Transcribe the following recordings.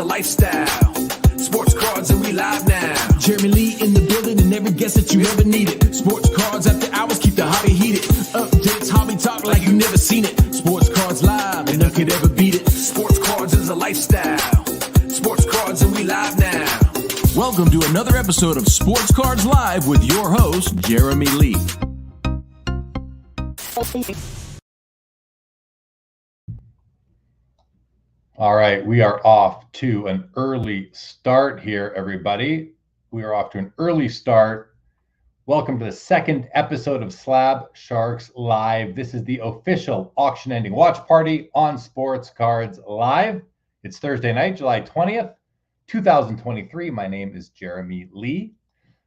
lifestyle. Sports cards and we live now. Jeremy Lee in the building and every guest that you ever needed. Sports cards after hours keep the hobby heated. Updates, hobby talk like you never seen it. Sports cards live and none could ever beat it. Sports cards is a lifestyle. Sports cards and we live now. Welcome to another episode of Sports Cards Live with your host, Jeremy Lee. All right, we are off to an early start here, everybody. We are off to an early start. Welcome to the second episode of Slab Sharks Live. This is the official auction ending watch party on Sports Cards Live. It's Thursday night, July 20th, 2023. My name is Jeremy Lee.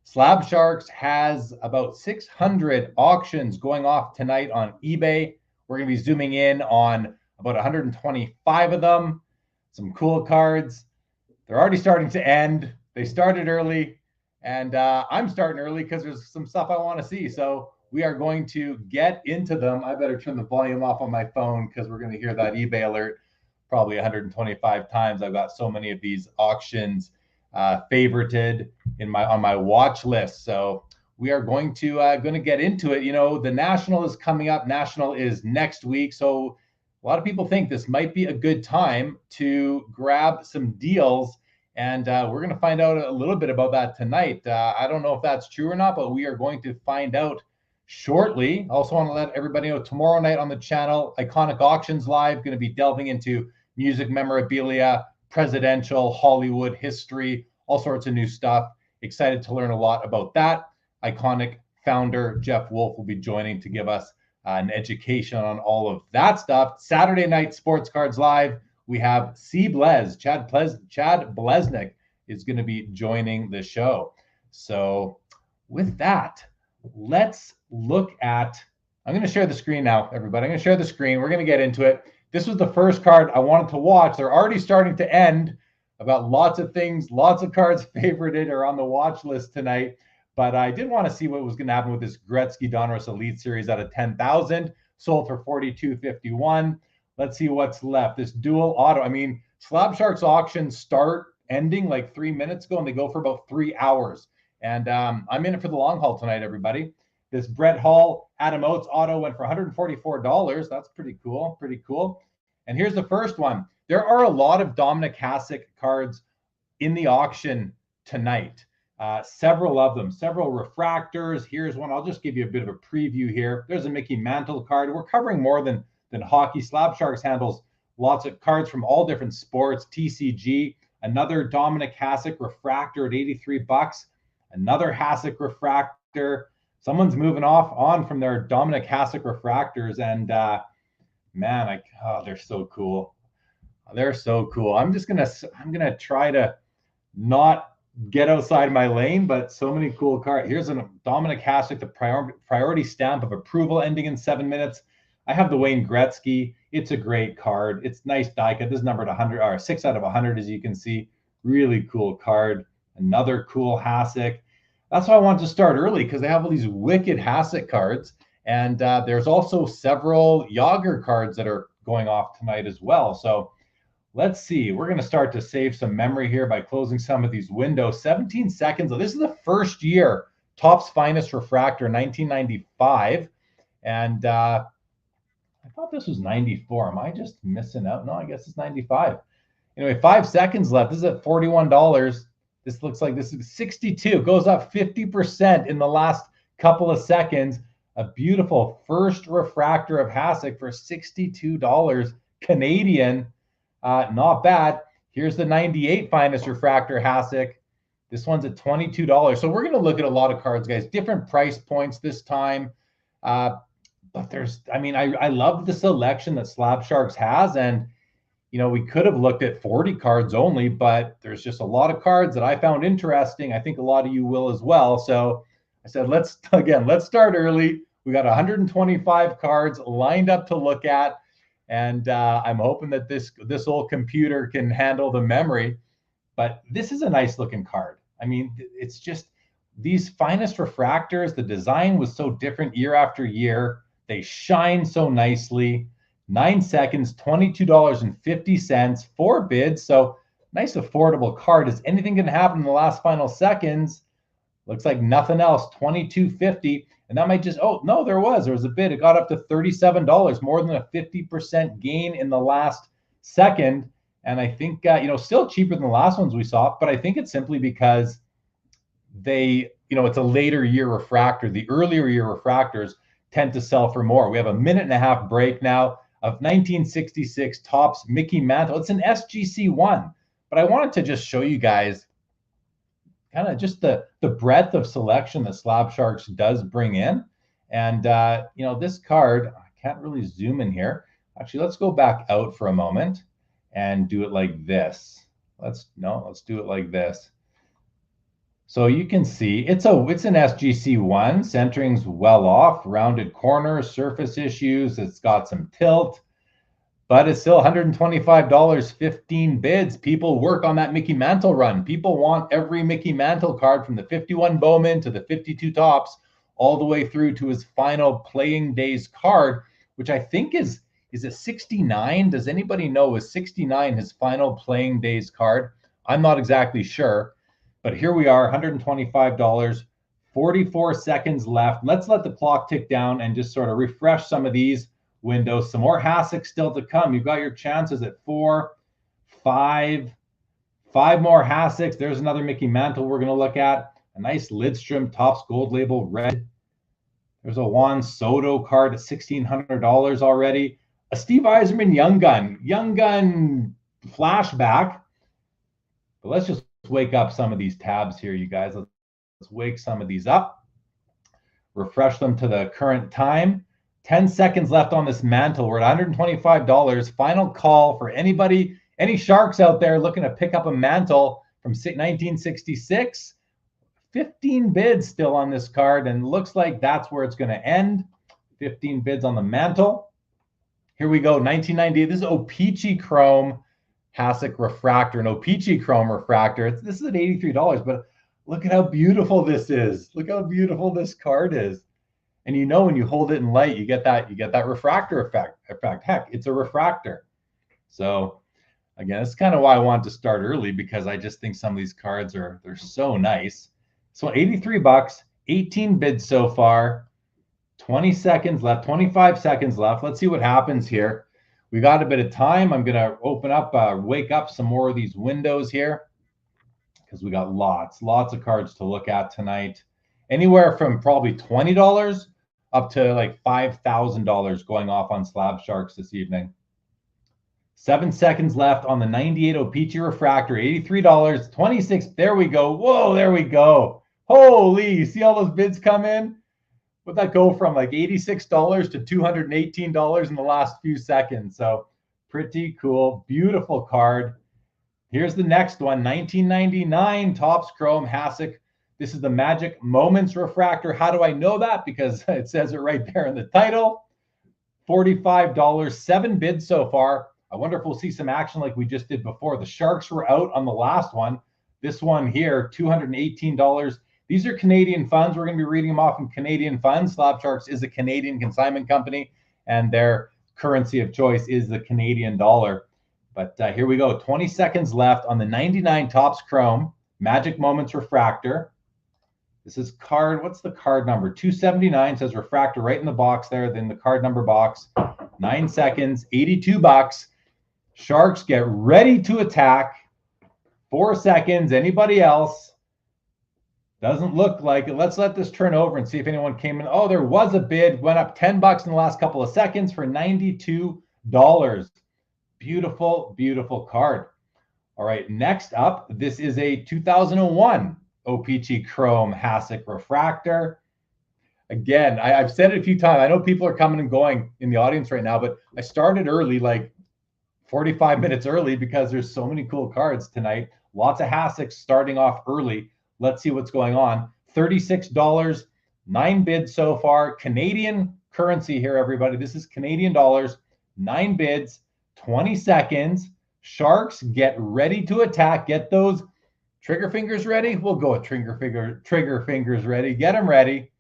Slab Sharks has about 600 auctions going off tonight on eBay. We're going to be zooming in on about 125 of them. Some cool cards. They're already starting to end. They started early, and I'm starting early because there's some stuff I want to see. So we are going to get into them. I better turn the volume off on my phone because we're going to hear that eBay alert probably 125 times. I've got so many of these auctions favorited on my watch list. So we are going to get into it. You know, the National is coming up. National is next week. So a lot of people think this might be a good time to grab some deals, and we're going to find out a little bit about that tonight. I don't know if that's true or not, but we are going to find out shortly. I also want to let everybody know tomorrow night on the channel, Iconic Auctions Live, going to be delving into music memorabilia, presidential, Hollywood history, all sorts of new stuff. Excited to learn a lot about that. Iconic founder Jeff Wolf will be joining to give us an education on all of that stuff. Saturday night Sports Cards Live, we have Chad Blesnick is going to be joining the show. So with that, let's look at, I'm going to share the screen now, everybody. I'm going to share the screen. We're going to get into it. This was the first card I wanted to watch. They're already starting to end. About lots of things, lots of cards favorited are on the watch list tonight. But I did want to see what was going to happen with this Gretzky Donruss Elite Series out of 10,000. Sold for $42.51. Let's see what's left. This dual auto. I mean, Slab Sharks auctions start ending like 3 minutes ago, and they go for about 3 hours. And I'm in it for the long haul tonight, everybody. This Brett Hall Adam Oates auto went for $144. That's pretty cool. Pretty cool. And here's the first one. There are a lot of Dominic Hasek cards in the auction tonight. Several of them, several refractors. Here's one. I'll just give you a bit of a preview here. There's a Mickey Mantle card. We're covering more than hockey. Slab Sharks handles lots of cards from all different sports. TCG, another Dominic Hasek refractor at $83. Another Hasek refractor. Someone's moving on from their Dominic Hasek refractors, and man, they're so cool. They're so cool. I'm gonna try to not get outside my lane, but so many cool cards. Here's a Dominic Hasek, the priority stamp of approval ending in 7 minutes. I have the Wayne Gretzky. It's a great card. It's nice die cut. This is numbered 100 or 6 out of 100, as you can see. Really cool card. Another cool Hasek. That's why I wanted to start early, because they have all these wicked Hasek cards, and there's also several Yager cards that are going off tonight as well. So let's see. We're going to start to save some memory here by closing some of these windows. 17 seconds. This is the first year Topps Finest Refractor, 1995. And I thought this was 94. Am I just missing out? No, I guess it's 95. Anyway, 5 seconds left. This is at $41. This looks like this is 62. Goes up 50% in the last couple of seconds. A beautiful first refractor of Hasek for $62 Canadian. Not bad. Here's the 98 Finest Refractor Hasek. This one's at $22. So we're going to look at a lot of cards, guys. Different price points this time. But I love the selection that Slab Sharks has. And, you know, we could have looked at 40 cards only, but there's just a lot of cards that I found interesting. I think a lot of you will as well. So I said, let's start early. We got 125 cards lined up to look at. And I'm hoping that this old computer can handle the memory. But this is a nice looking card. I mean, it's just these Finest Refractors. The design was so different year after year. They shine so nicely. 9 seconds, $22.50, 4 bids. So nice affordable card. Is anything going to happen in the last final seconds? Looks like nothing else. $22.50, and that might just, oh no, there was a bid. It got up to $37, more than a 50% gain in the last second. And I think still cheaper than the last ones we saw, but I think it's simply because it's a later year refractor. The earlier year refractors tend to sell for more. We have a minute and a half break now of 1966 Topps Mickey Mantle. It's an SGC1, but I wanted to just show you guys kind of just the breadth of selection that Slab Sharks does bring in. And, this card, I can't really zoom in here. Actually, let's go back out for a moment and do it like this. Let's do it like this. So you can see it's an SGC1. Centering's well off, rounded corners, surface issues. It's got some tilt, but it's still $125, 15 bids. People work on that Mickey Mantle run. People want every Mickey Mantle card from the 51 Bowman to the 52 Topps, all the way through to his final playing days card, which I think is it 69? Does anybody know, is 69 his final playing days card? I'm not exactly sure. But here we are, $125, 44 seconds left. Let's let the clock tick down and just sort of refresh some of these windows. Some more Hasek still to come. You've got your chances at 4, 5 more Haseks. There's another Mickey Mantle we're going to look at. A nice Lidstrom Topps Gold Label red. There's a Juan Soto card at $1,600 already. A Steve Yzerman Young Gun flashback. But let's just wake up some of these tabs here, you guys. Let's wake some of these up. Refresh them to the current time. 10 seconds left on this Mantle. We're at $125. Final call for anybody, any Sharks out there looking to pick up a Mantle from 1966. 15 bids still on this card, and looks like that's where it's going to end. 15 bids on the Mantle. Here we go, 1998. This is O-Pee-Chee Chrome Hasek refractor, an O-Pee-Chee Chrome refractor. This is at $83, but look at how beautiful this is. Look how beautiful this card is. And when you hold it in light, you get that refractor effect. Heck, it's a refractor. So again, that's kind of why I wanted to start early, because I just think some of these cards they're so nice. So $83, 18 bids so far, 20 seconds left, 25 seconds left. Let's see what happens here. We got a bit of time. I'm going to open up, wake up some more of these windows here, because we got lots of cards to look at tonight. Anywhere from probably $20 up to like $5,000 going off on Slab Sharks this evening. 7 seconds left on the 98 O-Pee-Chee refractor, $83, 26. There we go. Whoa, there we go. Holy, you see all those bids come in? Would that go from like $86 to $218 in the last few seconds? So pretty cool. Beautiful card. Here's the next one, 1999 Topps Chrome Hasek. This is the Magic Moments refractor. How do I know that? Because it says it right there in the title. $45, 7 bids so far. I wonder if we'll see some action like we just did before. The Sharks were out on the last one. This one here, $218. These are Canadian funds. We're going to be reading them off in Canadian funds. Slab Sharks is a Canadian consignment company, and their currency of choice is the Canadian dollar. But here we go. 20 seconds left on the 99 Topps Chrome Magic Moments refractor. This is card, what's the card number? 279, says refractor right in the box there, then the card number box. 9 seconds, $82. Sharks get ready to attack. 4 seconds, anybody else? Doesn't look like it. Let's let this turn over and see if anyone came in. Oh, there was a bid, went up $10 in the last couple of seconds for $92. Beautiful, beautiful card. All right, next up, this is a 2001 O-Pee-Chee Chrome Hasek refractor. Again, I've said it a few times. I know people are coming and going in the audience right now, but I started early, like 45 minutes early, because there's so many cool cards tonight. Lots of Haseks starting off early. Let's see what's going on. $36, 9 bids so far. Canadian currency here, everybody. This is Canadian dollars. 9 bids, 20 seconds. Sharks, get ready to attack. Get those trigger fingers ready. We'll go with trigger fingers ready. Get them ready.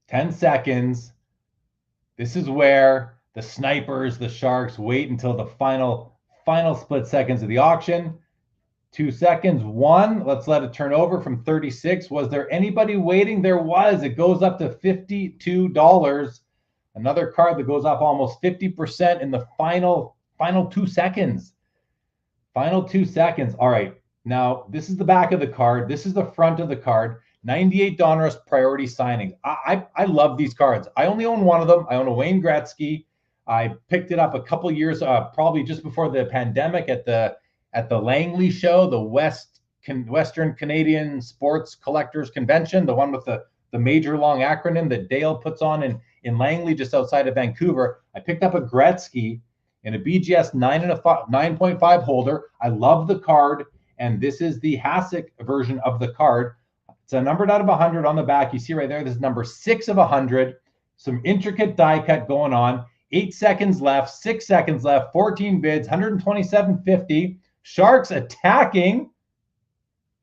10 seconds. This is where the snipers, the Sharks, wait until the final final split seconds of the auction. 2 seconds, 1. Let's let it turn over from 36. Was there anybody waiting? There was. It goes up to $52. Another card that goes up almost 50% in the final 2 seconds. Final 2 seconds. All right. Now, this is the back of the card. This is the front of the card. 98 Donruss priority signings. I love these cards. I only own one of them. I own a Wayne Gretzky. I picked it up a couple years, probably just before the pandemic at the Langley show, the Western Canadian Sports Collectors Convention, the one with the major long acronym that Dale puts on in Langley, just outside of Vancouver. I picked up a Gretzky in a BGS 9.5 holder. I love the card, and this is the Hasek version of the card. It's a numbered out of 100 on the back. You see right there, this is number 6 of 100. Some intricate die cut going on. 8 seconds left, 6 seconds left, 14 bids, 127.50. Sharks attacking.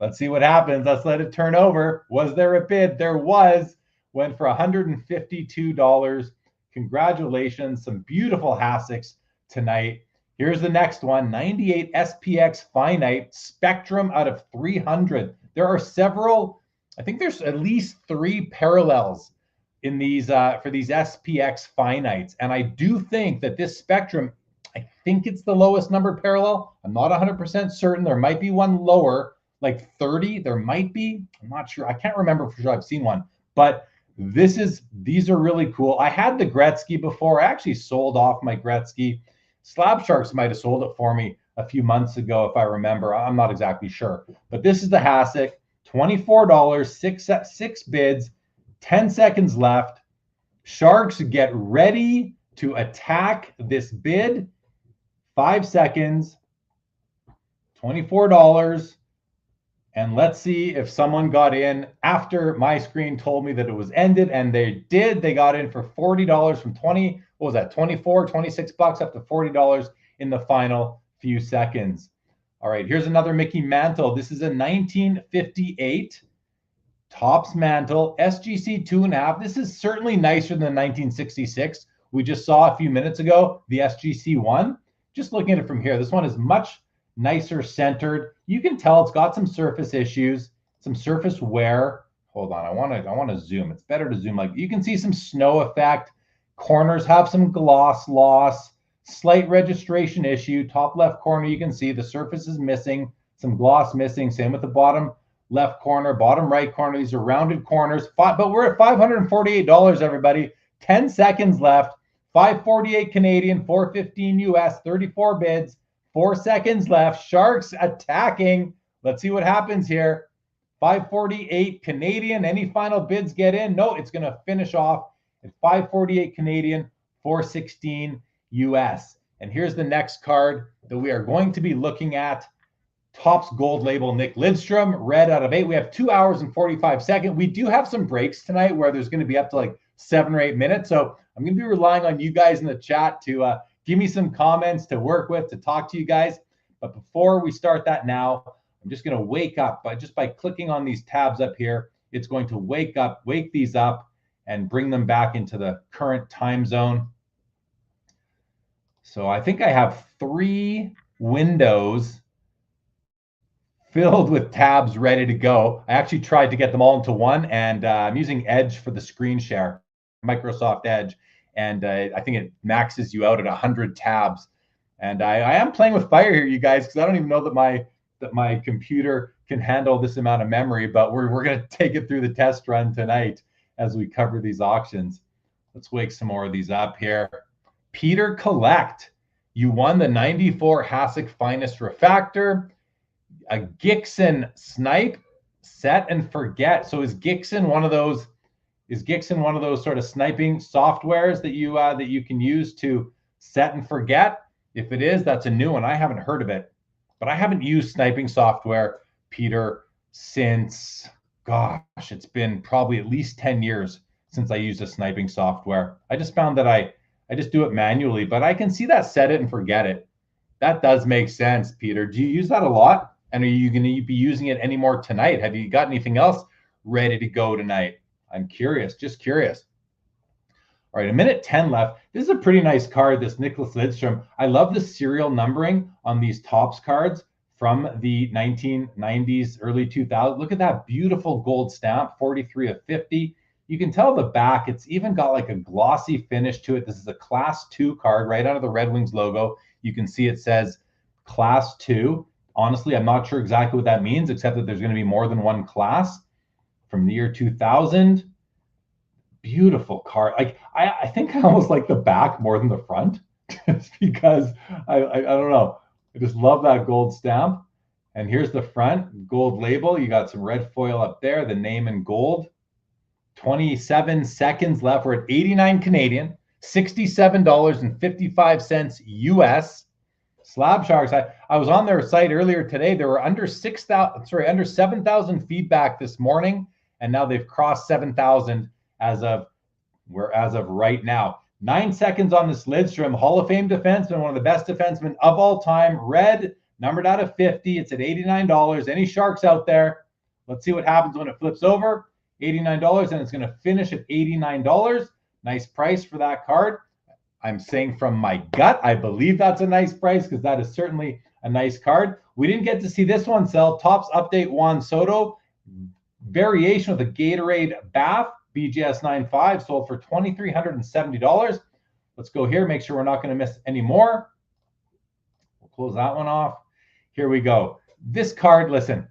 Let's see what happens. Let's let it turn over. Was there a bid? There was. Went for $152. Congratulations. Some beautiful Haseks tonight. Here's the next one. 98 SPX Finite Spectrum out of 300. There are several, I think there's at least 3 parallels in these for these SPX Finites. And I do think that this Spectrum, I think it's the lowest numbered parallel. I'm not 100% certain. There might be one lower, like 30. There might be. I'm not sure. I can't remember for sure. I've seen one. But these are really cool. I had the Gretzky before. I actually sold off my Gretzky. Slab Sharks might have sold it for me a few months ago, if I remember. I'm not exactly sure. But this is the Hasek. $24, 6 bids, 10 seconds left. Sharks get ready to attack this bid. 5 seconds, $24. And let's see if someone got in after my screen told me that it was ended, and they did. They got in for $40 from 20, what was that, 24, 26 bucks up to $40 in the final few seconds. All right, here's another Mickey Mantle. This is a 1958 Topps Mantle, SGC 2.5. This is certainly nicer than the 1966 we just saw a few minutes ago, the SGC 1. Just looking at it from here, this one is much nicer centered. You can tell it's got some surface issues, some surface wear. Hold on, I want to zoom. It's better to zoom. Like, you can see some snow effect. Corners have some gloss loss, slight registration issue. Top left corner, you can see the surface is missing, some gloss missing. Same with the bottom left corner, bottom right corner. These are rounded corners. But we're at $548, everybody. 10 seconds left. 548 Canadian, 415 US, 34 bids. 4 seconds left. Sharks attacking. Let's see what happens here. 548 Canadian. Any final bids get in? No, it's going to finish off at 548 Canadian, 416 US. And here's the next card that we are going to be looking at. Topps Gold Label Nick Lidstrom, red out of 8. We have 2 hours and 45 seconds. We do have some breaks tonight where there's going to be up to like 7 or 8 minutes. So I'm going to be relying on you guys in the chat to give me some comments to work with, to talk to you guys. But before we start that now, I'm just going to wake up by clicking on these tabs up here. It's going to wake these up and bring them back into the current time zone. So I think I have 3 windows filled with tabs ready to go. I actually tried to get them all into one, and I'm using Edge for the screen share, Microsoft Edge. And I think it maxes you out at 100 tabs. And I am playing with fire here, you guys, because I don't even know that my computer can handle this amount of memory. But we're going to take it through the test run tonight as we cover these auctions. Let's wake some more of these up here. Peter Collect, you won the 94 Hasek Finest Refractor, a Gixxon Snipe, Set and Forget. So is Gixxon one of those? Is Gixxon one of those sort of sniping softwares that you can use to set and forget? If it is, that's a new one. I haven't heard of it, but I haven't used sniping software, Peter, since, gosh, it's been probably at least 10 years since I used a sniping software. I just found that I just do it manually, but I can see that set it and forget it. That does make sense, Peter. Do you use that a lot? And are you going to be using it anymore tonight? Have you got anything else ready to go tonight? I'm curious, just curious. All right, a minute 10 left. This is a pretty nice card, this Nicklas Lidstrom. I love the serial numbering on these Topps cards from the 1990s, early 2000s. Look at that beautiful gold stamp, 43 of 50. You can tell the back, it's even got like a glossy finish to it. This is a Class 2 card right out of the Red Wings logo. You can see it says Class 2. Honestly, I'm not sure exactly what that means, except that there's going to be more than one class from the year 2000. Beautiful card. Like I think I almost like the back more than the front, just because I don't know. I just love that gold stamp. And here's the front, gold label. You got some red foil up there, the name in gold. 27 seconds left. We're at 89 Canadian, $67.55 US. Slab Sharks. I was on their site earlier today. There were under 7,000 feedback this morning, and now they've crossed 7,000 as of right now. 9 seconds on this Lidstrom, Hall of Fame defenseman, one of the best defensemen of all time. Red, numbered out of 50. It's at $89. Any Sharks out there? Let's see what happens when it flips over. $89, and it's going to finish at $89. Nice price for that card. I'm saying from my gut, I believe that's a nice price because that is certainly a nice card. We didn't get to see this one sell. Topps Update Juan Soto, variation of the Gatorade Bath, BGS 95, sold for $2,370. Let's go here, make sure we're not going to miss any more. We'll close that one off. Here we go. This card, listen,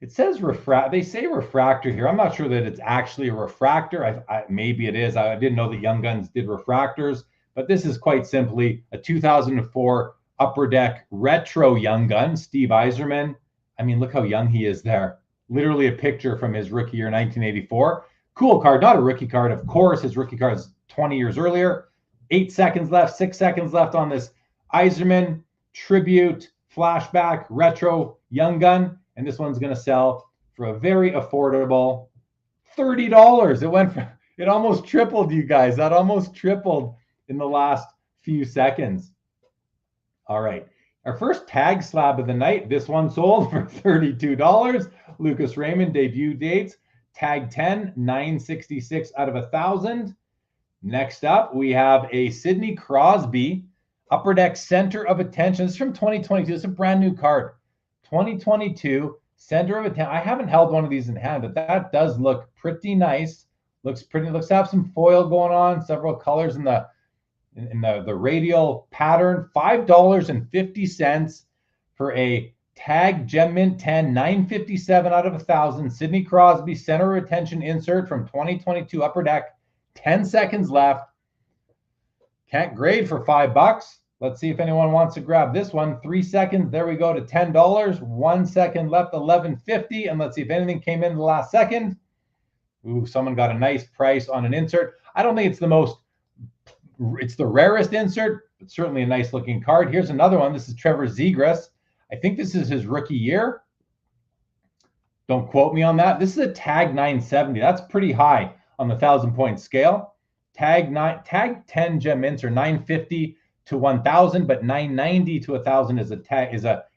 it says they say refractor here. I'm not sure that it's actually a refractor. Maybe it is. I didn't know that Young Guns did refractors, but this is quite simply a 2004 Upper Deck retro Young Gun, Steve Yzerman. I mean, look how young he is there. Literally a picture from his rookie year, 1984. Cool card, not a rookie card. Of course, his rookie card is 20 years earlier. 8 seconds left, 6 seconds left on this Yzerman tribute flashback retro Young Gun. And this one's going to sell for a very affordable $30. It almost tripled, you guys. That almost tripled in the last few seconds. All right. Our first tag slab of the night. This one sold for $32. Lucas Raymond debut dates. Tag 10, 966 out of 1,000. Next up, we have a Sidney Crosby Upper Deck Center of Attention. This is from 2022. It's a brand new card. 2022 Center of Attention. I haven't held one of these in hand, but that does look pretty nice. Looks to have some foil going on, several colors in the radial pattern. $5.50 for a tag Gem Mint 10, 957 out of 1,000. Sidney Crosby Center of Attention insert from 2022 Upper Deck. 10 seconds left. Can't grade for $5. Let's see if anyone wants to grab this one. 3 seconds. There we go to $10. 1 second left, $11.50. And let's see if anything came in the last second. Ooh, someone got a nice price on an insert. I don't think it's the rarest insert, but certainly a nice looking card. Here's another one. This is Trevor Zegras. I think this is his rookie year. Don't quote me on that. This is a tag 970. That's pretty high on the 1,000-point scale. Tag 10 gem mints are 950 to 1,000, but 990 to 1,000 is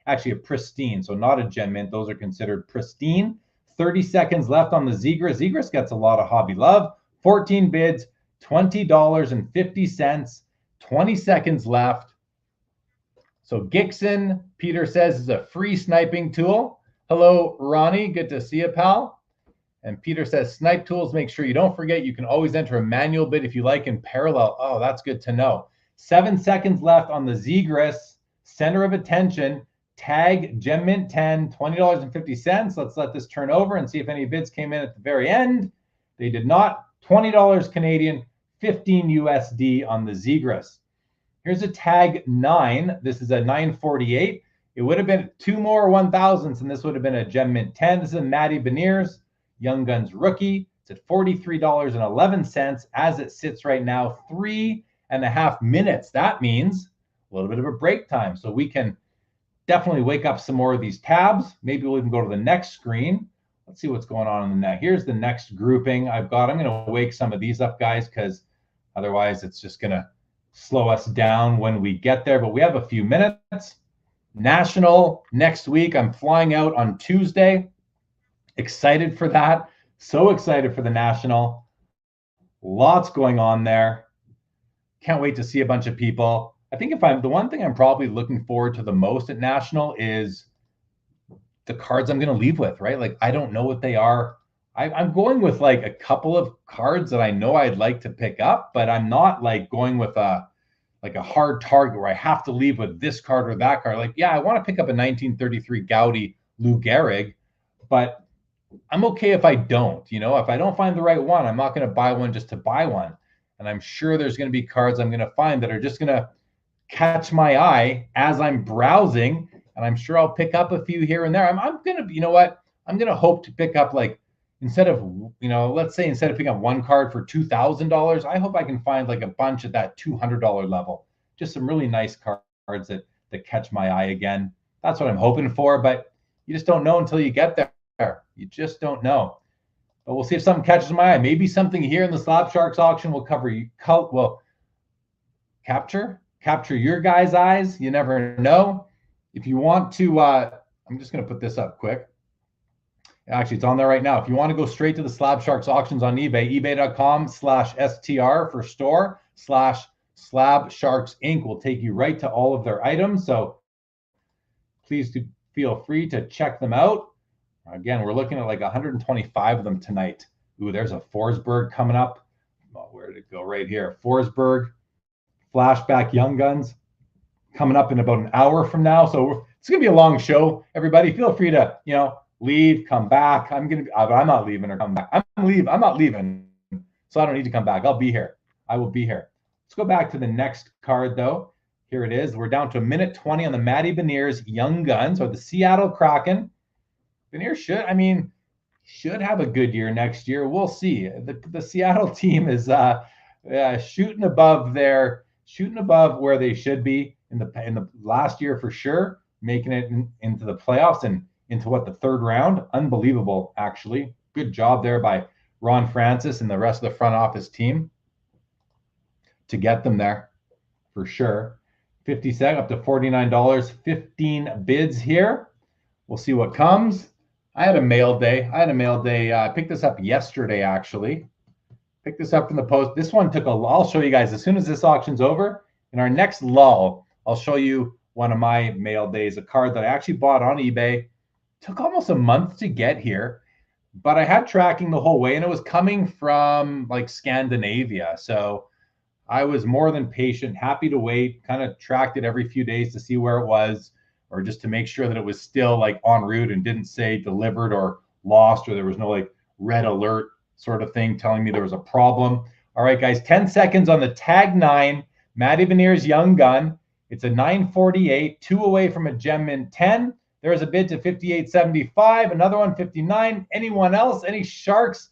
actually a pristine, so not a gem mint. Those are considered pristine. 30 seconds left on the Zegras. Zegras gets a lot of hobby love. 14 bids, $20.50. 20 seconds left. So Gixon, Peter says, is a free sniping tool. Hello, Ronnie. Good to see you, pal. And Peter says, snipe tools, make sure you don't forget you can always enter a manual bid if you like in parallel. Oh, that's good to know. 7 seconds left on the Zegras Center of Attention. Tag Gem Mint 10, $20.50. Let's let this turn over and see if any bids came in at the very end. They did not. $20 Canadian, 15 USD on the Zegras. Here's a tag 9. This is a 948. It would have been 2 more 1,000s, and this would have been a Gem Mint 10. This is a Matty Beniers Young Guns rookie. It's at $43.11 as it sits right now. 3.5 minutes. That means a little bit of a break time. So we can definitely wake up some more of these tabs. Maybe we'll even go to the next screen. Let's see what's going on in the next. Here's the next grouping I've got. I'm going to wake some of these up, guys, because otherwise it's just going to slow us down when we get there. But we have a few minutes. National next week. I'm flying out on Tuesday. Excited for that. So excited for the National. Lots going on there. Can't wait to see a bunch of people. I think the one thing I'm probably looking forward to the most at National is the cards I'm going to leave with, right? Like, I don't know what they are. I'm going with like a couple of cards that I know I'd like to pick up, but I'm not like going with a hard target where I have to leave with this card or that card. Like, yeah, I want to pick up a 1933 Gaudi Lou Gehrig, but I'm okay if I don't. If I don't find the right one, I'm not going to buy one just to buy one. And I'm sure there's going to be cards I'm going to find that are just going to catch my eye as I'm browsing, and I'm sure I'll pick up a few here and there. I'm going to, I'm going to hope to pick up, like, instead of picking up one card for $2,000, I hope I can find like a bunch at that $200 level. Just some really nice cards that catch my eye again. That's what I'm hoping for, but you just don't know until you get there. You just don't know. But we'll see if something catches my eye. Maybe something here in the Slab Sharks auction will capture your guys' eyes. You never know. If you want to, I'm just going to put this up quick. Actually, it's on there right now. If you want to go straight to the Slab Sharks auctions on eBay, ebay.com/STR for store /Slab Sharks Inc. will take you right to all of their items. So please do feel free to check them out. Again, we're looking at like 125 of them tonight. Ooh, there's a Forsberg coming up. Oh, where did it go? Right here. Forsberg, flashback Young Guns coming up in about an hour from now. So it's going to be a long show. Everybody, feel free to, leave, come back. I'm not leaving or come back. I'm not leaving. So I don't need to come back. I'll be here. I will be here. Let's go back to the next card though. Here it is. We're down to 1:20 on the Matty Beniers Young Guns, or the Seattle Kraken. Beniers should have a good year next year. We'll see. The Seattle team is shooting above where they should be in the last year for sure, making it into the playoffs and into the third round. Unbelievable, actually. Good job there by Ron Francis and the rest of the front office team to get them there for sure. 50 cents up to $49, 15 bids here. We'll see what comes. I had a mail day. I picked this up yesterday, actually. Picked this up from the post. This one I'll show you guys as soon as this auction's over. In our next lull, I'll show you one of my mail days, a card that I actually bought on eBay. Took almost a month to get here, but I had tracking the whole way, and it was coming from like Scandinavia. So I was more than patient, happy to wait, kind of tracked it every few days to see where it was, or just to make sure that it was still like en route and didn't say delivered or lost, or there was no like red alert sort of thing telling me there was a problem. All right, guys, 10 seconds on the tag 9, Matty Beniers Young Gun. It's a 948, 2 away from a gem mint 10. There's a bid to 58.75, another one 59. Anyone else? Any Sharks?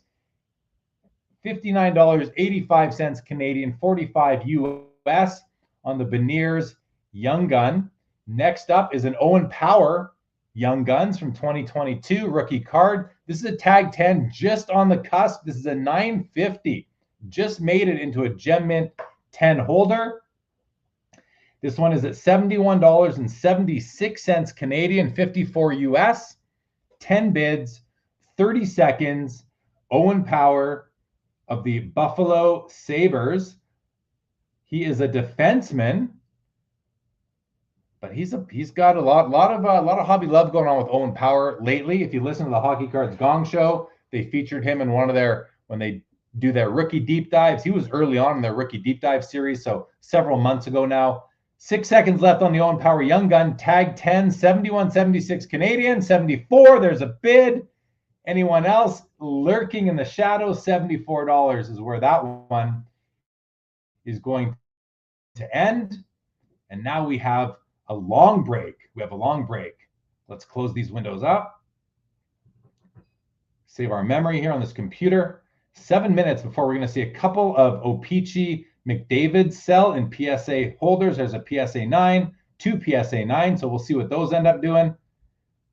$59.85 Canadian, 45 US on the Beniers Young Gun. Next up is an Owen Power Young Guns from 2022 rookie card. This is a tag 10 just on the cusp. This is a 950. Just made it into a gem mint 10 holder. This one is at $71.76 Canadian, 54 US, 10 bids, 30 seconds. Owen Power of the Buffalo Sabres. He is a defenseman, but he's got a lot of hobby love going on with Owen Power lately. If you listen to the Hockey Cards Gong Show, they featured him in when they do their rookie deep dives. He was early on in their rookie deep dive series, so several months ago now. 6 seconds left on the Owen Power Young Gun. Tag 10, 71.76 Canadian, 74. There's a bid. Anyone else lurking in the shadows? $74 is where that one is going to end. And now we have a long break. Let's close these windows up. Save our memory here on this computer. 7 minutes before we're going to see a couple of O-Pee-Chee McDavid sell in PSA holders. There's a PSA 9, 2 PSA 9. So we'll see what those end up doing.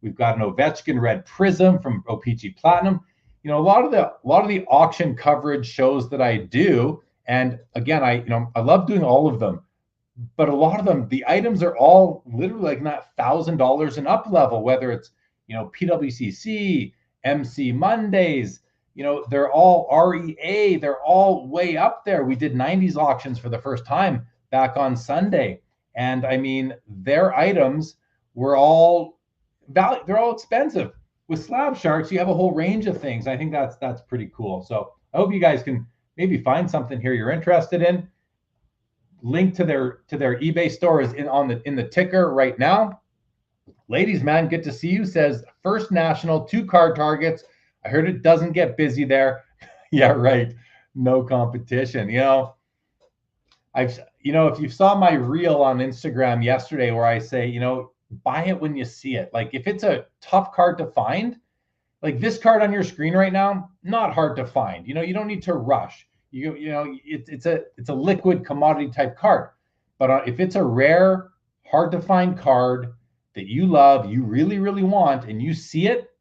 We've got an Ovechkin Red Prism from O-Pee-Chee Platinum. A lot of the auction coverage shows that I do, and again, I love doing all of them, but a lot of them, the items are all literally like not $1,000 and up level, whether it's PWCC, MC Mondays, they're all REA. They're all way up there. We did 90s auctions for the first time back on Sunday. And I mean, their items were all they're all expensive. With Slab Sharks, you have a whole range of things. I think that's pretty cool. So I hope you guys can maybe find something here you're interested in. Link to their eBay store is in the ticker right now. Ladies, man, good to see you. Says First National, 2 card targets. I heard it doesn't get busy there. Yeah, right. No competition. If you saw my reel on Instagram yesterday where I say, buy it when you see it. Like if it's a tough card to find, like this card on your screen right now, not hard to find. You don't need to rush. It's a liquid commodity type card. But if it's a rare, hard to find card that you love, you really, really want, and you see it,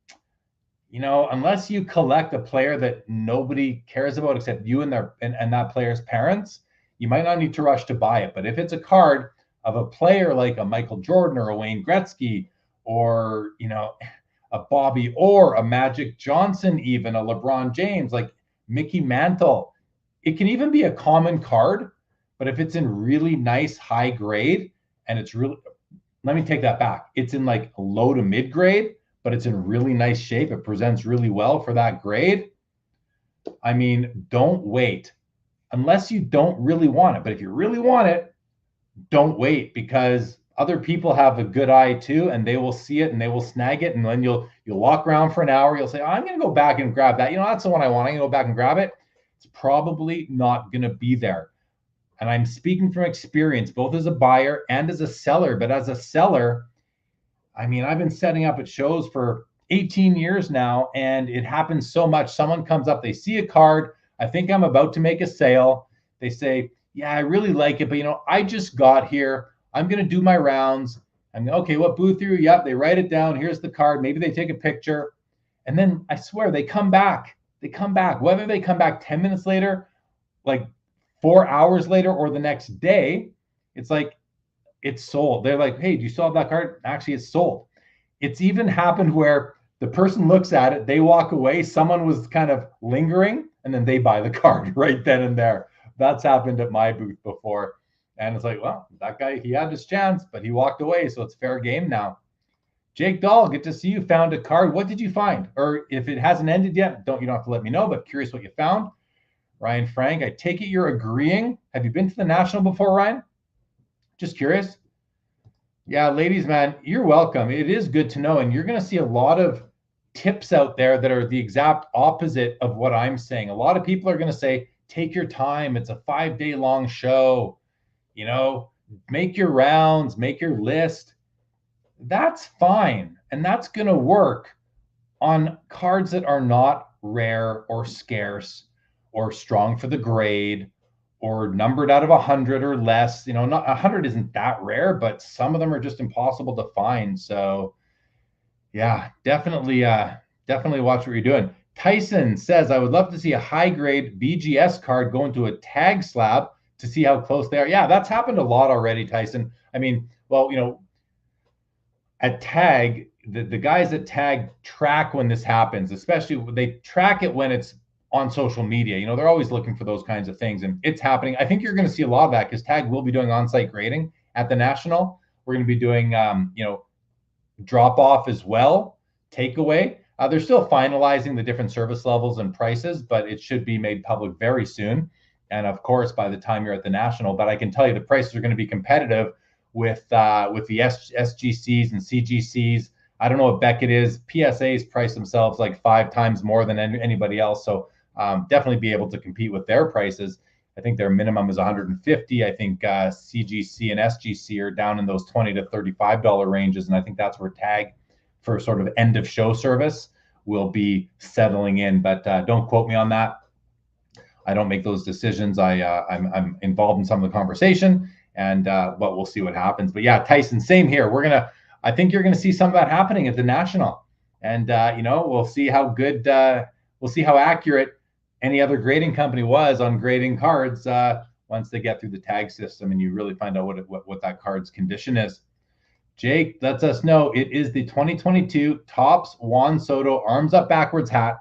unless you collect a player that nobody cares about except you and that player's parents, you might not need to rush to buy it. But if it's a card of a player like a Michael Jordan or a Wayne Gretzky or, a Bobby Orr, a Magic Johnson, even a LeBron James, like Mickey Mantle, it can even be a common card. But if it's in really nice high grade and it's really, let me take that back. It's in like a low to mid grade, but it's in really nice shape. It presents really well for that grade. I mean, don't wait unless you don't really want it. But if you really want it, don't wait, because other people have a good eye too, and they will see it and they will snag it. And then you'll walk around for an hour. You'll say, oh, I'm going to go back and grab that. That's the one I want. I'm going to go back and grab it. It's probably not going to be there. And I'm speaking from experience, both as a buyer and as a seller. But as a seller, I mean, I've been setting up at shows for 18 years now, and it happens so much. Someone comes up, they see a card. I think I'm about to make a sale. They say, yeah, I really like it, but I just got here. I'm going to do my rounds. I'm okay. What booth are you? Yep. They write it down. Here's the card. Maybe they take a picture. And then I swear they come back. Whether they come back 10 minutes later, like 4 hours later, or the next day, it's like, it's sold. They're like, hey, do you still have that card? Actually, it's sold. It's even happened where the person looks at it, they walk away, someone was kind of lingering, and then they buy the card right then and there. That's happened at my booth before. And it's like, well, that guy, he had his chance, but he walked away, so it's fair game now. Jake Dahl, good to see you. Found a card. What did you find? Or if it hasn't ended yet, you don't have to let me know, but curious what you found. Ryan Frank, I take it you're agreeing. Have you been to the National before, Ryan? Just curious. Yeah, ladies, man, you're welcome. It is good to know. And you're going to see a lot of tips out there that are the exact opposite of what I'm saying. A lot of people are going to say, take your time. It's a 5-day long show. Make your rounds, make your list. That's fine. And that's going to work on cards that are not rare or scarce or strong for the grade or numbered out of 100 or less. Not 100 isn't that rare, but some of them are just impossible to find. So yeah, definitely watch what you're doing. Tyson says, I would love to see a high grade BGS card go into a tag slab to see how close they are. Yeah, that's happened a lot already, Tyson. I mean, well, at tag, the guys at tag track when this happens, especially when they track it when it's on social media. They're always looking for those kinds of things, and it's happening. I think you're going to see a lot of that because tag will be doing on-site grading at the National. We're going to be doing, drop off as well, takeaway. They're still finalizing the different service levels and prices, but it should be made public very soon. And of course, by the time you're at the National, but I can tell you the prices are going to be competitive with the SGCs and CGCs. I don't know what Beckett is. PSAs price themselves like 5 times more than anybody else. So definitely be able to compete with their prices. I think their minimum is 150. I think CGC and SGC are down in those $20 to $35 ranges. And I think that's where tag for sort of end of show service will be settling in. But don't quote me on that. I don't make those decisions. I'm involved in some of the conversation, and but we'll see what happens. But yeah, Tyson, same here. I think you're gonna see some of that happening at the National, and we'll see how good, we'll see how accurate any other grading company was on grading cards once they get through the tag system, and you really find out what that card's condition is. Jake lets us know it is the 2022 Topps Juan Soto Arms Up Backwards hat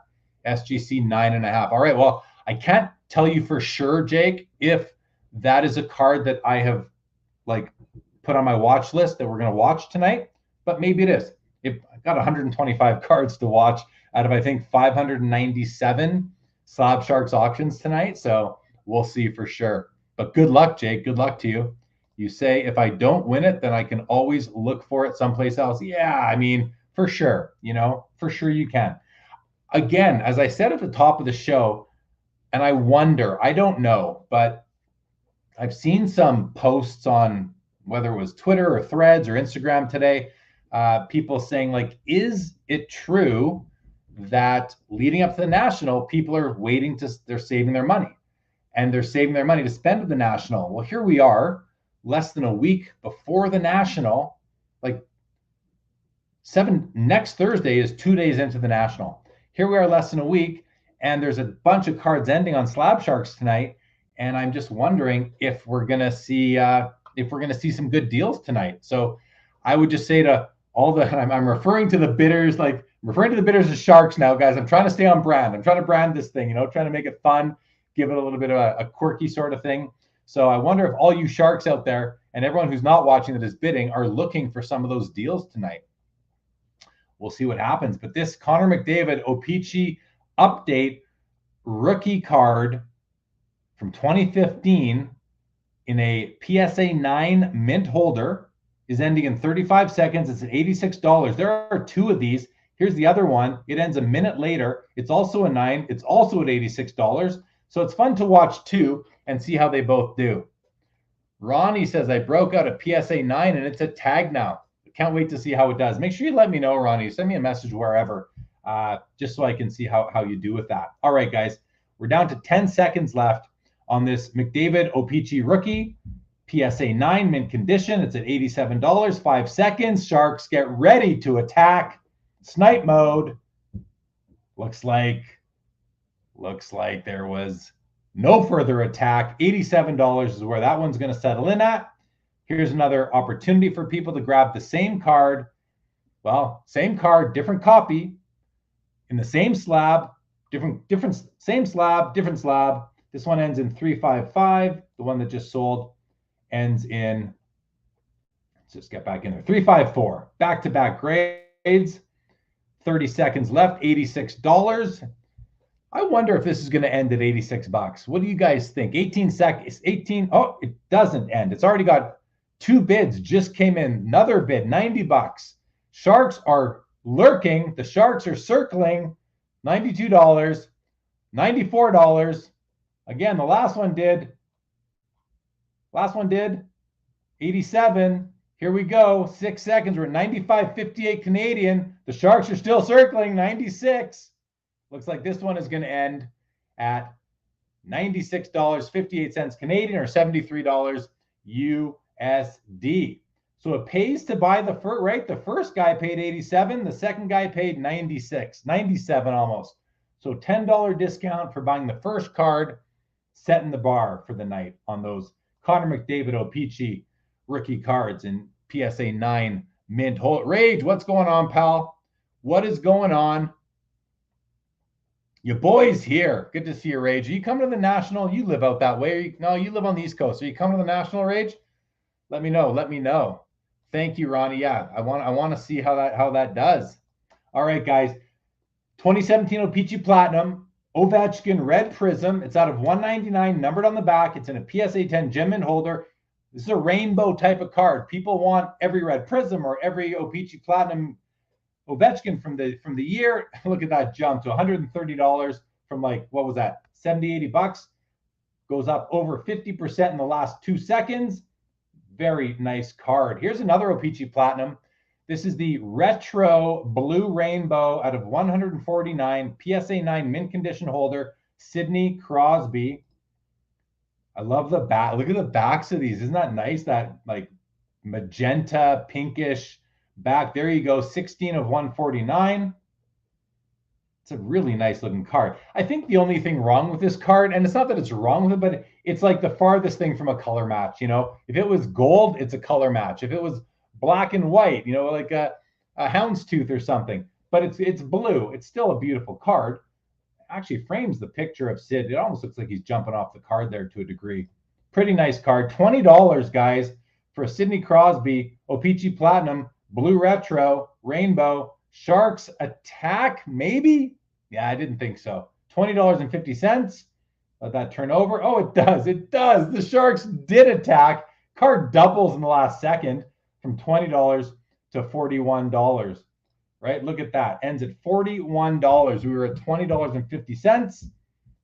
SGC 9.5. All right, well, I can't tell you for sure, Jake, if that is a card that I have like put on my watch list that we're going to watch tonight, but maybe it is. I've got 125 cards to watch out of, I think, 597 Slab Sharks auctions tonight. So we'll see for sure. But good luck, Jake. Good luck to you. You say, if I don't win it, then I can always look for it someplace else. Yeah, I mean, for sure, for sure you can. Again, as I said at the top of the show, and I wonder, I don't know, but I've seen some posts on whether it was Twitter or Threads or Instagram today, people saying, like, is it true that leading up to the National, people are they're saving their money, and they're saving their money to spend at the National? Well, here we are, less than a week before the National. Like, next Thursday is 2 days into the National. Here we are, less than a week, and there's a bunch of cards ending on Slab Sharks tonight, and I'm just wondering if we're gonna see some good deals tonight. So I would just say to all the, I'm referring to the bidders, like referring to the bidders as sharks now, guys. I'm trying to stay on brand. I'm trying to brand this thing, trying to make it fun, give it a little bit of a quirky sort of thing. So I wonder if all you sharks out there and everyone who's not watching that is bidding are looking for some of those deals tonight. We'll see what happens. But this Connor McDavid O-Pee-Chee update rookie card from 2015 in a PSA 9 mint holder is ending in 35 seconds. It's at $86. There are two of these. Here's the other one. It ends a minute later. It's also a 9. It's also at $86. So it's fun to watch too and see how they both do. Ronnie says, I broke out a PSA 9 and it's a tag now. Can't wait to see how it does. Make sure you let me know, Ronnie. Send me a message wherever, just so I can see how you do with that. All right, guys. We're down to 10 seconds left on this McDavid O-Pee-Chee rookie, PSA 9 mint condition. It's at $87. 5 seconds. Sharks get ready to attack. Snipe mode. Looks like there was no further attack. $87 is where that one's going to settle in at. Here's another opportunity for people to grab the same card. Well, same card, different copy in the same slab, same slab, different slab. This one ends in 355. The one that just sold ends in, let's just get back in there, 354. Back-to-back grades. 30 seconds left, $86. I wonder if this is going to end at $86. What do you guys think? 18 seconds, 18. Oh, it doesn't end. It's already got two bids just came in. Another bid, $90. Sharks are lurking. The Sharks are circling. $92, $94. Again, the last one did 87. Here we go. 6 seconds. We're at 95.58 Canadian. The Sharks are still circling. 96. Looks like this one is going to end at $96.58 Canadian, or $73 USD. So it pays to buy the first, right? The first guy paid 87. The second guy paid 96, 97 almost. So $10 discount for buying the first card, setting the bar for the night on those Connor McDavid O-Pee-Chee rookie cards in PSA 9 mint. Rage, what's going on, pal? What is going on? Your boy's here. Good to see you, Rage. Are you coming to the National? You live out that way. No, you live on the East Coast. Are you coming to the National, Rage? Let me know. Let me know. Thank you, Ronnie. Yeah, I want to see how that does. All right, guys. 2017 O-Pee-Chee Platinum, Ovechkin Red Prism. It's out of 199, numbered on the back. It's in a PSA 10 gem mint holder. This is a rainbow type of card. People want every Red Prism or every O-Pee-Chee Platinum Ovechkin from the year. Look at that jump to $130 from, like, what was that, 70, $80. Goes up over 50% in the last 2 seconds. Very nice card. Here's another O-Pee-Chee Platinum. This is the Retro Blue Rainbow out of 149, PSA 9 mint condition holder, Sidney Crosby. I love the back. Look at the backs of these. Isn't that nice? That, like, magenta, pinkish back. There you go. 16 of 149. It's a really nice looking card. I think the only thing wrong with this card, and it's not that it's wrong with it, but it's like the farthest thing from a color match. If it was gold, it's a color match. If it was black and white, like a houndstooth or something, but it's blue. It's still a beautiful card. actually frames the picture of Sid. It almost looks like he's jumping off the card there to a degree. Pretty nice card. $20, guys, for a Sidney Crosby, O-Pee-Chee Platinum, Blue Retro, Rainbow, Sharks Attack, maybe? Yeah, I didn't think so. $20.50. Let that turn over. Oh, it does. It does. The Sharks did attack. Card doubles in the last second from $20 to $41. Right? Look at that. Ends at $41. We were at $20.50.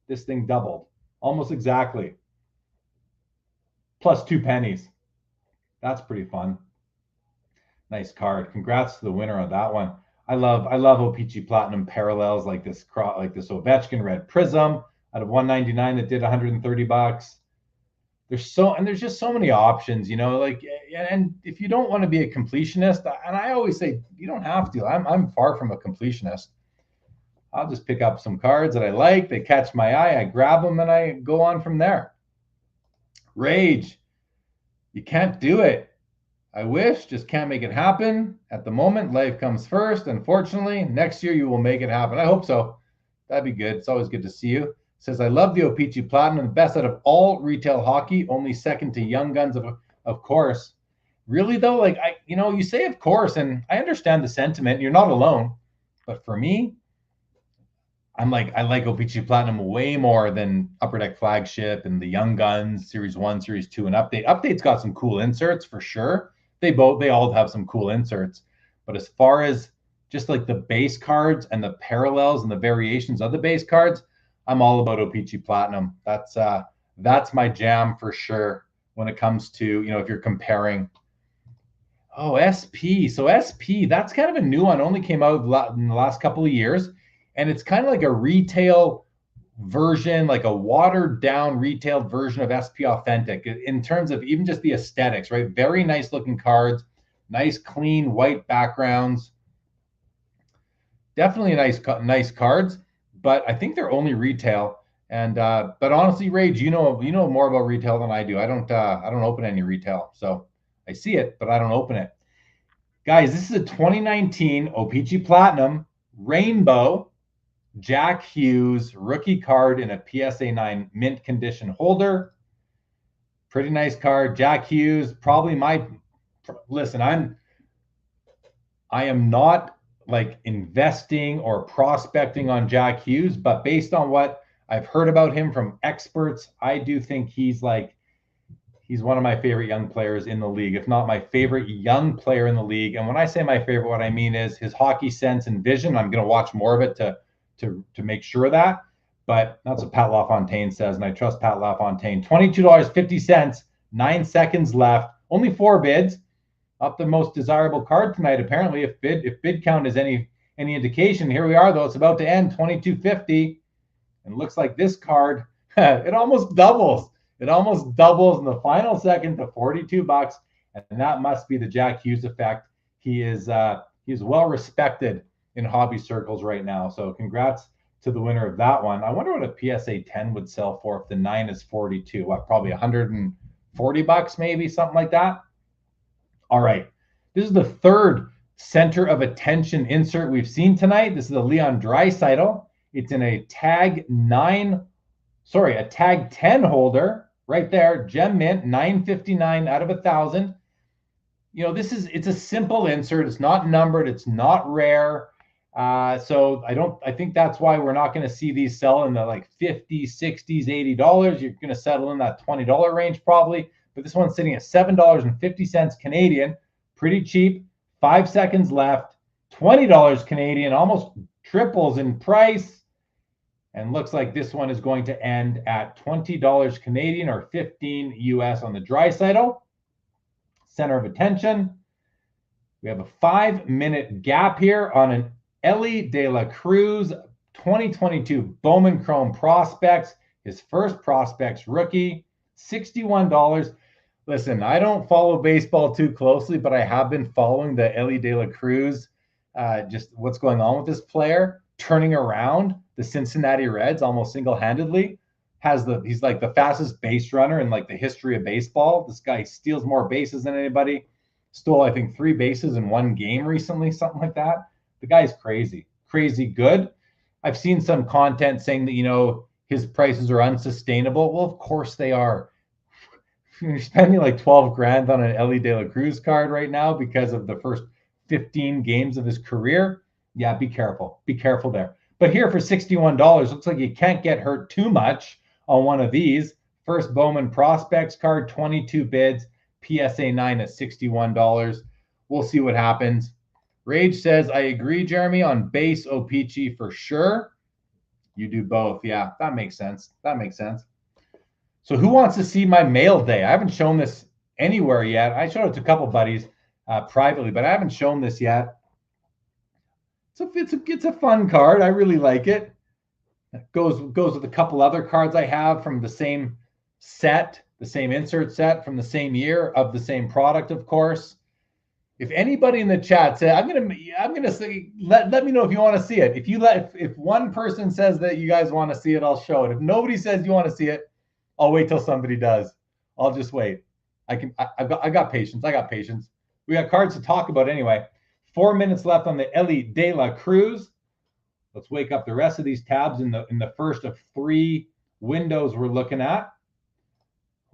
This thing doubled. Almost exactly. Plus 2 pennies. That's pretty fun. Nice card. Congrats to the winner on that one. I love O-Pee-Chee Platinum parallels like this Ovechkin Red Prism out of 199 that did $130. There's just so many options, like, and if you don't want to be a completionist, and I always say you don't have to. I'm far from a completionist. I'll just pick up some cards that I like. They catch my eye. I grab them and I go on from there. Rage. You can't do it. I wish, just can't make it happen. At the moment, life comes first. Unfortunately, next year you will make it happen. I hope so. That'd be good. It's always good to see you. Says, I love the O-Pee-Chee Platinum, the best out of all retail hockey, only second to Young Guns, of course. Really, though, like, you say of course, and I understand the sentiment. You're not alone. But for me, I like O-Pee-Chee Platinum way more than Upper Deck Flagship and the Young Guns, Series 1, Series 2, and Update. Update's got some cool inserts for sure. They all have some cool inserts. But as far as just like the base cards and the parallels and the variations of the base cards, I'm all about O-Pee-Chee Platinum. That's my jam for sure when it comes to, if you're comparing. Oh, SP. So SP, that's kind of a new one. Only came out in the last couple of years. And it's kind of like a retail version, like a watered down retail version of SP Authentic in terms of even just the aesthetics, right? Very nice looking cards, nice clean white backgrounds. Definitely nice cards. But I think they're only retail. And but honestly, Rage, you know more about retail than I do. I don't open any retail, so I see it, but I don't open it. Guys, this is a 2019 O-Pee-Chee Platinum Rainbow Jack Hughes rookie card in a PSA 9 mint condition holder. Pretty nice card. Jack Hughes, probably listen. I am not like investing or prospecting on Jack Hughes, but based on what I've heard about him from experts, I do think he's one of my favorite young players in the league, if not my favorite young player in the league. And when I say my favorite, what I mean is his hockey sense and vision. I'm going to watch more of it to make sure of that. But that's what Pat LaFontaine says, and I trust Pat LaFontaine. $22.50, 9 seconds left, only 4 bids. Up the most desirable card tonight, apparently, if bid count is any indication. Here we are, though. It's about to end, $22.50. And it looks like this card, it almost doubles. It almost doubles in the final second to $42. And that must be the Jack Hughes effect. He is well respected in hobby circles right now. So congrats to the winner of that one. I wonder what a PSA 10 would sell for if the 9 is 42. What, probably $140 maybe, something like that. All right. This is the third center of attention insert we've seen tonight. This is a Leon Draisaitl. It's in a tag 10 holder right there. Gem Mint, 959 out of 1,000. It's a simple insert. It's not numbered. It's not rare. So I think that's why we're not going to see these sell in the like $50, $60s, $80. You're going to settle in that $20 range probably. But this one's sitting at $7.50 Canadian, pretty cheap. 5 seconds left, $20 Canadian, almost triples in price. And looks like this one is going to end at $20 Canadian or 15 US on the Draisaitl. Center of attention. We have a 5-minute gap here on an Ellie De La Cruz 2022 Bowman Chrome Prospects, his first Prospects rookie, $61. Listen, I don't follow baseball too closely, but I have been following the Ellie De La Cruz, just what's going on with this player, turning around the Cincinnati Reds almost single-handedly. He's like the fastest base runner in like the history of baseball. This guy steals more bases than anybody. Stole, I think, 3 bases in one game recently, something like that. The guy's crazy good. I've seen some content saying that, you know, his prices are unsustainable. Well, of course they are. You're spending like 12 grand on an Ellie De La Cruz card right now because of the first 15 games of his career. Yeah, be careful. Be careful there. But here for $61, looks like you can't get hurt too much on one of these. First Bowman Prospects card, 22 bids, PSA 9 at $61. We'll see what happens. Rage says, I agree, Jeremy, on base O-Pee-Chee for sure. You do both. Yeah, that makes sense. That makes sense. So who wants to see my mail day? I haven't shown this anywhere yet. I showed it to a couple buddies privately, but I haven't shown this yet. It's a fun card. I really like it. It goes with a couple other cards I have from the same set, the same insert set from the same year of the same product, of course. If anybody in the chat said, I'm gonna say, let me know if you want to see it. If one person says that you guys want to see it, I'll show it. If nobody says you want to see it, I'll wait till somebody does. I'll just wait. I got patience. I got patience. We got cards to talk about anyway. 4 minutes left on the Ellie De La Cruz. Let's wake up the rest of these tabs in the first of 3 windows we're looking at.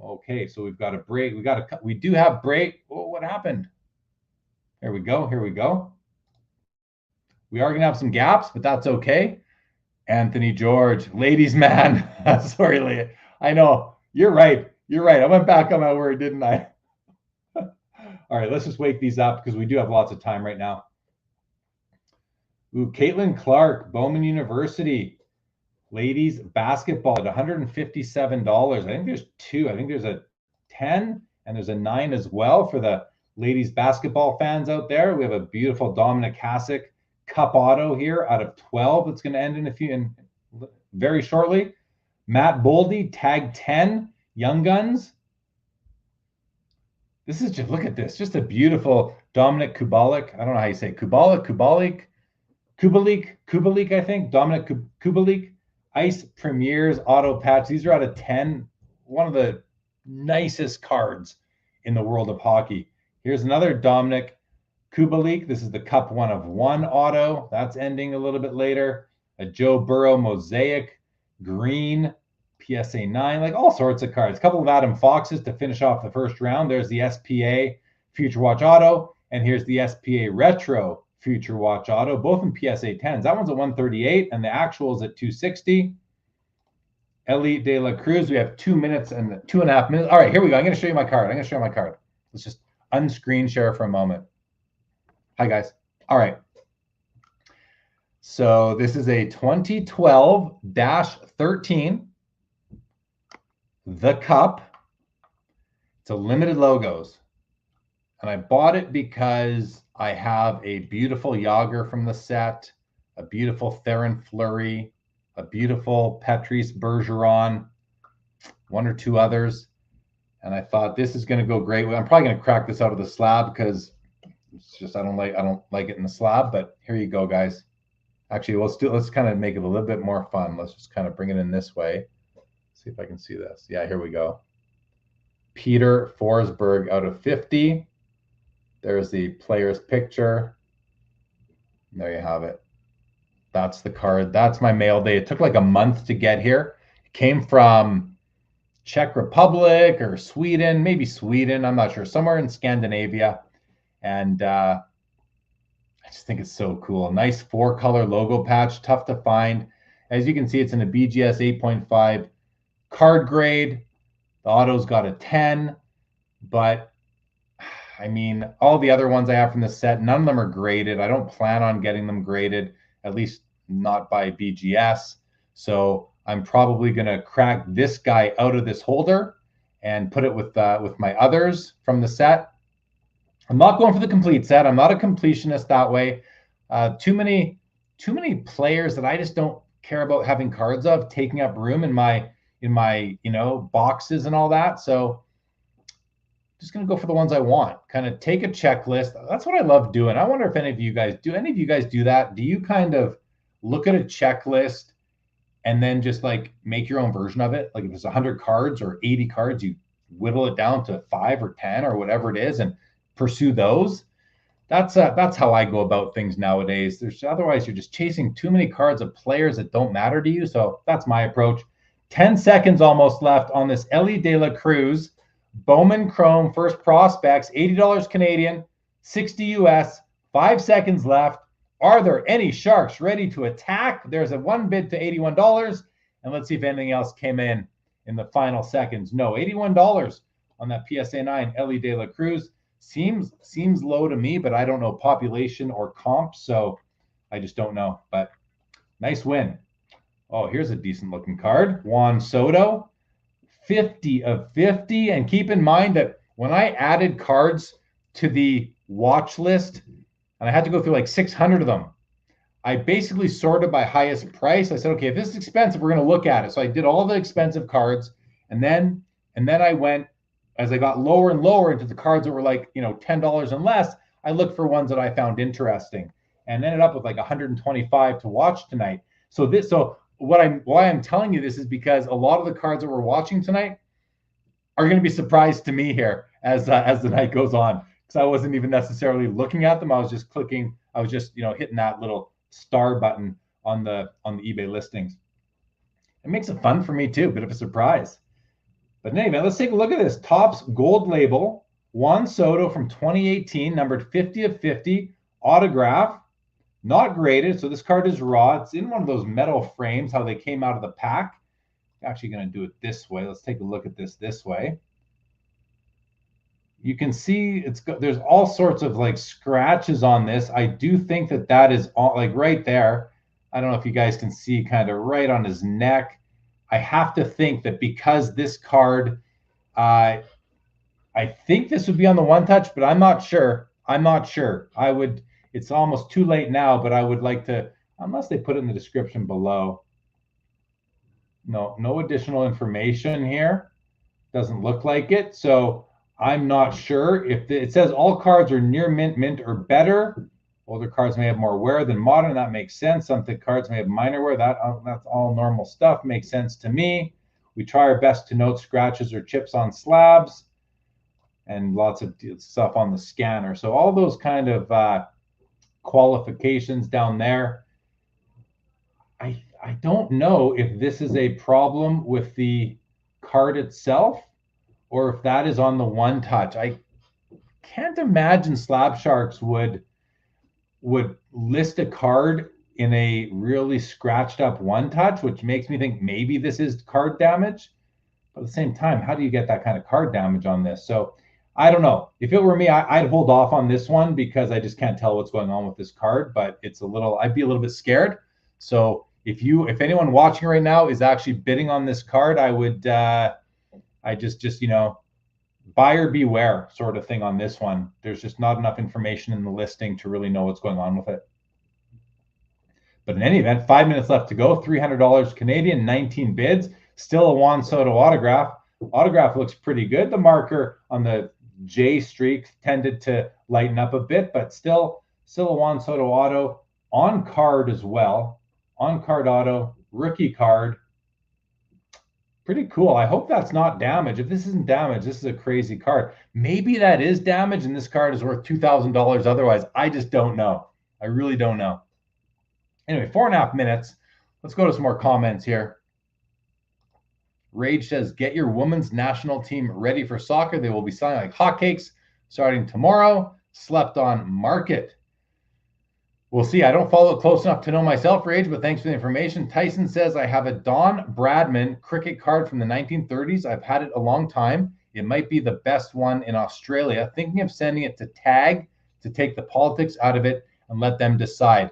Okay, so we've got a break. We do have break. Oh, what happened? Here we go. Here we go. We are gonna have some gaps, but that's okay. Anthony George, ladies man. Sorry, Leah. I know. You're right. You're right. I went back on my word, didn't I? All right, let's just wake these up because we do have lots of time right now. Ooh, Caitlin Clark, Bowman University. Ladies basketball at $157. I think there's 2. I think there's a 10 and there's a 9 as well for the ladies basketball fans out there. We have a beautiful Dominic Hasek Cup Auto here out of 12. It's going to end in very shortly. Matt Boldy, tag 10, Young Guns. This is just, look at this, just a beautiful Dominic Kubalik. I don't know how you say it. Kubalik, I think. Dominic Kubalik. Ice Premiers Auto Patch. These are out of 10. One of the nicest cards in the world of hockey. Here's another Dominic Kubalik. This is the Cup 1 of 1 auto. That's ending a little bit later. A Joe Burrow Mosaic Green PSA 9, like all sorts of cards. A couple of Adam Foxes to finish off the first round. There's the SPA Future Watch Auto, and here's the SPA Retro Future Watch Auto, both in PSA 10s. That one's at 138, and the actual is at 260. Elite De La Cruz, we have 2 minutes and 2.5 minutes. All right, here we go. I'm going to show you my card. Let's just unscreen share for a moment. Hi, guys. All right. So this is a 2012-13. The Cup. It's a limited logos. And I bought it because I have a beautiful Yager from the set, a beautiful Theron Fleury, a beautiful Patrice Bergeron, 1 or 2 others. And I thought this is going to go great. I'm probably going to crack this out of the slab because it's just I don't like it in the slab, but here you go, guys. Actually, let's kind of make it a little bit more fun. Let's just kind of bring it in this way. See if I can see this. Yeah, here we go. Peter Forsberg out of 50. There's the player's picture. There you have it. That's the card. That's my mail day. It took like a month to get here. It came from Czech Republic or Sweden, maybe Sweden. I'm not sure. Somewhere in Scandinavia. And I just think it's so cool. Nice 4-color logo patch. Tough to find. As you can see, it's in a BGS 8.5 card grade. The auto's got a 10. But I mean, all the other ones I have from the set, none of them are graded. I don't plan on getting them graded, at least not by BGS. So I'm probably going to crack this guy out of this holder and put it with my others from the set. I'm not going for the complete set. I'm not a completionist that way. Too many players that I just don't care about having cards of taking up room in my boxes and all that. So just going to go for the ones I want. Kind of take a checklist. That's what I love doing. I wonder if any of you guys do that? Do you kind of look at a checklist and then just like make your own version of it? Like if it's 100 cards or 80 cards, you whittle it down to 5 or 10 or whatever it is and pursue those. That's how I go about things nowadays. Otherwise you're just chasing too many cards of players that don't matter to you. So that's my approach. 10 seconds almost left on this Ellie De La Cruz Bowman Chrome First Prospects, $80 Canadian, 60 US, 5 seconds left. Are there any Sharks ready to attack? There's a one bid to $81. And let's see if anything else came in the final seconds. No, $81 on that PSA 9 Ellie De La Cruz. Seems low to me, but I don't know population or comp, so I just don't know. But nice win. Oh, here's a decent looking card. Juan Soto, 50 of 50. And keep in mind that when I added cards to the watch list, and I had to go through like 600 of them, I basically sorted by highest price. I said, okay, if this is expensive, we're going to look at it. So I did all the expensive cards, and then I went, as I got lower and lower into the cards that were like, $10 and less, I looked for ones that I found interesting and ended up with like 125 to watch tonight. So why I'm telling you this is because a lot of the cards that we're watching tonight are going to be surprised to me here as the night goes on, because I wasn't even necessarily looking at them. I was just clicking. I was just hitting that little star button on the eBay listings. It makes it fun for me too, bit of a surprise. But anyway, let's take a look at this. Topps Gold Label, Juan Soto from 2018, numbered 50 of 50, autograph, not graded. So this card is raw. It's in one of those metal frames, how they came out of the pack. I'm actually going to do it this way. Let's take a look at this way. You can see there's all sorts of like scratches on this. I do think that is all, like right there. I don't know if you guys can see kind of right on his neck. I have to think that because this card, I think this would be on the one touch, but I'm not sure. It's almost too late now, but I would like to, unless they put it in the description below. No additional information here. Doesn't look like it. So I'm not sure if it says all cards are near mint or better. Older cards may have more wear than modern. That makes sense. Some thick cards may have minor wear. That's all normal stuff. Makes sense to me. We try our best to note scratches or chips on slabs, and lots of stuff on the scanner. So all those kind of qualifications down there. I don't know if this is a problem with the card itself or if that is on the one touch. I can't imagine Slab Sharks would list a card in a really scratched up one touch, which makes me think maybe this is card damage. But at the same time, how do you get that kind of card damage on this? So I don't know. If it were me, I'd hold off on this one because I just can't tell what's going on with this card, but I'd be a little bit scared. So if anyone watching right now is actually bidding on this card, I would, I just buyer beware sort of thing on this one. There's just not enough information in the listing to really know what's going on with it. But in any event, 5 minutes left to go, $300 Canadian, 19 bids, still a Juan Soto autograph. Autograph looks pretty good. The marker on the J streak tended to lighten up a bit, but still a Juan Soto auto on card as well. On card auto, rookie card. Pretty cool. I hope that's not damage. If this isn't damage, this is a crazy card. Maybe that is damage and this card is worth $2,000 otherwise. I just don't know. I really don't know. Anyway, 4.5 minutes. Let's go to some more comments here. Rage says, get your women's national team ready for soccer. They will be selling like hotcakes starting tomorrow. Slept on market. We'll see. I don't follow it close enough to know myself, Rage, but thanks for the information. Tyson says, I have a Don Bradman cricket card from the 1930s. I've had it a long time. It might be the best one in Australia. Thinking of sending it to Tag to take the politics out of it and let them decide.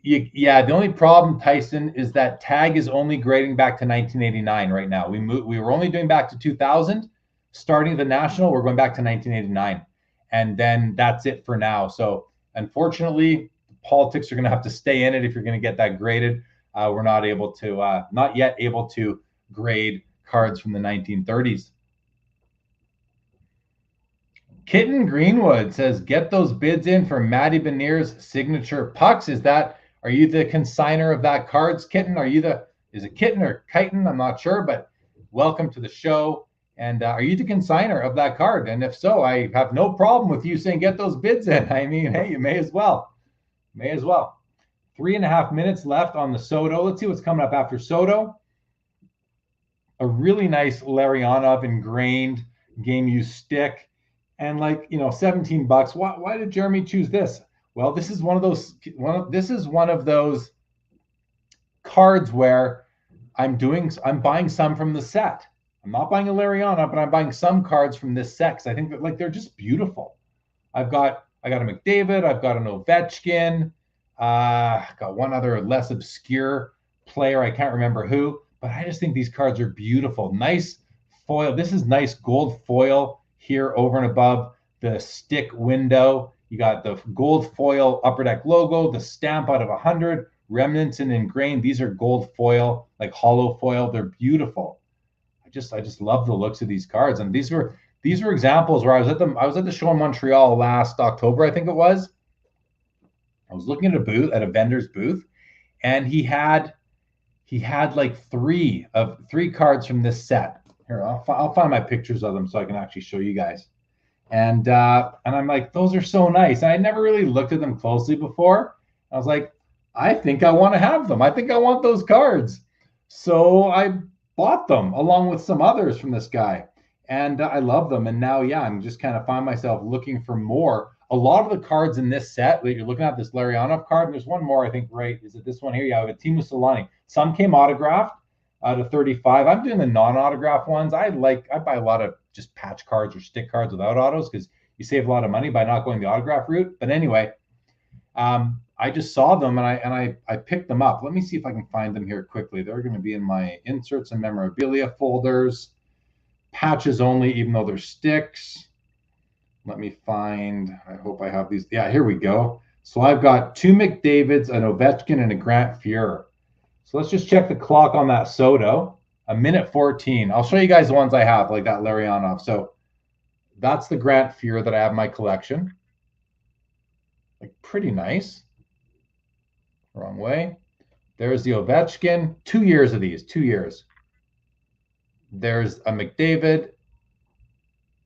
Yeah, the only problem, Tyson, is that Tag is only grading back to 1989 right now. We were only doing back to 2000. Starting the national, we're going back to 1989. And then that's it for now. So unfortunately, politics are going to have to stay in it if you're going to get that graded. We're not yet able to grade cards from the 1930s. Kitten Greenwood says, get those bids in for Matty Beniers' signature pucks. Are you the consigner of that cards, Kitten? Is it Kitten or Kiten? I'm not sure, but welcome to the show. And are you the consigner of that card? And if so, I have no problem with you saying get those bids in. I mean, hey, you may as well. May as well. 3.5 minutes left on the Soto. Let's see what's coming up after Soto. A really nice Larionov ingrained game use stick, and like, you know, $17. Why did Jeremy choose this? Well, this is one of those cards where I'm buying some from the set. I'm not buying a Larionov, but I'm buying some cards from this set because I think that, like, they're just beautiful. I got a McDavid, I've got an Ovechkin, got one other less obscure player, I can't remember who, but I just think these cards are beautiful. Nice foil. This is nice gold foil here over and above the stick window. You got the gold foil Upper Deck logo, the stamp out of 100, remnants and ingrained. These are gold foil, like hollow foil. They're beautiful. I just love the looks of these cards. And these were examples where I was at the show in Montreal last October, I think it was. I was looking at a vendor's booth, and he had like three cards from this set. Here, I'll find my pictures of them so I can actually show you guys. And I'm like, those are so nice. And I never really looked at them closely before. I was like, I think I want to have them. I think I want those cards. So I bought them along with some others from this guy. And I love them. And now, yeah, I'm just kind of find myself looking for more. A lot of the cards in this set, that you're looking at this Larionov card, and there's one more, I think, right? Is it this one here? Yeah, I have a Teemu Solani. Some came autographed to 35. I'm doing the non-autograph ones. I buy a lot of just patch cards or stick cards without autos because you save a lot of money by not going the autograph route. But anyway, I just saw them and I picked them up. Let me see if I can find them here quickly. They're going to be in my inserts and memorabilia folders. Patches only, even though they're sticks. Let me find, I hope I have these. Yeah, here we go. So I've got 2 McDavids, an Ovechkin, and a Grant Fuhrer. So let's just check the clock on that Soto. 1:14. I'll show you guys the ones I have, like that Larionov. So that's the Grant Fuhrer that I have in my collection. Like, pretty nice. Wrong way. There's the Ovechkin. 2 years of these, 2 years. There's a McDavid,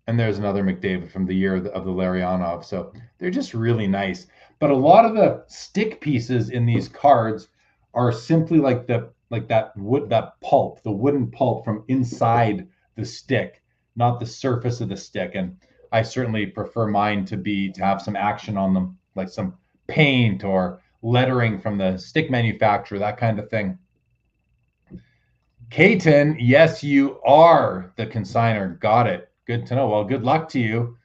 and there's another McDavid from the year of the Larionov. So they're just really nice. But a lot of the stick pieces in these cards are simply like that pulp, the wooden pulp from inside the stick, not the surface of the stick. And I certainly prefer mine to have some action on them, like some paint or lettering from the stick manufacturer, that kind of thing. Katen, yes, you are the consigner. Got it. Good to know. Well, good luck to you.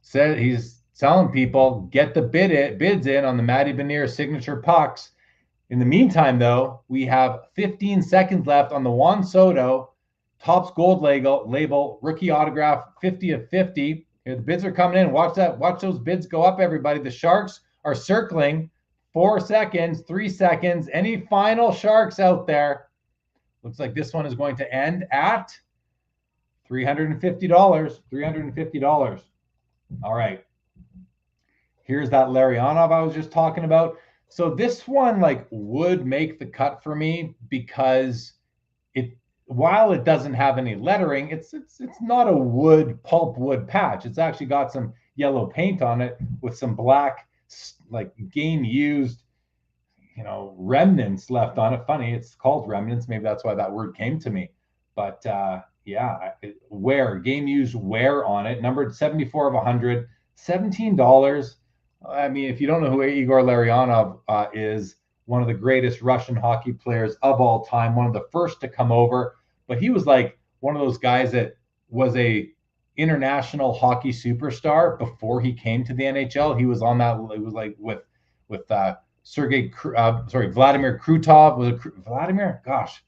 Said he's telling people get the bids in on the Matty Benier signature pucks. In the meantime, though, we have 15 seconds left on the Juan Soto Topps Gold label rookie autograph 50 of 50. Here, the bids are coming in. Watch those bids go up, everybody. The Sharks are circling. 4 seconds, 3 seconds. Any final Sharks out there? Looks like this one is going to end at $350. $350. All right. Here's that Larionov I was just talking about. So this one like would make the cut for me because while it doesn't have any lettering, it's not a pulp wood patch. It's actually got some yellow paint on it with some black like game used, remnants left on it. Funny, it's called remnants. Maybe that's why that word came to me. But yeah, game used wear on it, numbered 74 of 100, $17. I mean, if you don't know who Igor Larionov is, one of the greatest Russian hockey players of all time, one of the first to come over. But he was like one of those guys that was a international hockey superstar before he came to the NHL. He was on that. It was like with Vladimir Krutov. Was it Vladimir? Gosh,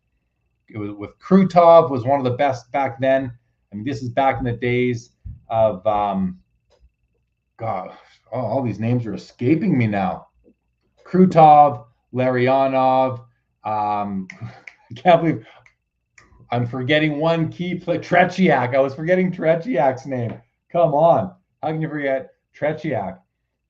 it was with Krutov. Was one of the best back then. I mean, this is back in the days of all these names are escaping me now. Krutov, Larionov. I can't believe I'm forgetting one key player. Tretiak. I was forgetting Tretiak's name. Come on. How can you forget Tretiak?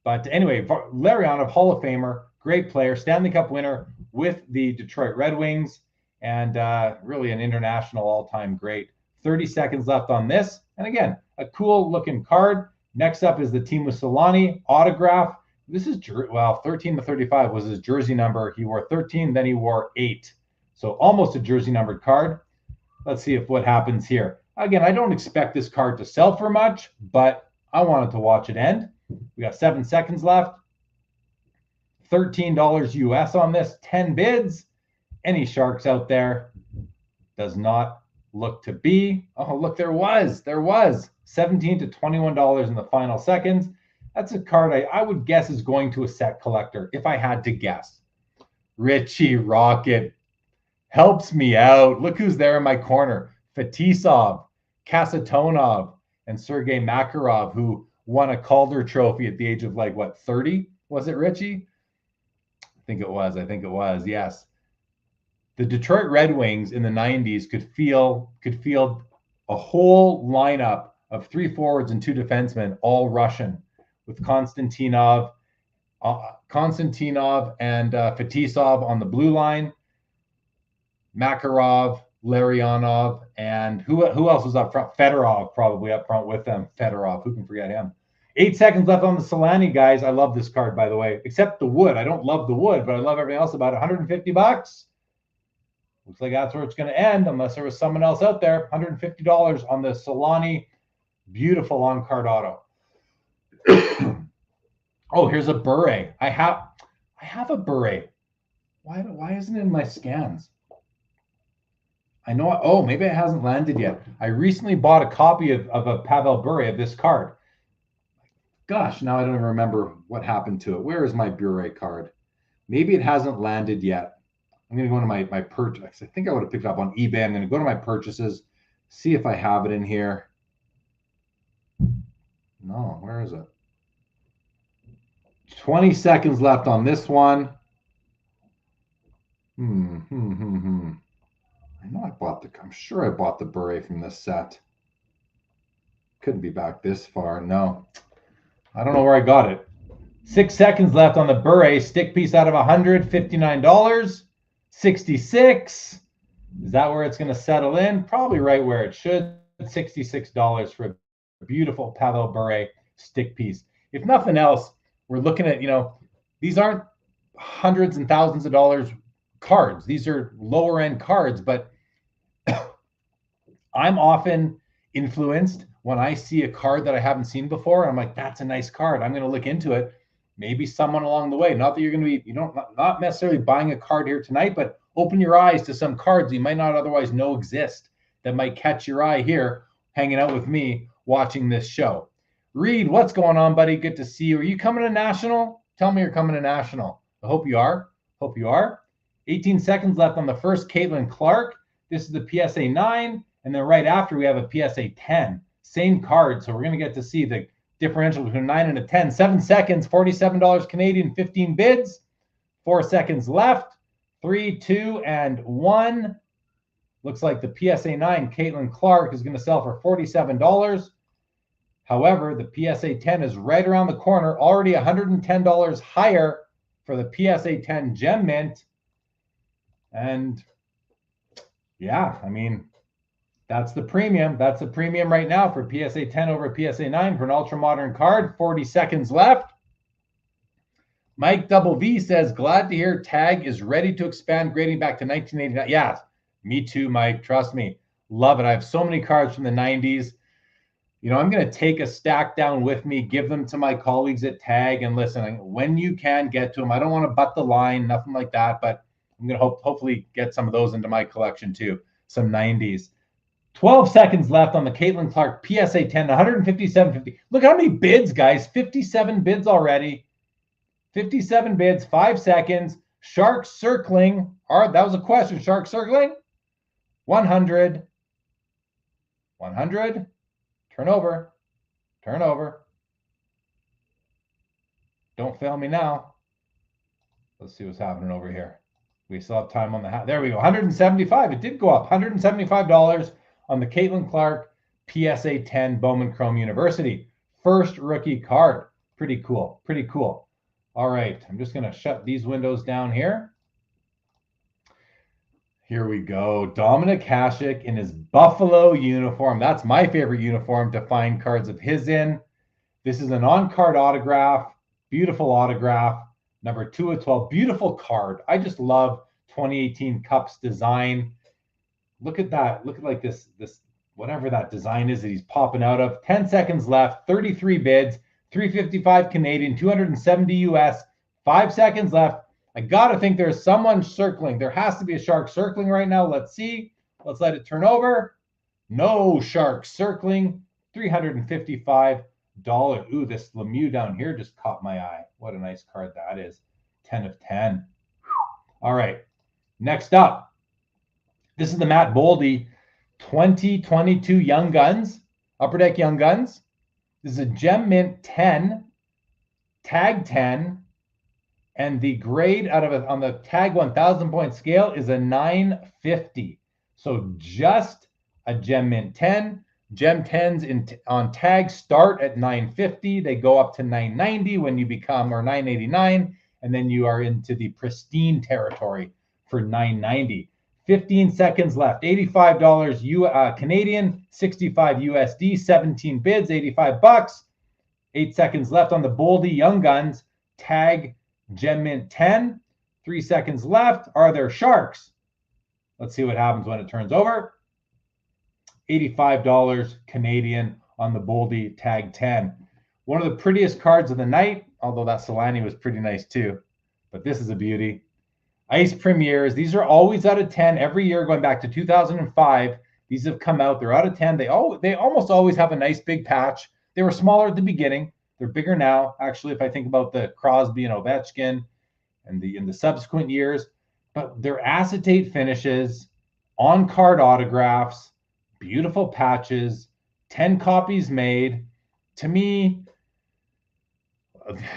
But anyway, Larionov, Hall of Famer, great player, Stanley Cup winner with the Detroit Red Wings, and really an international all-time great. 30 seconds left on this. And again, a cool looking card. Next up is the Team with Solani autograph. This is, well, 13 to 35 was his jersey number. He wore 13, then he wore 8. So almost a jersey numbered card. Let's see if what happens here. Again, I don't expect this card to sell for much, but I wanted to watch it end. We got 7 seconds left. $13 US on this, 10 bids. Any Sharks out there? Does not look to be. Oh, look, there was $17 to $21 in the final seconds. That's a card I would guess is going to a set collector if I had to guess. Richie Rocket helps me out. Look who's there in my corner. Fetisov, Kasatonov, and Sergei Makarov, who won a Calder trophy at the age of 30? Was it, Richie? I think it was, yes. The Detroit Red Wings in the 90s could field a whole lineup of 3 forwards and 2 defensemen, all Russian, with Konstantinov and Fetisov on the blue line, Makarov, Larionov, and who else was up front? Fedorov probably up front with them. Fedorov, who can forget him? 8 seconds left on the Solani, guys. I love this card, by the way, except the wood. I don't love the wood, but I love everything else about it. $150. Looks like that's where it's going to end, unless there was someone else out there. $150 on the Solani. Beautiful on-card auto. Oh, here's a Bure. I have a Bure. Why isn't it in my scans? I know. Oh, maybe it hasn't landed yet. I recently bought a copy of a Pavel Bure of this card. Gosh, now I don't even remember what happened to it. Where is my Bure card? Maybe it hasn't landed yet. I'm going to go into my purchase. I think I would have picked it up on eBay. I'm going to go to my purchases, see if I have it in here. No, where is it? 20 seconds left on this one. I know I'm sure I bought the Bure from this set. Couldn't be back this far. No, I don't know where I got it. 6 seconds left on the Bure. Stick piece out of $100, $59. 66. Is that where it's going to settle in? Probably right where it should. $66 for a beautiful Pavel Bure stick piece. If nothing else, we're looking at, these aren't hundreds and thousands of dollars cards. These are lower end cards, but I'm often influenced when I see a card that I haven't seen before. I'm like, that's a nice card. I'm going to look into it. Maybe someone along the way. Not that you're going to be, not necessarily buying a card here tonight, but open your eyes to some cards you might not otherwise know exist that might catch your eye here, hanging out with me, watching this show. Reed, what's going on, buddy? Good to see you. Are you coming to National? Tell me you're coming to National. I hope you are. 18 seconds left on the first Caitlin Clark. This is the PSA 9. And then right after, we have a PSA 10. Same card. So we're going to get to see the differential between 9 and a 10. 7 seconds, $47 Canadian, 15 bids. 4 seconds left. 3, 2, and 1. Looks like the PSA 9 Caitlin Clark is going to sell for $47. However, the PSA 10 is right around the corner, already $110 higher for the PSA 10 Gem Mint. And yeah, I mean, that's the premium. That's the premium right now for PSA 10 over PSA 9 for an ultra modern card. 40 seconds left. Mike Double V says, glad to hear Tag is ready to expand grading back to 1989. Yeah, me too, Mike. Trust me. Love it. I have so many cards from the 90s. I'm going to take a stack down with me, give them to my colleagues at Tag, and listen, when you can get to them. I don't want to butt the line, nothing like that, but I'm going to hopefully get some of those into my collection too. Some 90s. 12 seconds left on the Caitlin Clark PSA 10, 157.50. Look how many bids, guys. 57 bids already. 57 bids, 5 seconds. Sharks circling. That was a question. Sharks circling. 100. 100. Turn over. Don't fail me now. Let's see what's happening over here. We still have time on the hat. There we go. 175. It did go up. $175 on the Caitlin Clark PSA 10 Bowman Chrome University. First rookie card. Pretty cool. All right. I'm just going to shut these windows down here. Here we go. Dominic Hasek in his Buffalo uniform. That's my favorite uniform to find cards of his in. This is an on-card autograph. Beautiful autograph. Number 2 of 12. Beautiful card. I just love 2018 Cups design. Look at that. Look at like this whatever that design is that he's popping out of. 10 seconds left. 33 bids. 355 Canadian. 270 US. 5 seconds left. I gotta think there's someone circling. There has to be a shark circling right now. Let's see. Let's let it turn over. No shark circling. $355. Ooh, this Lemieux down here just caught my eye. What a nice card that is. 10 of 10. All right. Next up. This is the Matt Boldy 2022 Young Guns. Upper Deck Young Guns. This is a Gem Mint 10. Tag 10. And the grade out of it on the tag 1,000 point scale is a 950. So just a Gem Mint 10. Gem 10s on tag start at 950. They go up to 990 when you become, or 989, and then you are into the pristine territory for 990. 15 seconds left. $85 Canadian, 65 USD, 17 bids, $85. 8 seconds left on the Boldy Young Guns tag. Gem Mint 10, 3 seconds left. Are there sharks? Let's see what happens when it turns over. $85 Canadian on the Boldy tag 10. One of the prettiest cards of the night, although that Solani was pretty nice too. But this is a beauty. Ice Premieres. These are always out of 10 every year going back to 2005. These have come out. They're out of 10. They almost always have a nice big patch. They were smaller at the beginning. They're bigger now, actually, if I think about the Crosby and Ovechkin and in the subsequent years. But they're acetate finishes, on-card autographs, beautiful patches, 10 copies made. To me,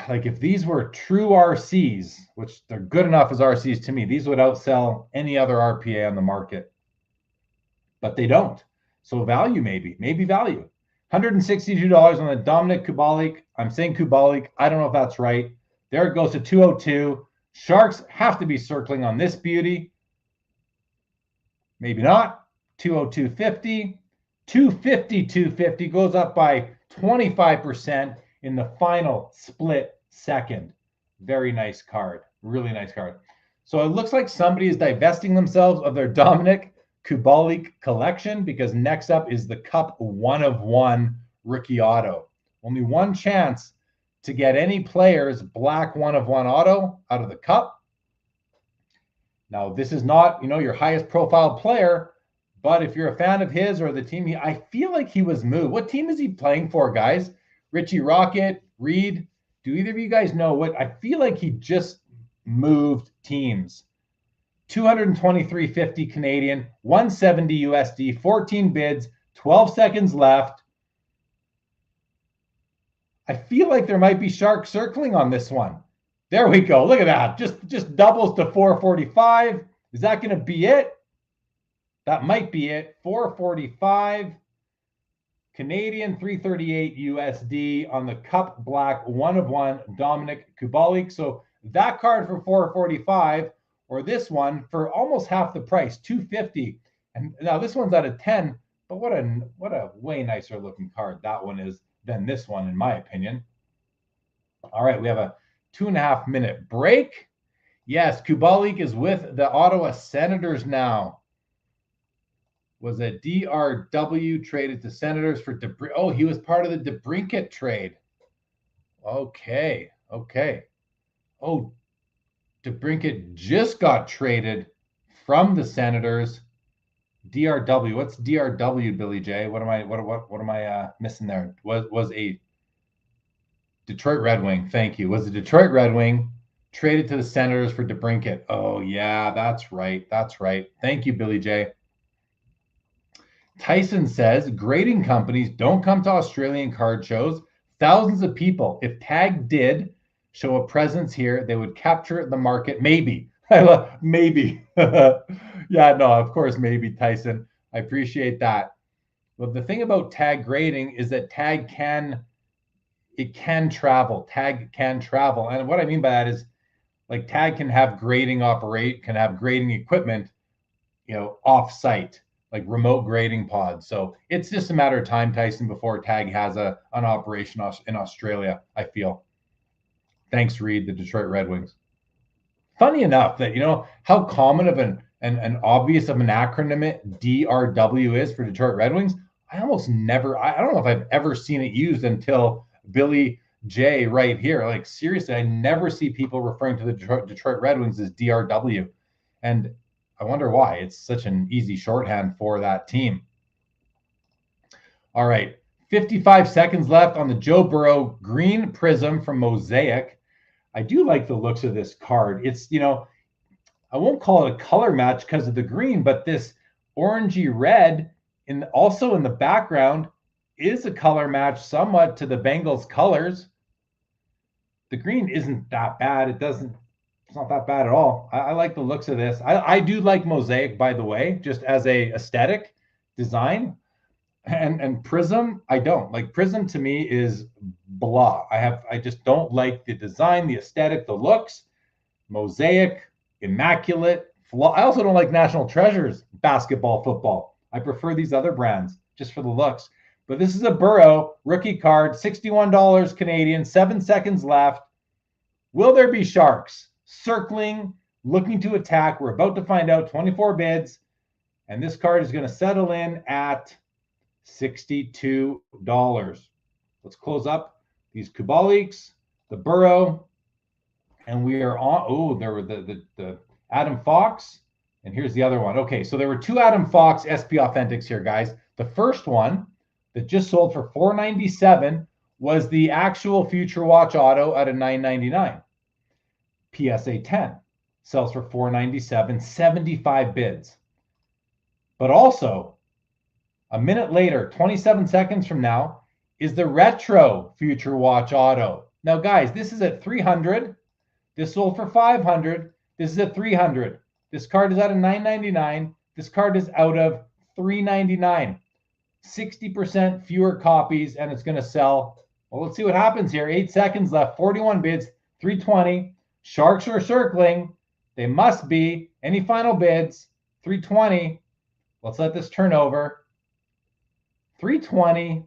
like if these were true RCs, which they're good enough as RCs to me, these would outsell any other RPA on the market. But they don't. So value maybe value. $162 on the Dominic Kubalik. I'm saying Kubalik. I don't know if that's right. There it goes to 202. Sharks have to be circling on this beauty. Maybe not. 202.50. 250 goes up by 25% in the final split second. Very nice card. Really nice card. So it looks like somebody is divesting themselves of their Dominic Kubalik collection, because next up is the Cup 1/1 rookie auto. Only one chance to get any player's black 1/1 auto out of the Cup. Now, this is not, your highest profile player, but if you're a fan of his or the team, I feel like he was moved. What team is he playing for, guys? Richie Rocket, Reed? Do either of you guys know what? I feel like he just moved teams. 223.50 Canadian, 170 USD, 14 bids, 12 seconds left. I feel like there might be shark circling on this one. There we go. Look at that. Just doubles to 445. Is that going to be it? That might be it. 445 Canadian, 338 USD on the Cup Black 1/1 Dominic Kubalik. So that card for 445. Or this one for almost half the price, 250. And now this one's out of 10, but what a way nicer looking card that one is than this one, in my opinion. All right, we have a 2.5 minute break. Yes, Kubalik is with the Ottawa Senators now. Was a DRW traded to Senators for DeBrincat. Oh, he was part of the DeBrincat trade. Okay. Oh, DeBrincat just got traded from the Senators. DRW. What's DRW, Billy J? What am I missing there? Was a Detroit Red Wing. Thank you. Was a Detroit Red Wing traded to the Senators for DeBrincat. Oh yeah, that's right. Thank you, Billy J. Tyson says grading companies don't come to Australian card shows. Thousands of people. If Tag did show a presence here, they would capture the market. Maybe. Maybe. Yeah, no, of course, maybe, Tyson. I appreciate that. But the thing about Tag grading is that Tag can travel. Tag can travel. And what I mean by that is, like, Tag can have grading equipment off-site, like remote grading pods. So it's just a matter of time, Tyson, before Tag has an operation in Australia, I feel. Thanks, Reed, the Detroit Red Wings. Funny enough that, how common of an obvious of an acronym DRW is for Detroit Red Wings. I don't know if I've ever seen it used until Billy J right here. Like, seriously, I never see people referring to the Detroit Red Wings as DRW. And I wonder why. It's such an easy shorthand for that team. All right, 55 seconds left on the Joe Burrow Green Prism from Mosaic. I do like the looks of this card. It's, I won't call it a color match because of the green, but this orangey red also in the background is a color match somewhat to the Bengals colors. The green isn't that bad. It's not that bad at all. I like the looks of this. I do like Mosaic, by the way, just as a aesthetic design. And Prism, I don't. Like, Prism to me is blah. I just don't like the design, the aesthetic, the looks. Mosaic, immaculate. I also don't like National Treasures basketball, football. I prefer these other brands just for the looks. But this is a Burrow rookie card, $61 Canadian, 7 seconds left. Will there be Sharks? Circling, looking to attack. We're about to find out. 24 bids. And this card is going to settle in at $62. Let's close up these Kubaliks, the Burrow, and we are on. Oh, there were the Adam Fox, and here's the other one. Okay, so there were two Adam Fox SP Authentics here, guys. The first one that just sold for $497 was the actual Future Watch Auto at a $999. PSA 10 sells for $497, 75 bids. But also, a minute later, 27 seconds from now, is the Retro Future Watch Auto. Now, guys, this is at $300. This sold for $500. This is at $300. This card is out of $999. This card is out of $399. 60% fewer copies, and it's going to sell. Well, let's see what happens here. 8 seconds left. 41 bids. $320. Sharks are circling. They must be. Any final bids? $320. Let's let this turn over. $320,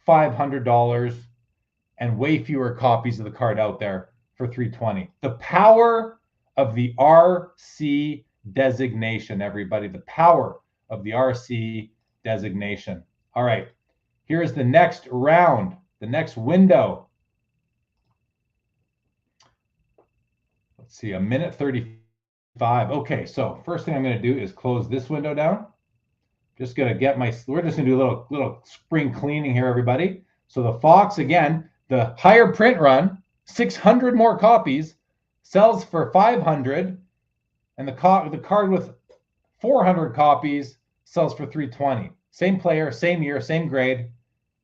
$500, and way fewer copies of the card out there for $320. The power of the RC designation, everybody. The power of the RC designation. All right, here's the next round, the next window. Let's see, a minute 35. Okay, so first thing I'm going to do is close this window down. Just going to get we're just going to do a little spring cleaning here, everybody. So the Fox, again, the higher print run, 600 more copies, sells for $500. And the card with 400 copies sells for $320. Same player, same year, same grade.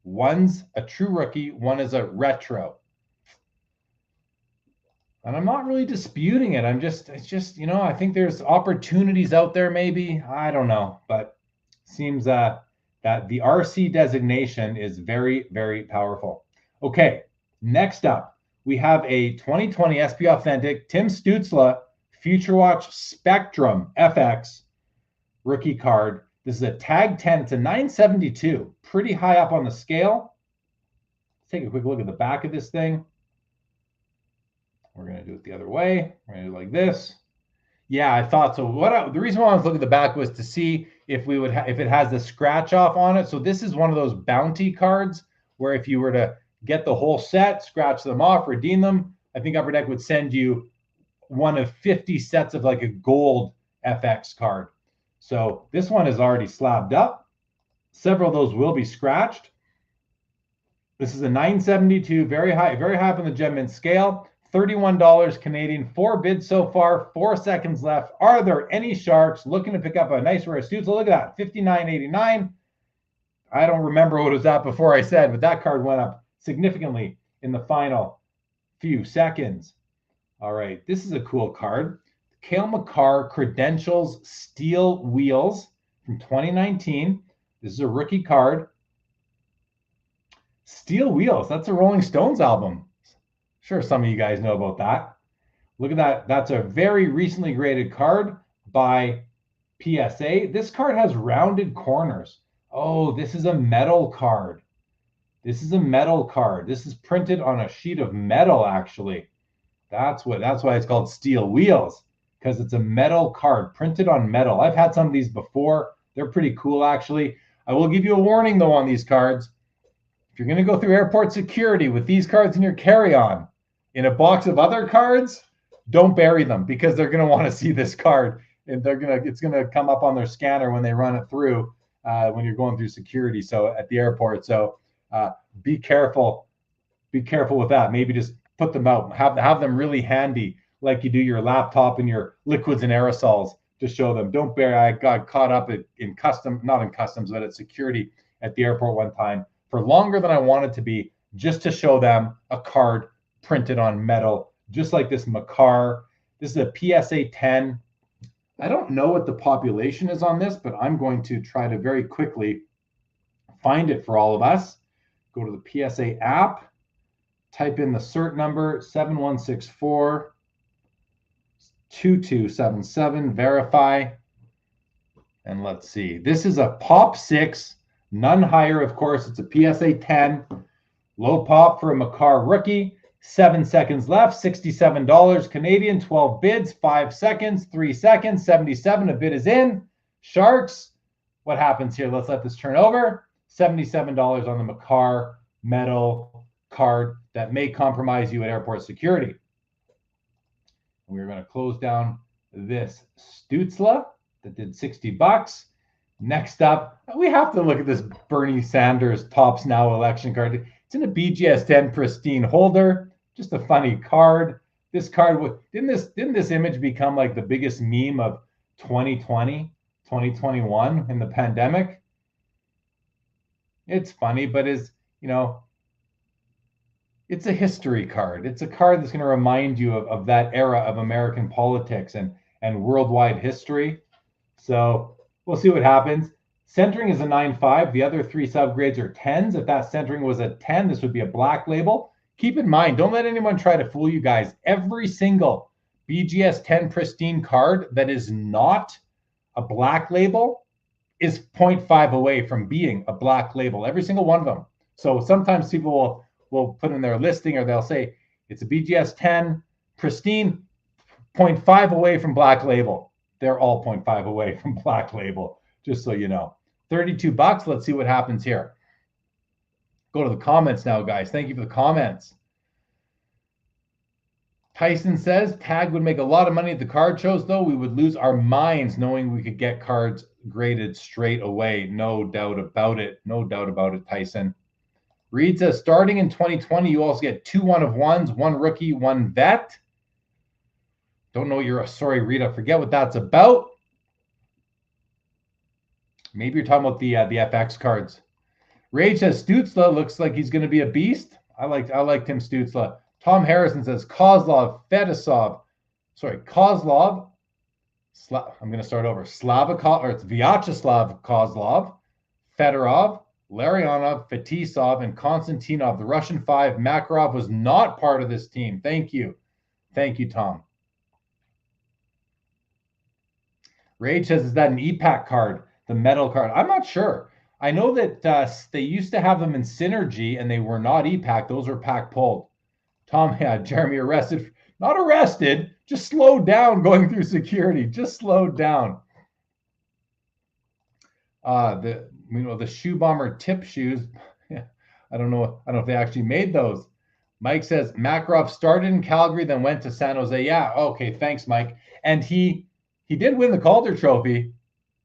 One's a true rookie, one is a retro. And I'm not really disputing it. It's just, I think there's opportunities out there maybe. I don't know, but seems that the RC designation is very, very powerful. Okay, next up, we have a 2020 SP Authentic Tim Stützle Future Watch Spectrum FX rookie card. This is a tag 10. It's a 972, pretty high up on the scale. Let's take a quick look at the back of this thing. We're going to do it the other way. We're going to do it like this. Yeah, I thought so. The reason why I was looking at the back was to see if if it has the scratch off on it. So this is one of those bounty cards where if you were to get the whole set, scratch them off, redeem them, I think Upper Deck would send you one of 50 sets of like a gold FX card. So this one is already slabbed up. Several of those will be scratched. This is a 972, very high up on the Gem Mint scale. $31 Canadian, 4 bids so far, 4 seconds left. Are there any Sharks looking to pick up a nice rare Stützle? Look at that, $59.89. I don't remember what it was at before I said, but that card went up significantly in the final few seconds. All right, this is a cool card. Cale Makar Credentials Steel Wheels from 2019. This is a rookie card. Steel Wheels, that's a Rolling Stones album. Sure, some of you guys know about that. Look at that. That's a very recently graded card by PSA. This card has rounded corners. Oh, this is a metal card. This is a metal card. This is printed on a sheet of metal, actually. That's why it's called Steel Wheels, because it's a metal card printed on metal. I've had some of these before. They're pretty cool, actually. I will give you a warning, though, on these cards. If you're going to go through airport security with these cards in your carry-on in a box of other cards, don't bury them, because they're going to want to see this card, and it's going to come up on their scanner when they run it through when you're going through security. So at the airport. So be careful. Be careful with that. Maybe just put them out. Have them really handy, like you do your laptop and your liquids and aerosols, to show them. Don't bury. I got caught up in not in customs, but at security at the airport one time for longer than I wanted to be, just to show them a card printed on metal, just like this Makar. This is a PSA 10. I don't know what the population is on this, but I'm going to try to very quickly find it for all of us. Go to the PSA app, type in the cert number 7164 2277, verify, and let's see. This is a pop 6, none higher, of course. It's a PSA 10, low pop for a Makar rookie. 7 seconds left, $67 Canadian, 12 bids, 5 seconds, 3 seconds, 77. A bid is in. Sharks, what happens here? Let's let this turn over. $77 on the Makar metal card that may compromise you at airport security. We're going to close down this Stutzla that did $60. Next up, we have to look at this Bernie Sanders Tops Now election card. It's in a BGS 10 pristine holder. Just a funny card. This card, didn't this image become like the biggest meme of 2020, 2021 in the pandemic? It's funny, but it's a history card. It's a card that's going to remind you of that era of American politics and worldwide history. So we'll see what happens. Centering is a 9.5. The other 3 subgrades are 10s. If that centering was a 10, this would be a black label. Keep in mind, don't let anyone try to fool you guys. Every single BGS 10 pristine card that is not a black label is 0.5 away from being a black label. Every single one of them. So sometimes people will put in their listing, or they'll say it's a BGS 10 pristine, 0.5 away from black label. They're all 0.5 away from black label, just so you know. $32. Let's see what happens here. Go to the comments now, guys. Thank you for the comments. Tyson says, Tag would make a lot of money at the card shows, though. We would lose our minds knowing we could get cards graded straight away. No doubt about it. No doubt about it, Tyson. Reed says, starting in 2020, you also get 2 1-of-1s, 1 rookie, 1 vet. Don't know sorry, Reed, I forget what that's about. Maybe you're talking about the FX cards. Rage says, Stutzla looks like he's going to be a beast. I liked Tim Stutzla. Tom Harrison says, Kozlov, Fedosov. Sorry, Kozlov. I'm going to start over. It's Vyacheslav Kozlov, Fedorov, Larionov, Fetisov, and Konstantinov. The Russian 5, Makarov, was not part of this team. Thank you. Thank you, Tom. Rage says, is that an EPAC card? The metal card? I'm not sure. I know that they used to have them in Synergy, and they were not EPAC. Those were pack pulled. Tom, Jeremy arrested. Not arrested, just slowed down going through security. Just slowed down. The Shoe Bomber tip shoes. I don't know if they actually made those. Mike says Makarov started in Calgary, then went to San Jose. Yeah, okay, thanks, Mike. And he did win the Calder Trophy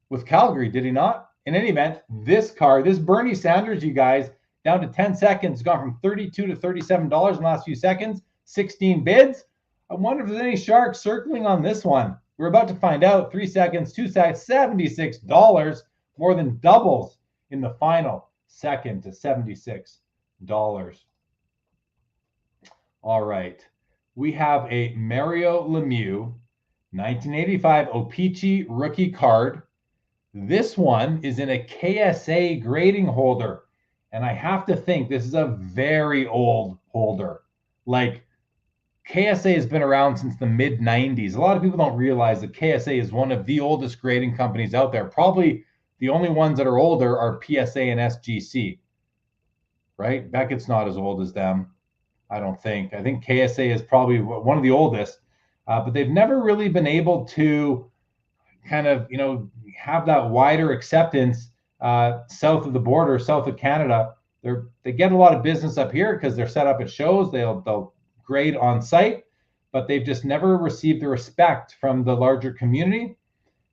with Calgary, did he not? In any event, this card, this Bernie Sanders, you guys, down to 10 seconds, gone from $32 to $37 in the last few seconds, 16 bids. I wonder if there's any Sharks circling on this one. We're about to find out. 3 seconds, 2 seconds, $76, more than doubles in the final second to $76. All right. We have a Mario Lemieux 1985 O-Pee-Chee rookie card. This one is in a KSA grading holder. And I have to think this is a very old holder. Like KSA has been around since the mid 90s. A lot of people don't realize that KSA is one of the oldest grading companies out there. Probably the only ones that are older are PSA and SGC, right? Beckett's not as old as them, I don't think. I think KSA is probably one of the oldest, but they've never really been able to kind of, have that wider acceptance south of the border, south of Canada. They get a lot of business up here because they're set up at shows. They'll grade on site, but they've just never received the respect from the larger community.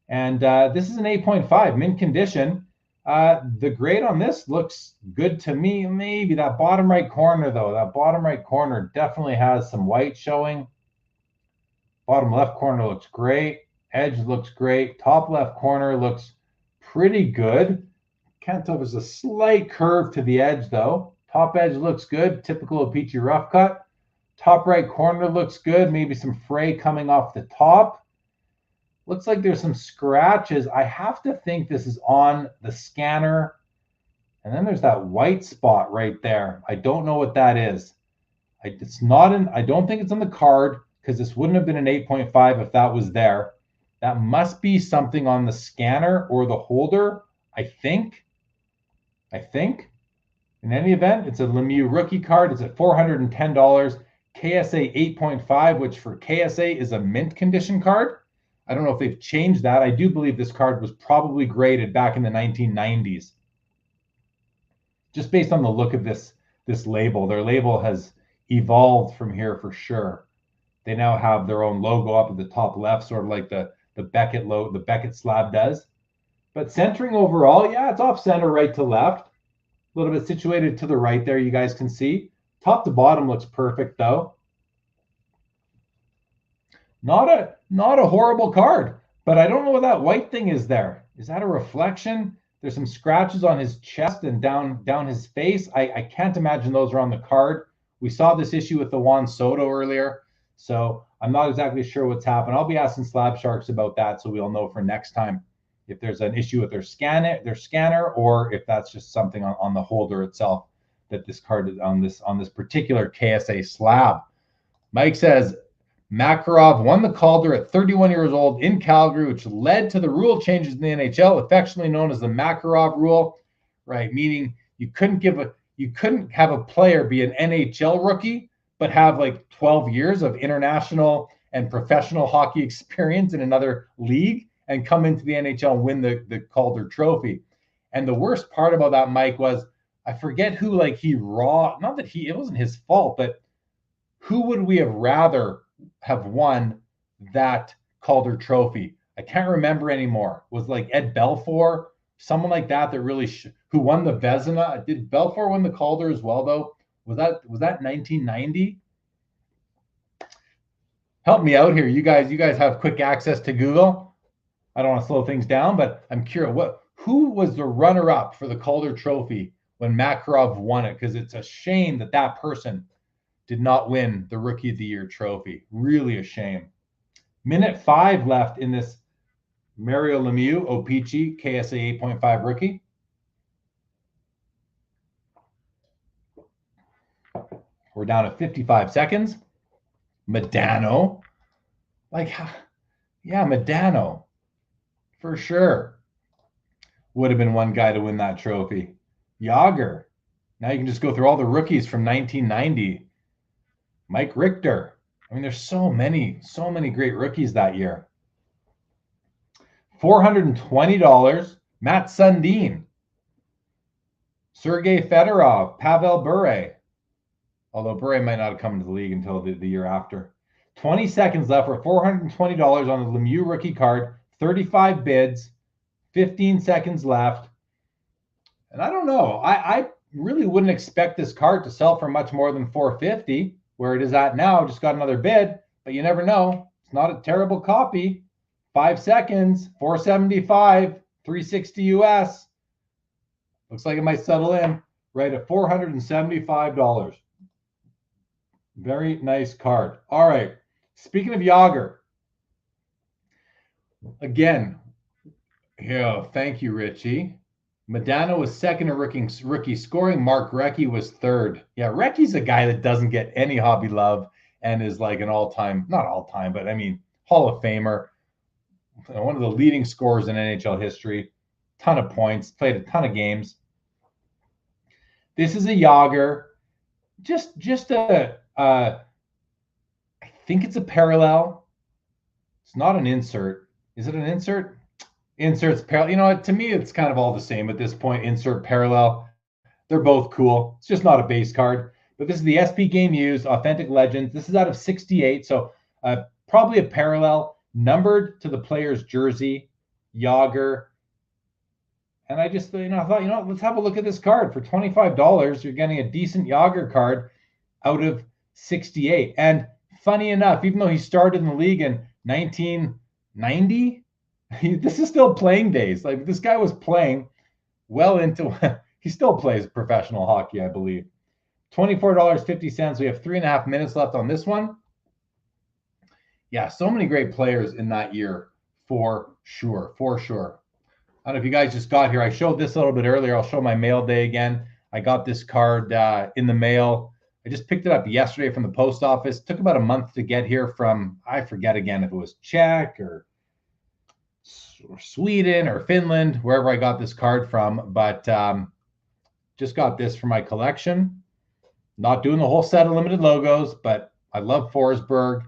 And this is an 8.5 mint condition. The grade on this looks good to me. Maybe that bottom right corner, though, that bottom right corner definitely has some white showing. Bottom left corner looks great. Edge looks great. Top left corner looks pretty good. Can't tell if there's a slight curve to the edge, though. Top edge looks good. Typical Opeachy rough cut. Top right corner looks good. Maybe some fray coming off the top. Looks like there's some scratches. I have to think this is on the scanner. And then there's that white spot right there. I don't know what that is. I don't think it's on the card, because this wouldn't have been an 8.5 if that was there. That must be something on the scanner or the holder, I think. In any event, it's a Lemieux rookie card. It's at $410. KSA 8.5, which for KSA is a mint condition card. I don't know if they've changed that. I do believe this card was probably graded back in the 1990s. Just based on the look of this label. Their label has evolved from here for sure. They now have their own logo up at the top left, sort of like the Beckett logo, the Beckett slab does. But centering overall, yeah, it's off center right to left. A little bit situated to the right there, you guys can see. Top to bottom looks perfect, though. Not a horrible card, but I don't know what that white thing is there. Is that a reflection? There's some scratches on his chest and down his face. I can't imagine those are on the card. We saw this issue with the Juan Soto earlier, so I'm not exactly sure what's happened. I'll be asking Slab Sharks about that, so we'll know for next time if there's an issue with their scanner, or if that's just something on the holder itself that this card is on this particular KSA slab. Mike says Makarov won the Calder at 31 years old in Calgary, which led to the rule changes in the NHL, affectionately known as the Makarov rule, right? Meaning you couldn't have a player be an NHL rookie, but have like 12 years of international and professional hockey experience in another league and come into the NHL and win the Calder Trophy. And the worst part about that, Mike, was I forget who, like, it wasn't his fault, but who would we have rather have won that Calder Trophy? I can't remember anymore. Was like Ed Belfour, someone like that really who won the Vezina? Did Belfour win the Calder as well, though? Was that 1990? Help me out here. You guys have quick access to Google. I don't want to slow things down, but I'm curious. Who was the runner-up for the Calder Trophy when Makarov won it? Because it's a shame that person did not win the Rookie of the Year trophy. Really a shame. Minute 5 left in this Mario Lemieux Opeachy KSA 8.5 rookie. We're down to 55 seconds. Modano. Modano. For sure. Would have been one guy to win that trophy. Jágr. Now you can just go through all the rookies from 1990. Mike Richter. I mean, there's so many great rookies that year. $420. Matt Sundin. Sergei Fedorov. Pavel Bure. Although Bure might not have come into the league until the year after. 20 seconds left for $420 on the Lemieux rookie card. 35 bids. 15 seconds left. And I don't know. I really wouldn't expect this card to sell for much more than $450, where it is at now. Just got another bid, but you never know. It's not a terrible copy. 5 seconds, $475, $360 US. Looks like it might settle in right at $475. Very nice card. All right. Speaking of Jágr, again, thank you, Richie. Modano was second in rookie scoring. Mark Recchi was third. Yeah, Recchi's a guy that doesn't get any hobby love and is like an all-time, not all-time, but I mean, Hall of Famer, one of the leading scorers in NHL history, ton of points, played a ton of games. This is a Yager, just a, I think it's a parallel. It's not an insert. Is it an insert? Inserts parallel. You know what? To me, it's kind of all the same at this point. Insert, parallel. They're both cool. It's just not a base card. But this is the SP Game Used Authentic Legends. This is out of 68, so probably a parallel, numbered to the player's jersey, Yager. And I just, I thought, let's have a look at this card. For $25, you're getting a decent Yager card out of 68. And funny enough, even though he started in the league in 1990, this is still playing days. Like, this guy was playing well into, he still plays professional hockey, I believe. $24.50. We have 3.5 minutes left on this one. Yeah, so many great players in that year, for sure. I don't know if you guys just got here. I showed this a little bit earlier. I'll show my mail day again. I got this card in the mail. I just picked it up yesterday from the post office. It took about a month to get here from, I forget again if it was Czech or Sweden or Finland, wherever I got this card from. But just got this for my collection. Not doing the whole set of limited logos, but I love Forsberg.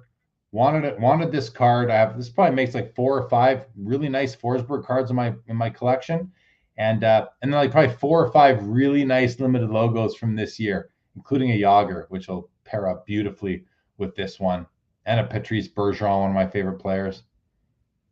Wanted this card. This probably makes like 4 or 5 really nice Forsberg cards in my collection, and then like probably 4 or 5 really nice limited logos from this year, including a Yager, which will pair up beautifully with this one, and a Patrice Bergeron, one of my favorite players.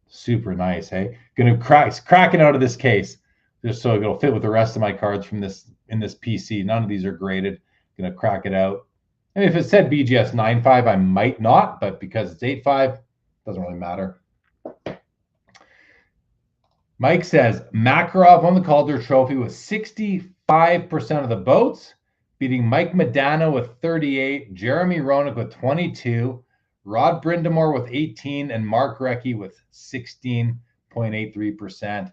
Super nice, hey? Cracking out of this case just so it'll fit with the rest of my cards from this in this PC. None of these are graded. Gonna crack it out. And if it said BGS 9.5, I might not, but because it's 8.5, doesn't really matter. Mike says Makarov won the Calder Trophy with 65% of the votes, beating Mike Modano with 38, Jeremy Roenick with 22, Rod Brindamore with 18, and Mark Recchi with 16.83%.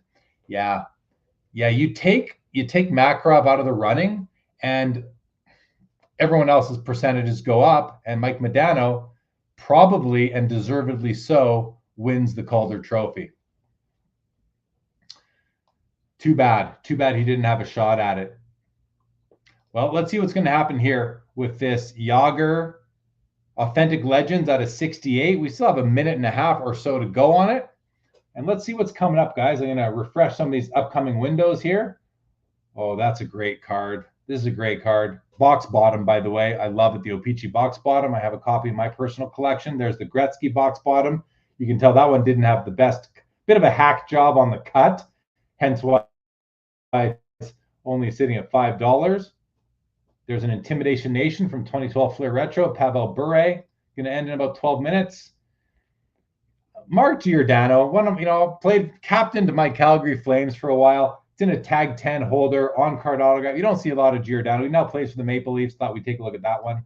Yeah, you take Makarov out of the running, and everyone else's percentages go up, and Mike Modano, probably and deservedly so, wins the Calder Trophy. Too bad he didn't have a shot at it. Well, let's see what's going to happen here with this Yager Authentic Legends out of 68. We still have a minute and a half or so to go on it. And let's see what's coming up, guys. I'm going to refresh some of these upcoming windows here. Oh, that's a great card. This is a great card. Box bottom, by the way. I love it. The O-Pee-Chee box bottom. I have a copy in my personal collection. There's the Gretzky box bottom. You can tell that one didn't have the best, bit of a hack job on the cut. Hence why it's only sitting at $5. There's an Intimidation Nation from 2012 Flair Retro. Pavel Bure. Going to end in about 12 minutes. Mark Giordano, played captain to my Calgary Flames for a while. It's in a tag 10 holder, on-card autograph. You don't see a lot of Giordano. He now plays for the Maple Leafs. Thought we'd take a look at that one.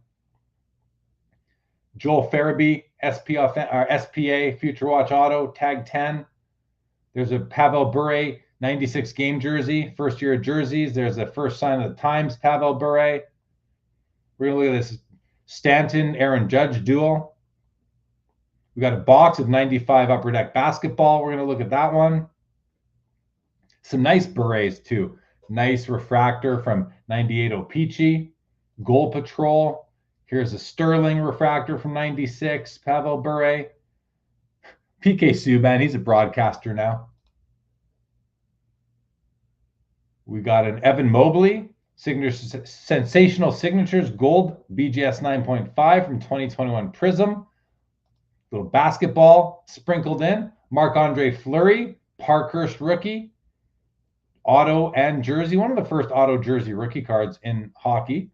Joel Farabee, SPA, Future Watch Auto, tag 10. There's a Pavel Bure 96 game jersey, first year of jerseys. There's a first sign of the times, Pavel Bure. We're going to look at this Stanton, Aaron Judge duel. We got a box of 95 Upper Deck basketball. We're going to look at that one. Some nice berets too. Nice refractor from 98 O-Pee-Chee. Goal Patrol. Here's a Sterling refractor from 96. Pavel Bure. PK Subban, he's a broadcaster now. We got an Evan Mobley. Sensational Signatures Gold BGS 9.5 from 2021 Prism. Little basketball sprinkled in. Marc-Andre Fleury, Parkhurst rookie. Auto and jersey. One of the first auto jersey rookie cards in hockey.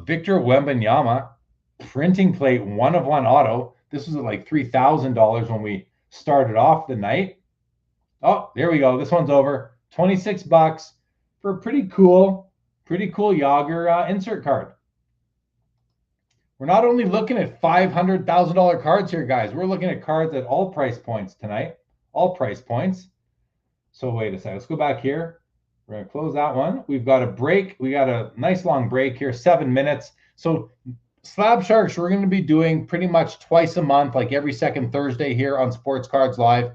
Victor Wembanyama, printing plate 1/1 auto. This was at like $3,000 when we started off the night. Oh, there we go. This one's over. $26 for a pretty cool Yager insert card. We're not only looking at $500,000 cards here, guys. We're looking at cards at all price points tonight. All price points. So wait a second. Let's go back here. We're going to close that one. We've got a break. We got a nice long break here, 7 minutes. So Slab Sharks, we're going to be doing pretty much twice a month, like every second Thursday here on Sports Cards Live.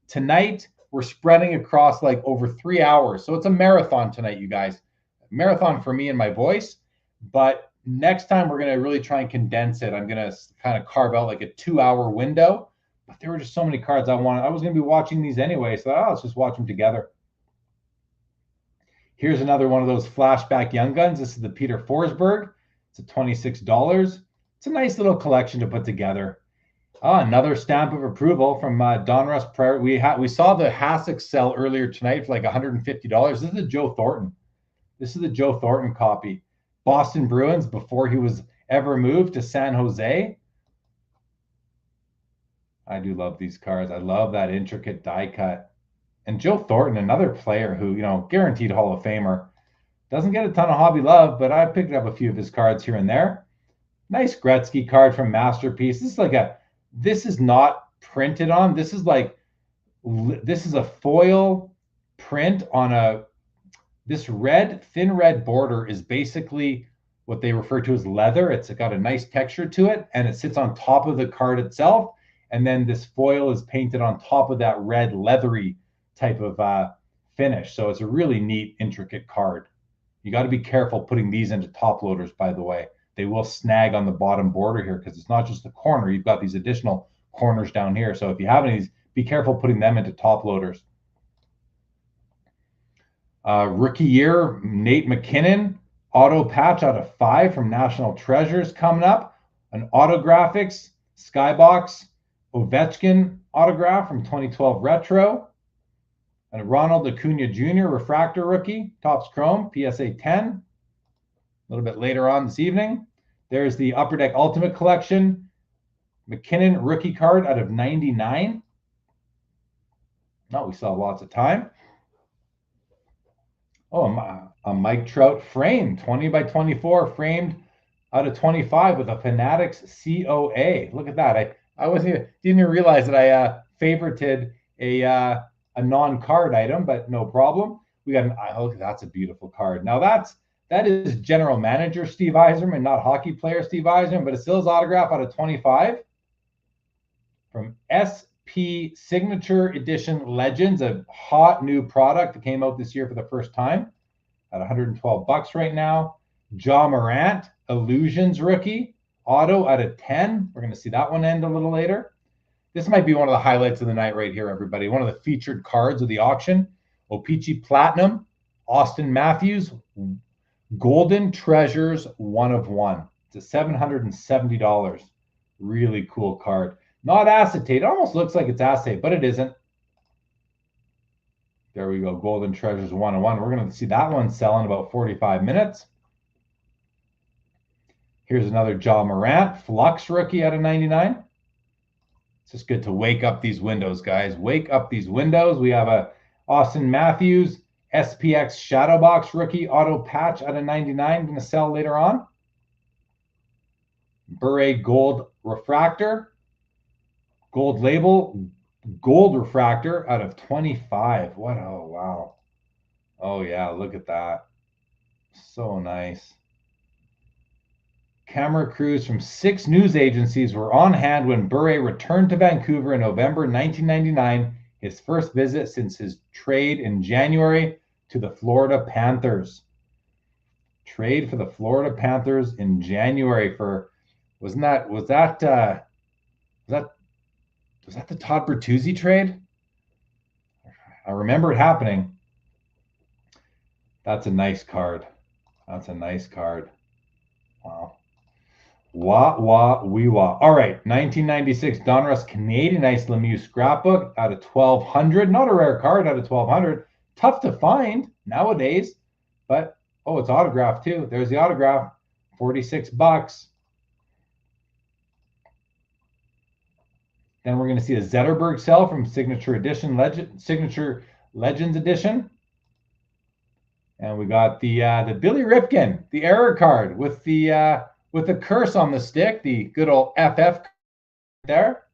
Tonight, we're spreading across like over 3 hours. So it's a marathon tonight, you guys. Marathon for me and my voice. But next time, we're going to really try and condense it. I'm going to kind of carve out like a 2-hour window. But there were just so many cards I wanted. I was going to be watching these anyway, so let's just watch them together. Here's another one of those flashback Young Guns. This is the Peter Forsberg. It's $26. It's a nice little collection to put together. Another stamp of approval from Donruss Prairie. We saw the Hasek sell earlier tonight for like $150. This is a Joe Thornton. This is the Joe Thornton copy. Boston Bruins before he was ever moved to San Jose. I do love these cards. I love that intricate die cut. And Joe Thornton, another player who, guaranteed Hall of Famer. Doesn't get a ton of hobby love, but I picked up a few of his cards here and there. Nice Gretzky card from Masterpiece. This is not printed on. This is a foil print on this thin red border is basically what they refer to as leather. It's got a nice texture to it, and it sits on top of the card itself. And then this foil is painted on top of that red leathery type of finish. So it's a really neat, intricate card. You got to be careful putting these into top loaders, by the way. They will snag on the bottom border here because it's not just the corner. You've got these additional corners down here. So if you have any of these, be careful putting them into top loaders. Rookie year, Nate McKinnon, auto patch out of 5 from National Treasures coming up. An Autographics, Skybox, Ovechkin autograph from 2012 Retro. And a Ronald Acuna Jr. refractor rookie, Topps Chrome, PSA 10. A little bit later on this evening. There's the Upper Deck Ultimate Collection, McKinnon rookie card out of 99. No, we still have lots of time. Oh, a Mike Trout frame, 20 by 24, framed out of 25 with a Fanatics COA. Look at that. I didn't even realize that I favorited a non-card item, but no problem. We got look, that's a beautiful card. Now that is general manager Steve Yzerman, not hockey player Steve Yzerman, but it still is autograph out of 25 from SP Signature Edition Legends, a hot new product that came out this year for the first time at $112 right now. Ja Morant, Illusions rookie, auto out of 10. We're going to see that one end a little later. This might be one of the highlights of the night right here, everybody. One of the featured cards of the auction. O-Pee-Chee Platinum, Austin Matthews, Golden Treasures 1 of 1. It's a $770. Really cool card. Not acetate. It almost looks like it's acetate, but it isn't. There we go. Golden Treasures 1 of 1. We're going to see that one sell in about 45 minutes. Here's another Ja Morant, Flux rookie out of 99. It's just good to wake up these windows, guys. Wake up these windows. We have a Austin Matthews, SPX Shadowbox rookie auto patch out of 99. Going to sell later on. Bure Gold Refractor. Gold Label. Gold Refractor out of 25. What? Oh, wow. Oh, yeah. Look at that. So nice. Camera crews from 6 news agencies were on hand when Bure returned to Vancouver in November 1999, his first visit since his trade in January to the Florida Panthers. Trade for the Florida Panthers in January for was that the Todd Bertuzzi trade? I remember it happening. That's a nice card. That's a nice card. Wow. Wah, wah, wee, wah. All right, 1996 Donruss Canadian Ice Lemieux scrapbook out of 1,200. Not a rare card out of 1,200. Tough to find nowadays, but, oh, it's autographed too. There's the autograph, $46. Then we're going to see a Zetterberg sell from Signature Legends Edition. And we got the Billy Ripken, the error card with the curse on the stick, the good old FF there.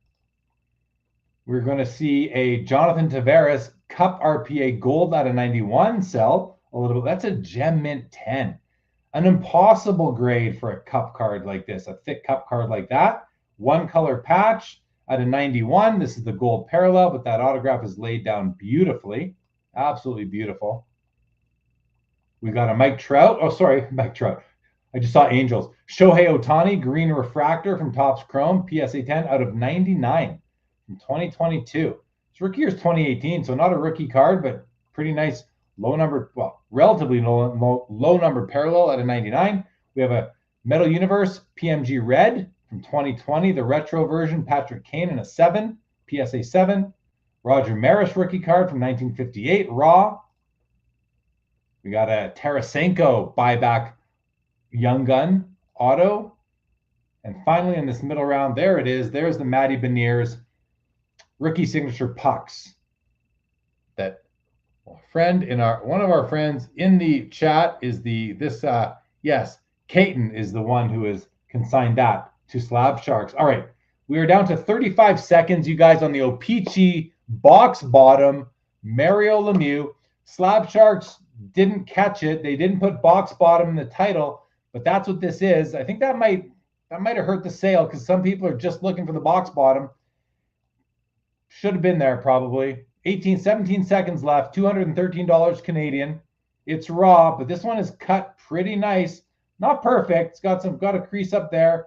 We're going to see a Jonathan Tavares Cup RPA Gold out of 91 sell a little bit. That's a Gem Mint 10. An impossible grade for a cup card like this, a thick cup card like that. One color patch at a 91. This is the gold parallel, but that autograph is laid down beautifully. Absolutely beautiful. We got a Mike Trout. Oh, sorry, Mike Trout. I just saw Angels. Shohei Ohtani, green refractor from Topps Chrome, PSA 10 out of 99 from 2022. His rookie year is 2018, so not a rookie card, but pretty nice low number, well, relatively low number parallel at a 99. We have a Metal Universe PMG Red from 2020, the retro version, Patrick Kane in a 7, PSA 7. Roger Maris rookie card from 1958, raw. We got a Tarasenko buyback Young Gun auto. And finally, in this middle round, there it is. There's the Matty Beniers rookie signature pucks. That friend in one of our friends in the chat is yes, Caton is the one who has consigned that to Slab Sharks. All right, we are down to 35 seconds, you guys, on the O-Pee-Chee box bottom Mario Lemieux. Slab Sharks didn't catch it. They didn't put box bottom in the title, but that's what this is. I think that might have hurt the sale because some people are just looking for the box bottom. Should have been there probably. 17 seconds left, $213 Canadian. It's raw, but this one is cut pretty nice. Not perfect. It's got a crease up there.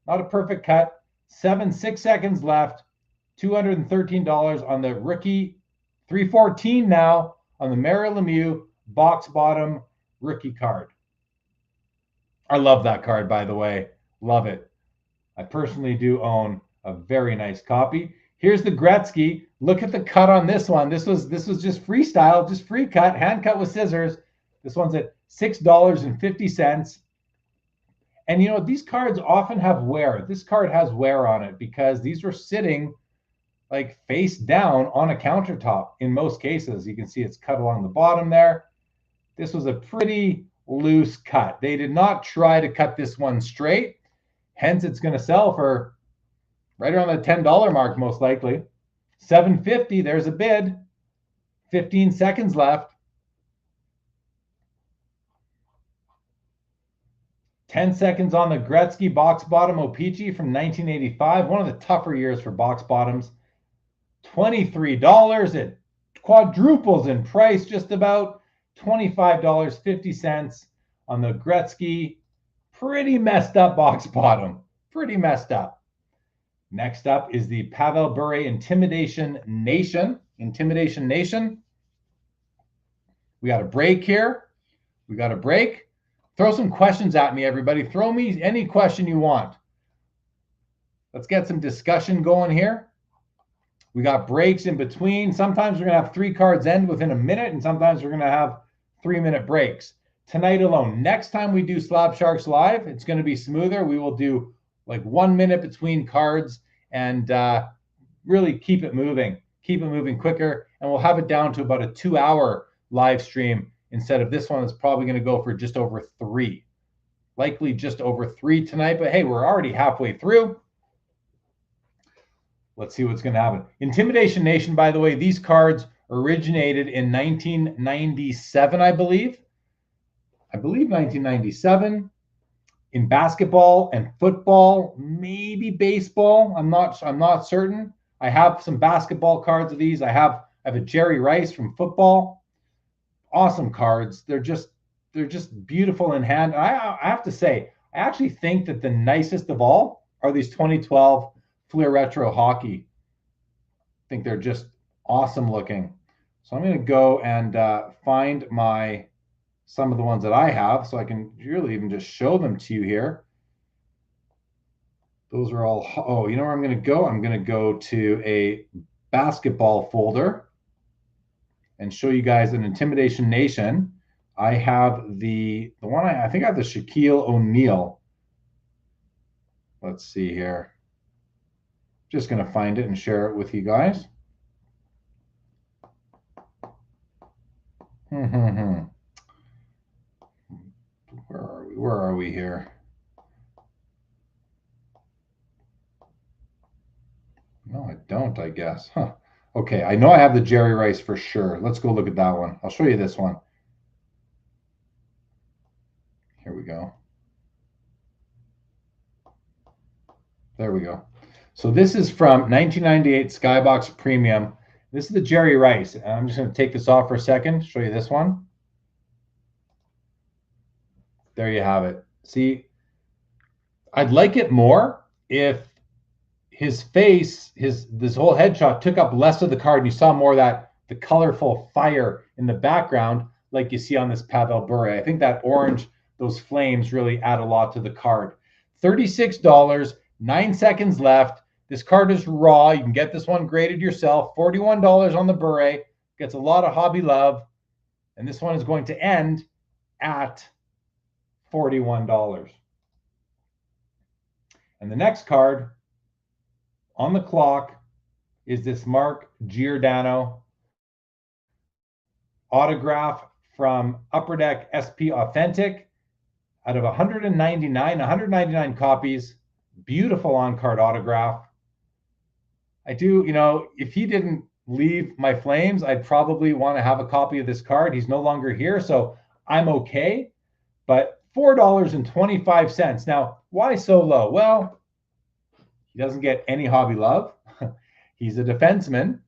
Not a perfect cut. 6 seconds left. $213 on the rookie. 314 now on the Mario Lemieux box bottom rookie card. I love that card, by the way. Love it. I personally do own a very nice copy. Here's the Gretzky. Look at the cut on this one. This was just freestyle, just free cut, hand cut with scissors. This one's at $6.50. And you know, these cards often have wear. This card has wear on it because these were sitting like face down on a countertop in most cases. You can see it's cut along the bottom there. This was a pretty loose cut. They did not try to cut this one straight. Hence, it's going to sell for right around the $10 mark, most likely. $7.50, there's a bid. 15 seconds left. 10 seconds on the Gretzky box bottom O-Pee-Chee from 1985. One of the tougher years for box bottoms. $23. It quadruples in price, just about. $25.50 on the Gretzky. Pretty messed up box bottom. Pretty messed up. Next up is the Pavel Bure Intimidation Nation. Intimidation Nation. We got a break here. We got a break. Throw some questions at me, everybody. Throw me any question you want. Let's get some discussion going here. We got breaks in between. Sometimes we're going to have 3 cards end within a minute, and sometimes we're going to have 3-minute breaks. Tonight alone. Next time we do Slab Sharks Live, it's going to be smoother. We will do like 1 minute between cards and really keep it moving quicker. And we'll have it down to about a 2-hour live stream instead of this one that's probably going to go for just over 3. Likely just over 3 tonight, but hey, we're already halfway through. Let's see what's going to happen. Intimidation Nation, by the way, these cards originated in 1997, I believe 1997. In basketball and football, maybe baseball. I'm not certain. I have some basketball cards of these. I have a Jerry Rice from football. Awesome cards. They're just beautiful in hand. I have to say, I actually think that the nicest of all are these 2012 Fleer Retro Hockey. I think they're just awesome looking. So I'm going to go and find some of the ones that I have so I can really even just show them to you here. Those are all, oh, you know where I'm going to go? I'm going to go to a basketball folder and show you guys an Intimidation Nation. I have the one, I think I have the Shaquille O'Neal. Let's see here. Just going to find it and share it with you guys. Where are we here? No, I don't, I guess. Okay, I know I have the Jerry Rice for sure. Let's go look at that one. I'll show you this one. Here There we go. So this is from 1998 Skybox Premium. This is the Jerry Rice. I'm just going to take this off for a second, show you this one. There you have it. See, I'd like it more if his face, this whole headshot took up less of the card and you saw more of that, the colorful fire in the background like you see on this Pavel Bure. I think that orange, those flames really add a lot to the card. $36, 9 seconds left. This card is raw. You can get this one graded yourself. $41 on the Bure. Gets a lot of hobby love. And this one is going to end at $41. And the next card on the clock is this Mark Giordano autograph from Upper Deck SP Authentic out of 199 copies. Beautiful on-card autograph. I do, if he didn't leave my Flames, I'd probably want to have a copy of this card. He's no longer here, so I'm okay. But $4.25. Now, why so low? Well, he doesn't get any hobby love. He's a defenseman.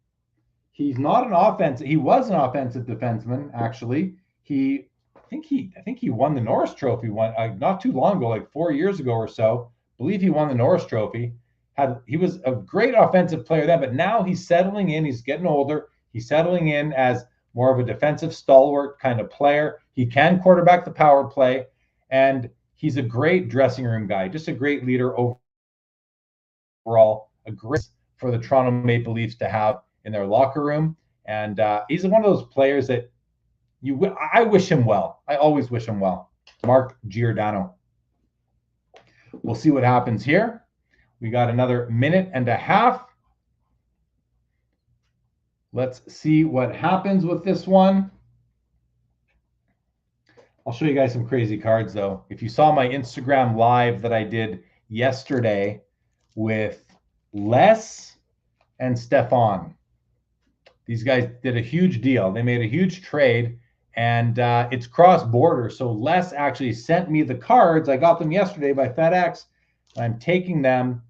He's not an offensive. He was an offensive defenseman, actually. I think he won the Norris Trophy not too long ago, like 4 years ago or so. I believe he won the Norris Trophy. He was a great offensive player then, but now he's settling in. He's getting older. He's settling in as more of a defensive stalwart kind of player. He can quarterback the power play, and he's a great dressing room guy, just a great leader overall, a great for the Toronto Maple Leafs to have in their locker room. And he's one of those players that I wish him well. I always wish him well. Mark Giordano. We'll see what happens here. We got another minute and a half. Let's see what happens with this one. I'll show you guys some crazy cards, though. If you saw my Instagram live that I did yesterday with Les and Stefan, these guys did a huge deal. They made a huge trade, and it's cross-border. So Les actually sent me the cards. I got them yesterday by FedEx. I'm taking them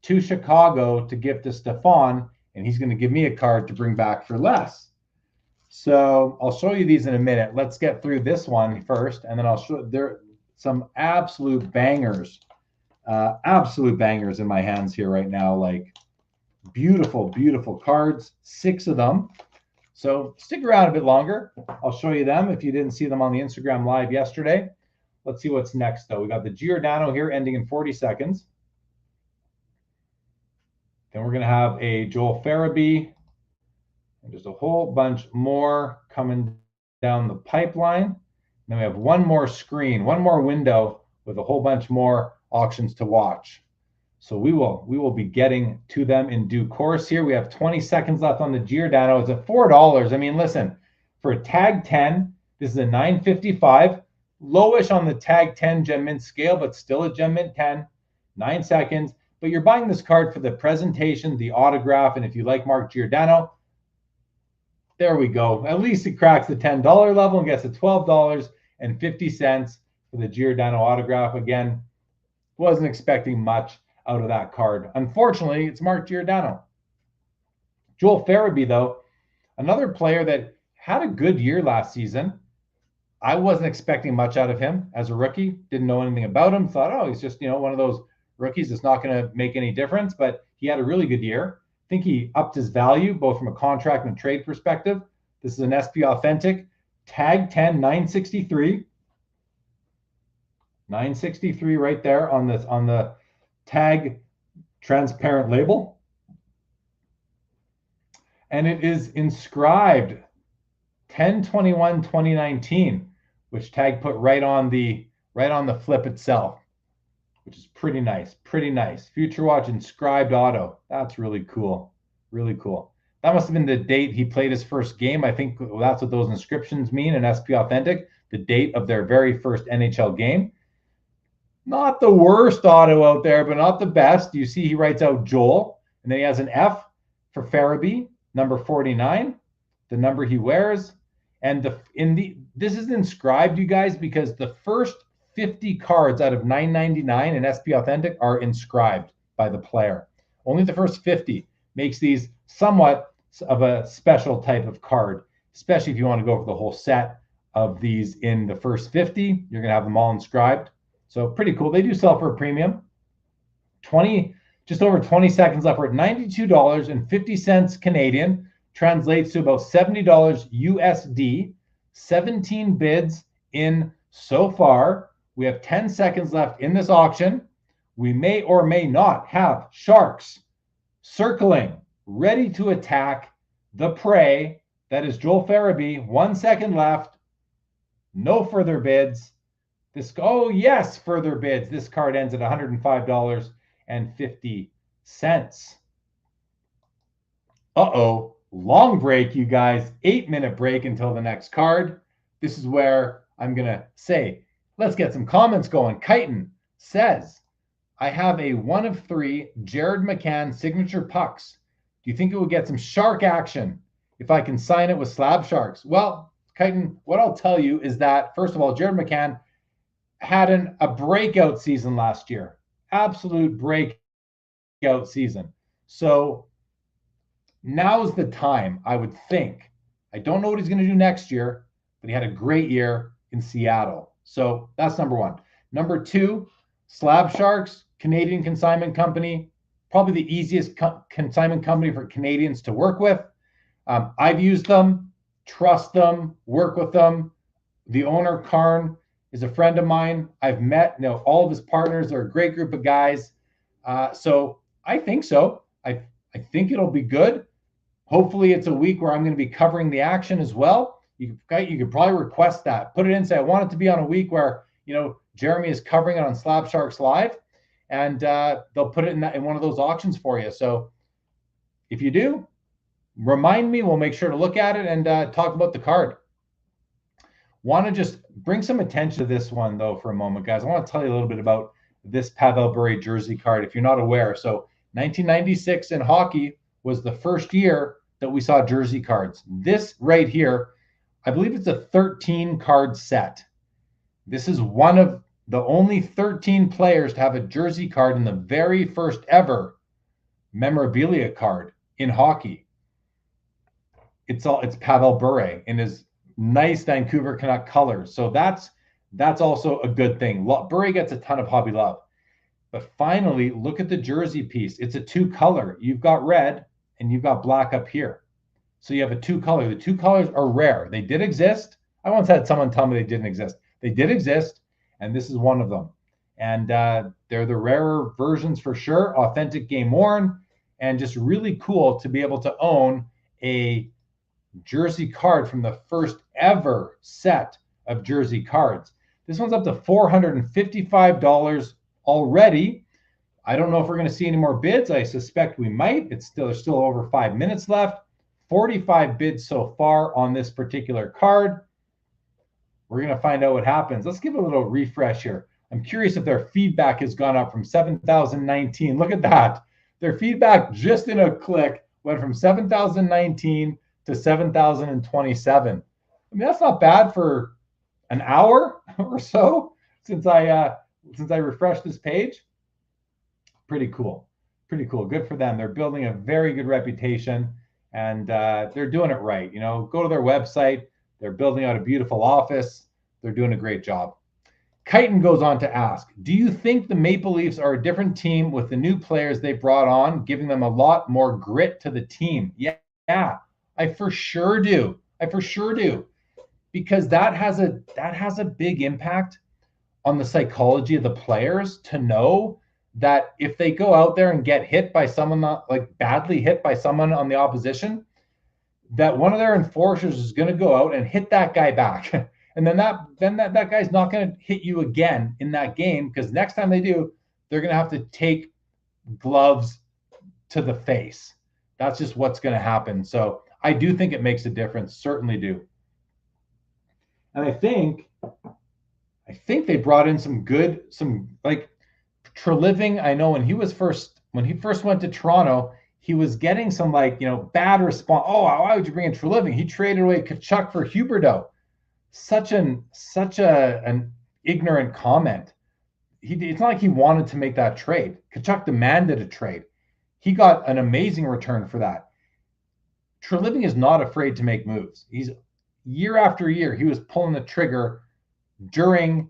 to Chicago to give to Stefan, and he's going to give me a card to bring back for Les. So I'll show you these in a minute. Let's get through this one first, and then I'll show there some absolute bangers in my hands here right now. Like beautiful, beautiful cards, 6 of them. So stick around a bit longer. I'll show you them if you didn't see them on the Instagram live yesterday. Let's see what's next, though. We got the Giordano here ending in 40 seconds. Then we're going to have a Joel Farabee. And there's a whole bunch more coming down the pipeline. Then we have one more screen, one more window with a whole bunch more auctions to watch. So we will be getting to them in due course here. We have 20 seconds left on the Giordano. It's at $4. I mean, listen, for a tag 10, this is a $9.55. Lowish on the tag 10 Gem Mint scale, but still a Gem Mint 10. 9 seconds. But you're buying this card for the presentation, the autograph, and if you like Mark Giordano, there we go. At least it cracks the $10 level and gets to $12.50 for the Giordano autograph. Again, wasn't expecting much out of that card. Unfortunately, it's Mark Giordano. Joel Farabee, though, another player that had a good year last season. I wasn't expecting much out of him as a rookie. Didn't know anything about him. Thought, oh, he's just, one of those rookies that's not going to make any difference. But he had a really good year. I think he upped his value, both from a contract and trade perspective. This is an SP Authentic. Tag 10, 963. 963 right there on the tag transparent label. And it is inscribed 10/21/2019, which tag put right on the flip itself, which is pretty nice. Future Watch inscribed auto. That's really cool. Really cool. That must have been the date he played his first game. I think that's what those inscriptions mean in SP Authentic, the date of their very first NHL game. Not the worst auto out there, but not the best. You see he writes out Joel, and then he has an F for Farabee, number 49, the number he wears. And this is inscribed, you guys, because the first 50 cards out of 999 in SP Authentic are inscribed. by the player. Only the first 50 makes these somewhat of a special type of card, especially if you want to go for the whole set of these in the first 50. You're going to have them all inscribed. So pretty cool. They do sell for a premium. Just over 20 seconds left. We're at $92.50 Canadian. Translates to about $70 USD. 17 bids in so far. We have 10 seconds left in this auction. We may or may not have sharks circling, ready to attack the prey. That is Joel Farabee. 1 second left. No further bids. Oh yes, further bids. This card ends at $105.50. Uh-oh, long break, you guys. 8-minute break until the next card. This is where I'm going to say, let's get some comments going. Chitin says, I have a 1 of 3 Jared McCann signature pucks. Do you think it will get some shark action if I can sign it with Slab Sharks? Well, Chitin, what I'll tell you is that, first of all, Jared McCann had a breakout season last year. Absolute breakout season. So now's the time, I would think. I don't know what he's going to do next year, but he had a great year in Seattle. So that's number one. Number two, Slab Sharks, Canadian consignment company, probably the easiest consignment company for Canadians to work with. I've used them, trust them, work with them. The owner, Karn, is a friend of mine. I've met, all of his partners. They're a great group of guys. So I think so. I think it'll be good. Hopefully it's a week where I'm going to be covering the action as well. You could probably request that. Put it in, say, I want it to be on a week where, Jeremy is covering it on Slab Sharks Live, and they'll put it in one of those auctions for you. So if you do, remind me. We'll make sure to look at it and talk about the card. Want to just bring some attention to this one, though, for a moment, guys. I want to tell you a little bit about this Pavel Bure jersey card, if you're not aware. So 1996 in hockey was the first year that we saw jersey cards. This right here, I believe it's a 13-card set. This is one of the only 13 players to have a jersey card in the very first ever memorabilia card in hockey. It's Pavel Bure in his nice Vancouver Canuck colors. So that's also a good thing. Bure gets a ton of hobby love. But finally, look at the jersey piece. It's a 2-color. You've got red and you've got black up here. So you have a 2-color. The 2 colors are rare. They did exist. I once had someone tell me they didn't exist. They did exist, and this is one of them. And they're the rarer versions for sure, authentic game worn, and just really cool to be able to own a jersey card from the first ever set of jersey cards. This one's up to $455 already. I don't know if we're going to see any more bids. I suspect we might. There's still over 5 minutes left. 45 bids so far on this particular card. We're going to find out what happens. Let's give a little refresh here. I'm curious if their feedback has gone up from 7,019. Look at that. Their feedback just in a click went from 7,019 to 7,027. I mean, that's not bad for an hour or so since I refreshed this page. Pretty cool. Pretty cool. Good for them. They're building a very good reputation, and they're doing it right. Go to their website. They're building out a beautiful office. They're doing a great job. Chitin goes on to ask, do you think the Maple Leafs are a different team with the new players they brought on, giving them a lot more grit to the team? Yeah, I for sure do. Because that has a big impact on the psychology of the players to know that if they go out there and get hit by someone, badly hit by someone on the opposition, that one of their enforcers is going to go out and hit that guy back. And then that guy's not going to hit you again in that game, because next time they do, they're going to have to take gloves to the face. That's just what's going to happen. So I do think it makes a difference. Certainly do. And I think they brought in some Treliving. I know when he first went to Toronto, he was getting some bad response. Oh, why would you bring in Treliving? He traded away Kachuk for Huberdeau. Such an ignorant comment. it's not like he wanted to make that trade. Kachuk demanded a trade. He got an amazing return for that. Treliving is not afraid to make moves. He's year after year, he was pulling the trigger during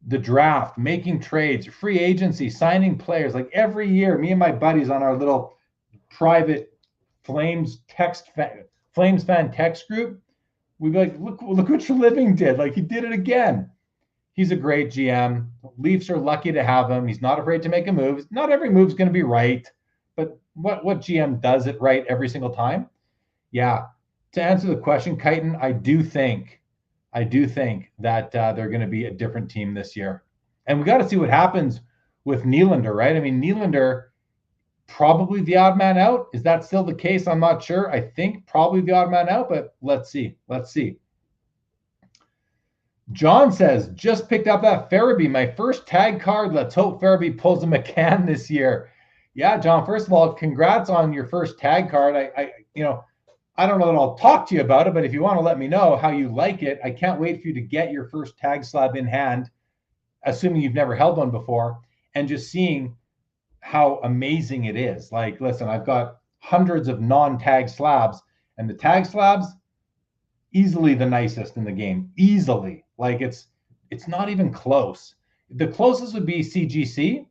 the draft, making trades, free agency, signing players. Like every year, me and my buddies on our little private Flames fan text group, we'd be like, look what Treliving did. Like he did it again. He's a great GM. Leafs are lucky to have him. He's not afraid to make a move. Not every move's going to be right, but what GM does it right every single time? Yeah. To answer the question, Chitin, I do think that they're going to be a different team this year. And we got to see what happens with Nylander, right? I mean, Nylander, probably the odd man out. Is that still the case? I'm not sure. I think probably the odd man out, but let's see. John says, just picked up that Farabee, my first tag card. Let's hope Farabee pulls a McCann this year. Yeah, John, first of all, congrats on your first tag card. I don't know that I'll talk to you about it, but if you want to let me know how you like it, I can't wait for you to get your first tag slab in hand, assuming you've never held one before, and just seeing how amazing it is. Like, listen, I've got hundreds of non-tag slabs, and the tag slabs, easily the nicest in the game. Easily. Like it's not even close. The closest would be CGC,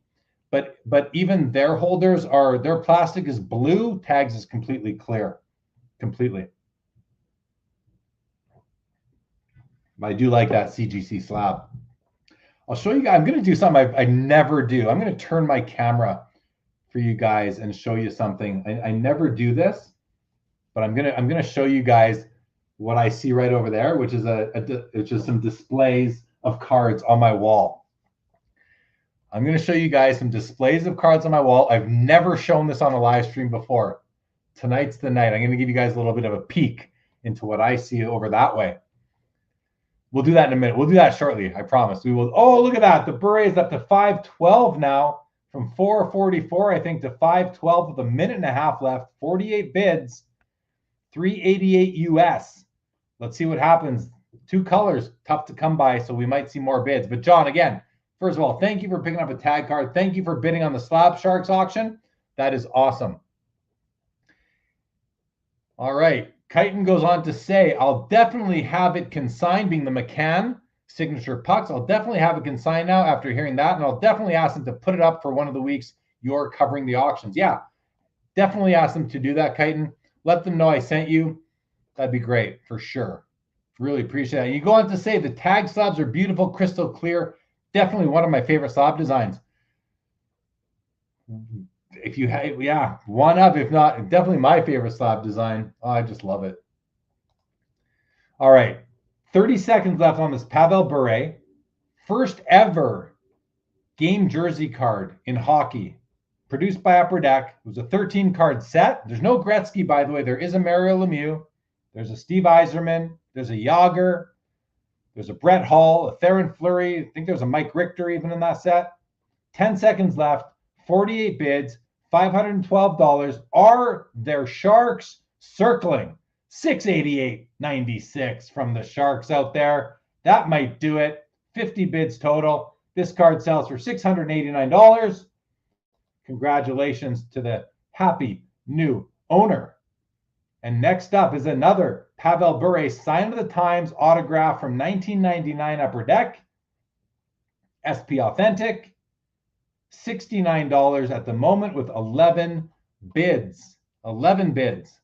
but even their holders their plastic is blue, tags is completely clear. Completely. I do like that CGC slab. I'll show you guys. I'm going to do something I never do. I'm going to turn my camera for you guys and show you something. I never do this, but I'm gonna show you guys what I see right over there, which is it's just some displays of cards on my wall. I'm going to show you guys some displays of cards on my wall. I've never shown this on a live stream before. Tonight's the night. I'm going to give you guys a little bit of a peek into what I see over that way. We'll do that in a minute. We'll do that shortly. I promise. We will. Oh, look at that. The Bure is up to 512 now, from 444, I think, to 512 with a minute and a half left. 48 bids, 388 US. Let's see what happens. Two colors, tough to come by, so we might see more bids. But John, again, first of all, thank you for picking up a tag card. Thank you for bidding on the Slab Sharks auction. That is awesome. All right. Chitin goes on to say, I'll definitely have it consigned, being the McCann signature pucks. I'll definitely have it consigned now after hearing that, and I'll definitely ask them to put it up for one of the weeks you're covering the auctions. Yeah, definitely ask them to do that, Chitin. Let them know I sent you. That'd be great, for sure. Really appreciate it. And you go on to say, the tag slabs are beautiful, crystal clear. Definitely one of my favorite slab designs. If you have, yeah, one of, if not, definitely my favorite slab design. Oh, I just love it. All right. 30 seconds left on this Pavel Bure. First ever game jersey card in hockey, produced by Upper Deck. It was a 13-card set. There's no Gretzky, by the way. There is a Mario Lemieux. There's a Steve Yzerman. There's a Yager. There's a Brett Hall, a Theron Fleury. I think there's a Mike Richter even in that set. 10 seconds left. 48 bids. $512. Are there Sharks circling? 688.96 from the Sharks out there. That might do it. 50 bids total. This card sells for $689. Congratulations to the happy new owner. And next up is another Pavel Bure sign of the times autograph from 1999 Upper Deck. SP Authentic. $69 at the moment with 11 bids. 11 bids.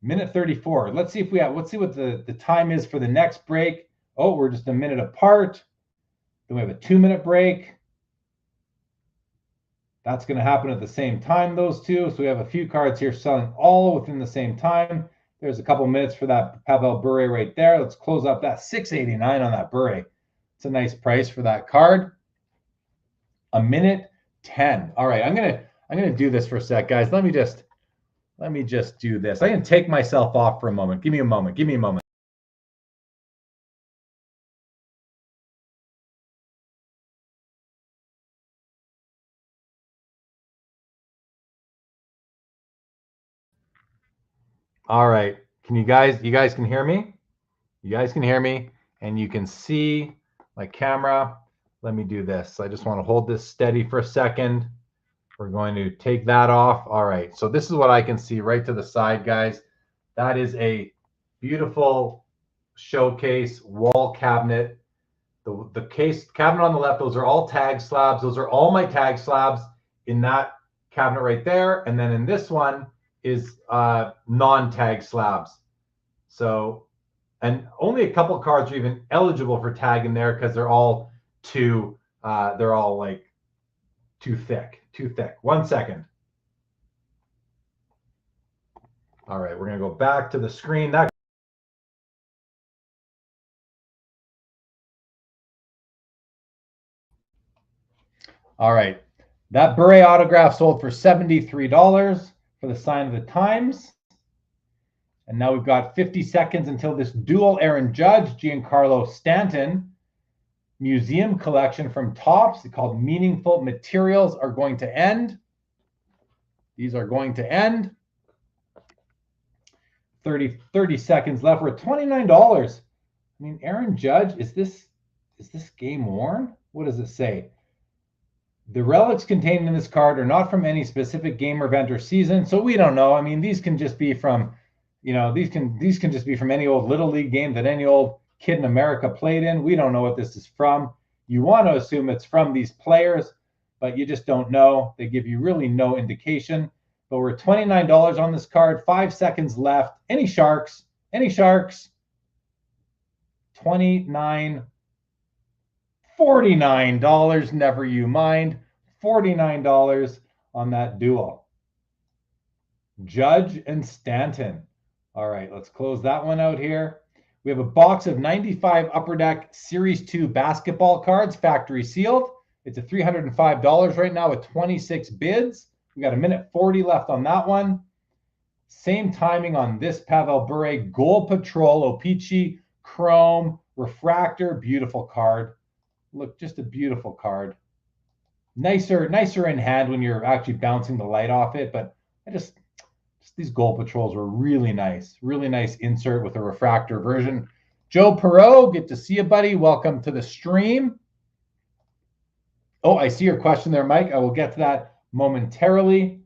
Minute 34. Let's see what the time is for the next break. Oh, we're just a minute apart. Then we have a 2-minute break. That's going to happen at the same time, those two. So we have a few cards here selling all within the same time. There's a couple minutes for that Pavel Bure right there. Let's close up that $689 on that Bure. It's a nice price for that card. A minute 10. All right, I'm gonna do this for a sec, guys. Let me just do this. I can take myself off for a moment. Give me a moment. Give me a moment. All right. You guys can hear me? You guys can hear me, and you can see my camera. let me do this. I just want to hold this steady for a second. We're going to take that off. All right, so this is what I can see right to the side, guys. That is a beautiful showcase wall cabinet. The case cabinet on the left, those are all tag slabs. Those are all my tag slabs in that cabinet right there. And then in this one is non-tag slabs. So, and only a couple cards are even eligible for tag in there because they're all they're all like too thick. 1 second. All right, we're gonna go back to the screen. All right, that Bure autograph sold for $73 for the sign of the times. And now we've got 50 seconds until this dual Aaron Judge, Giancarlo Stanton museum collection from Topps called Meaningful Materials are going to end. These are going to end. 30 seconds left. We're at $29. I mean, Aaron Judge, is this game worn? What does it say? The relics contained in this card are not from any specific game or event or season, so we don't know. I mean, these can just be from, these can just be from any old Little League game that any old kid in America played in. We don't know what this is from. You want to assume it's from these players, but you just don't know. They give you really no indication. But we're $29 on this card. 5 seconds left. Any Sharks? Any Sharks? 29. $49. Never you mind. $49 on that duel. Judge and Stanton. All right, let's close that one out here. We have a box of 95 Upper Deck Series 2 basketball cards, factory sealed. It's at $305 right now with 26 bids. We got 1:40 left on that one. Same timing on this Pavel Bure Gold Patrol O-Pee-Chee Chrome Refractor. Beautiful card. Look, just a beautiful card. Nicer in hand when you're actually bouncing the light off it, but these Gold Patrols were really nice. Really nice insert with a refractor version. Joe Perot, good to see you, buddy. Welcome to the stream. Oh, I see your question there, Mike. I will get to that momentarily.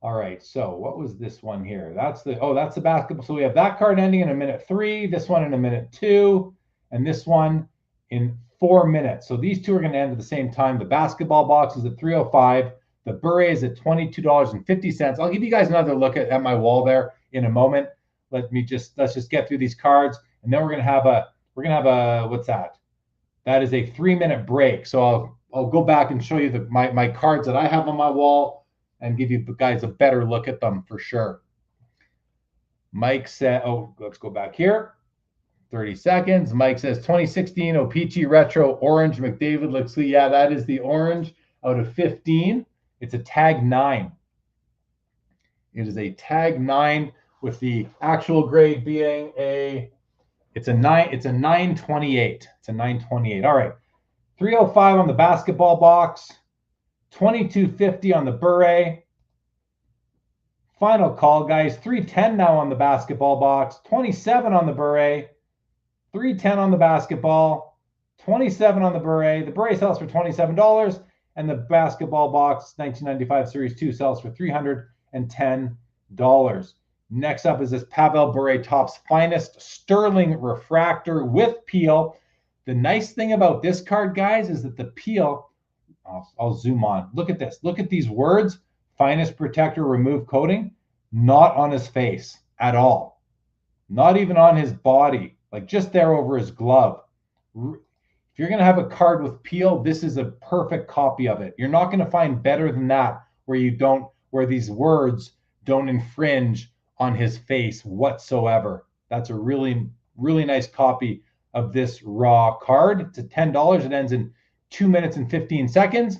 All right, so what was this one here? That's the basketball. So we have that card ending in 1:03, this one in 1:02, and this one in 4 minutes. So these two are going to end at the same time. The basketball box is at $305. The Bure is at $22.50. I'll give you guys another look at my wall there in a moment. Let's just get through these cards, and then we're gonna have a what's that? That is a 3-minute break. So I'll go back and show you my cards that I have on my wall and give you guys a better look at them for sure. Mike said, let's go back here. 30 seconds. Mike says 2016 O-Pee-Chee Retro Orange McDavid looks good. Yeah, that is the orange out of 15. It's a tag 9. It is a tag 9 with the actual grade being it's a 928. It's a 928. All right. 305 on the basketball box, 2250 on the Bure. Final call, guys. 310 now on the basketball box, 27 on the Bure, 310 on the basketball, 27 on the Bure. The Bure sells for $27, and the basketball box 1995 Series 2 sells for $310. Next up is this Pavel Bure Topps Finest Sterling Refractor with peel. The nice thing about this card, guys, is that the peel, I'll zoom on. Look at this. Look at these words. Finest Protector Remove Coating. Not on his face at all. Not even on his body. Like just there over his glove. If you're going to have a card with peel, this is a perfect copy of it. You're not going to find better than that where these words don't infringe on his face whatsoever. That's a really, really nice copy of this raw card. It's at $10. It ends in 2 minutes and 15 seconds.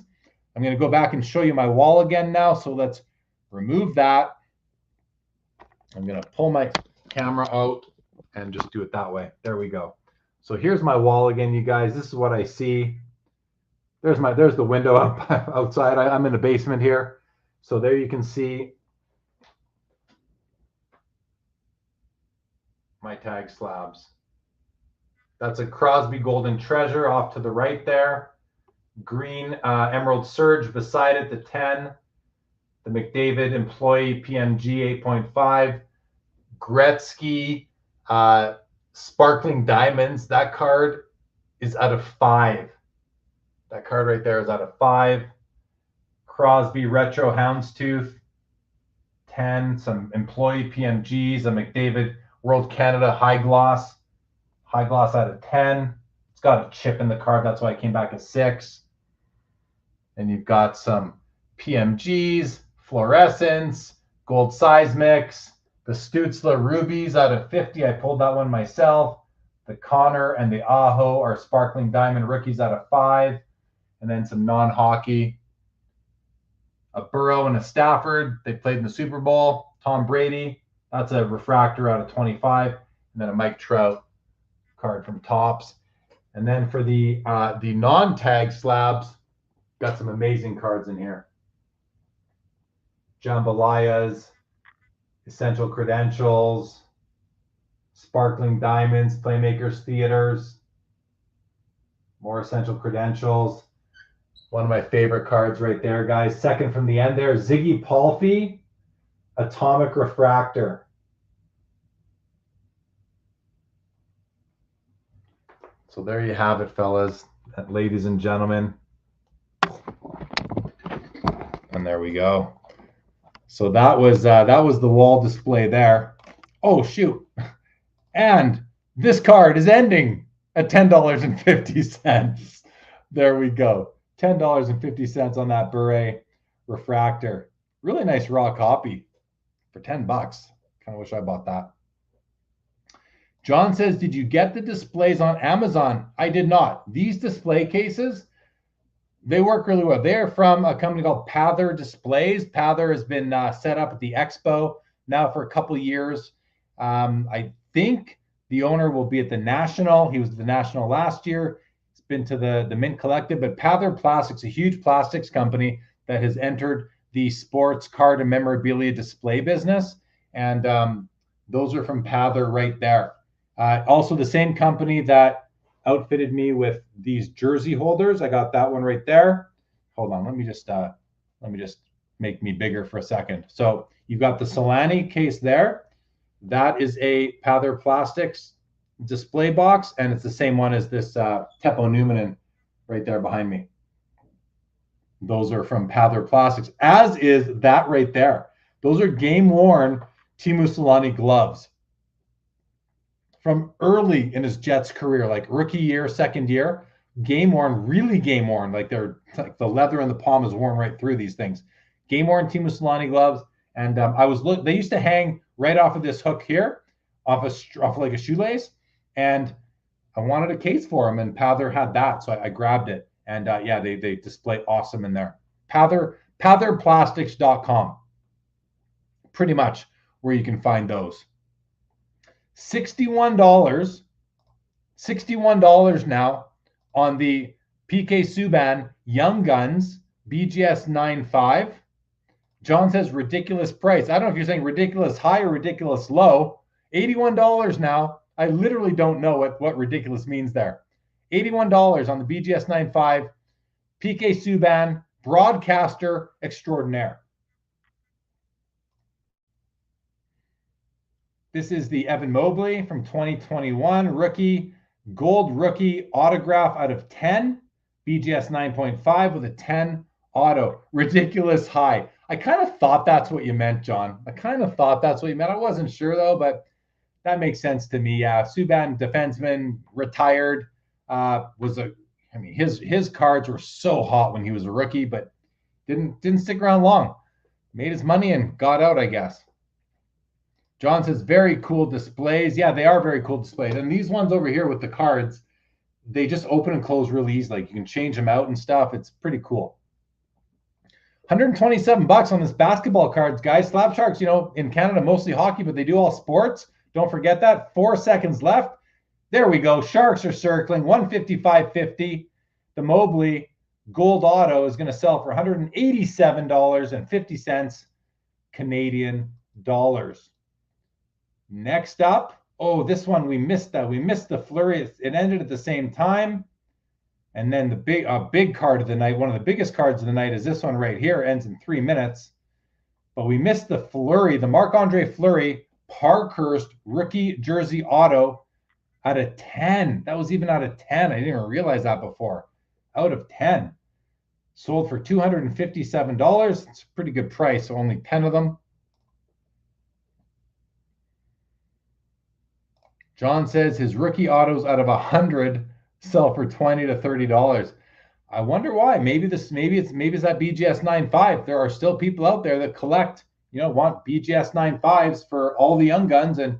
I'm going to go back and show you my wall again now. So let's remove that. I'm going to pull my camera out and just do it that way. There we go. So here's my wall again, you guys. This is what I see. There's the window outside. I'm in the basement here. So there you can see my tag slabs. That's a Crosby Golden Treasure off to the right there. green Emerald Surge beside it, the 10. The McDavid Employee PMG 8.5. Gretzky Sparkling Diamonds. That card is out of 5. That card right there is out of 5. Crosby Retro Houndstooth 10. Some Employee PMGs. A McDavid World Canada High Gloss out of 10. It's got a chip in the card. That's why it came back at 6. And you've got some PMGs, Fluorescence, Gold Size Mix, the Stutzla Rubies out of 50. I pulled that one myself. The Connor and the Aho are Sparkling Diamond Rookies out of 5. And then some non-hockey. A Burrow and a Stafford. They played in the Super Bowl. Tom Brady. That's a refractor out of 25. And then a Mike Trout card from Topps. And then for the non-tag slabs, got some amazing cards in here. Jambalayas, Essential Credentials, Sparkling Diamonds, Playmakers Theaters, more Essential Credentials. One of my favorite cards right there, guys. Second from the end there, Ziggy Palffy, Atomic Refractor. So there you have it, fellas, ladies and gentlemen. And there we go. So that was the wall display there. Oh shoot! And this card is ending at $10.50. There we go. $10.50 on that Bure refractor. Really nice raw copy for $10. Kind of wish I bought that. John says, did you get the displays on Amazon? I did not. These display cases, they work really well. They're from a company called Pather Displays. Pather has been set up at the Expo now for a couple of years. I think the owner will be at the National. He was at the National last year. He's been to the Mint Collective. But Pather Plastics, a huge plastics company that has entered the sports card and memorabilia display business. And those are from Pather right there. Also the same company that outfitted me with these jersey holders. I got that one right there. Hold on, let me just make me bigger for a second. So you've got the Solani case there. That is a Pather Plastics display box, and it's the same one as this Teppo Numminen right there behind me. Those are from Pather Plastics, as is that right there. Those are game-worn Teemu Selanne gloves from early in his Jets career, like rookie year, second year, game worn, really game worn. Like they're like the leather in the palm is worn right through these things. Game worn Teemu Selanne gloves, and they used to hang right off of this hook here, off like a shoelace, and I wanted a case for them, and Pather had that, so I grabbed it, and yeah, they display awesome in there. Patherplastics.com, pretty much where you can find those. $61 now on the PK Subban Young Guns BGS 9.5. John says ridiculous price. I don't know if you're saying ridiculous high or ridiculous low. $81 now. I literally don't know what ridiculous means there. $81 on the BGS 9.5 PK Subban broadcaster extraordinaire. This is the Evan Mobley from 2021 rookie, gold rookie autograph out of 10, BGS 9.5 with a 10 auto. Ridiculous high. I kind of thought that's what you meant, John. I kind of thought that's what you meant. I wasn't sure though, but that makes sense to me. Yeah, Subban, defenseman, retired. His cards were so hot when he was a rookie, but didn't stick around long. Made his money and got out, I guess. John says, very cool displays. Yeah, they are very cool displays. And these ones over here with the cards, they just open and close really easily. Like you can change them out and stuff. It's pretty cool. $127 on this basketball cards, guys. Slab Sharks, in Canada, mostly hockey, but they do all sports. Don't forget that. 4 seconds left. There we go. Sharks are circling. $155.50. The Mobley gold auto is going to sell for $187.50 Canadian dollars. Next up, this one we missed that. We missed the flurry. It ended at the same time. And then the big card of the night, one of the biggest cards of the night, is this one right here. Ends in 3 minutes. But we missed the Fleury, the Marc-Andre Fleury Parkhurst rookie jersey auto out of 10. That was even out of 10. I didn't even realize that before. Out of 10. Sold for $257. It's a pretty good price, so only 10 of them. John says his rookie autos out of 100 sell for $20 to $30. I wonder why. Maybe it's that BGS 9.5. There are still people out there that collect, want BGS 9.5s for all the young guns, and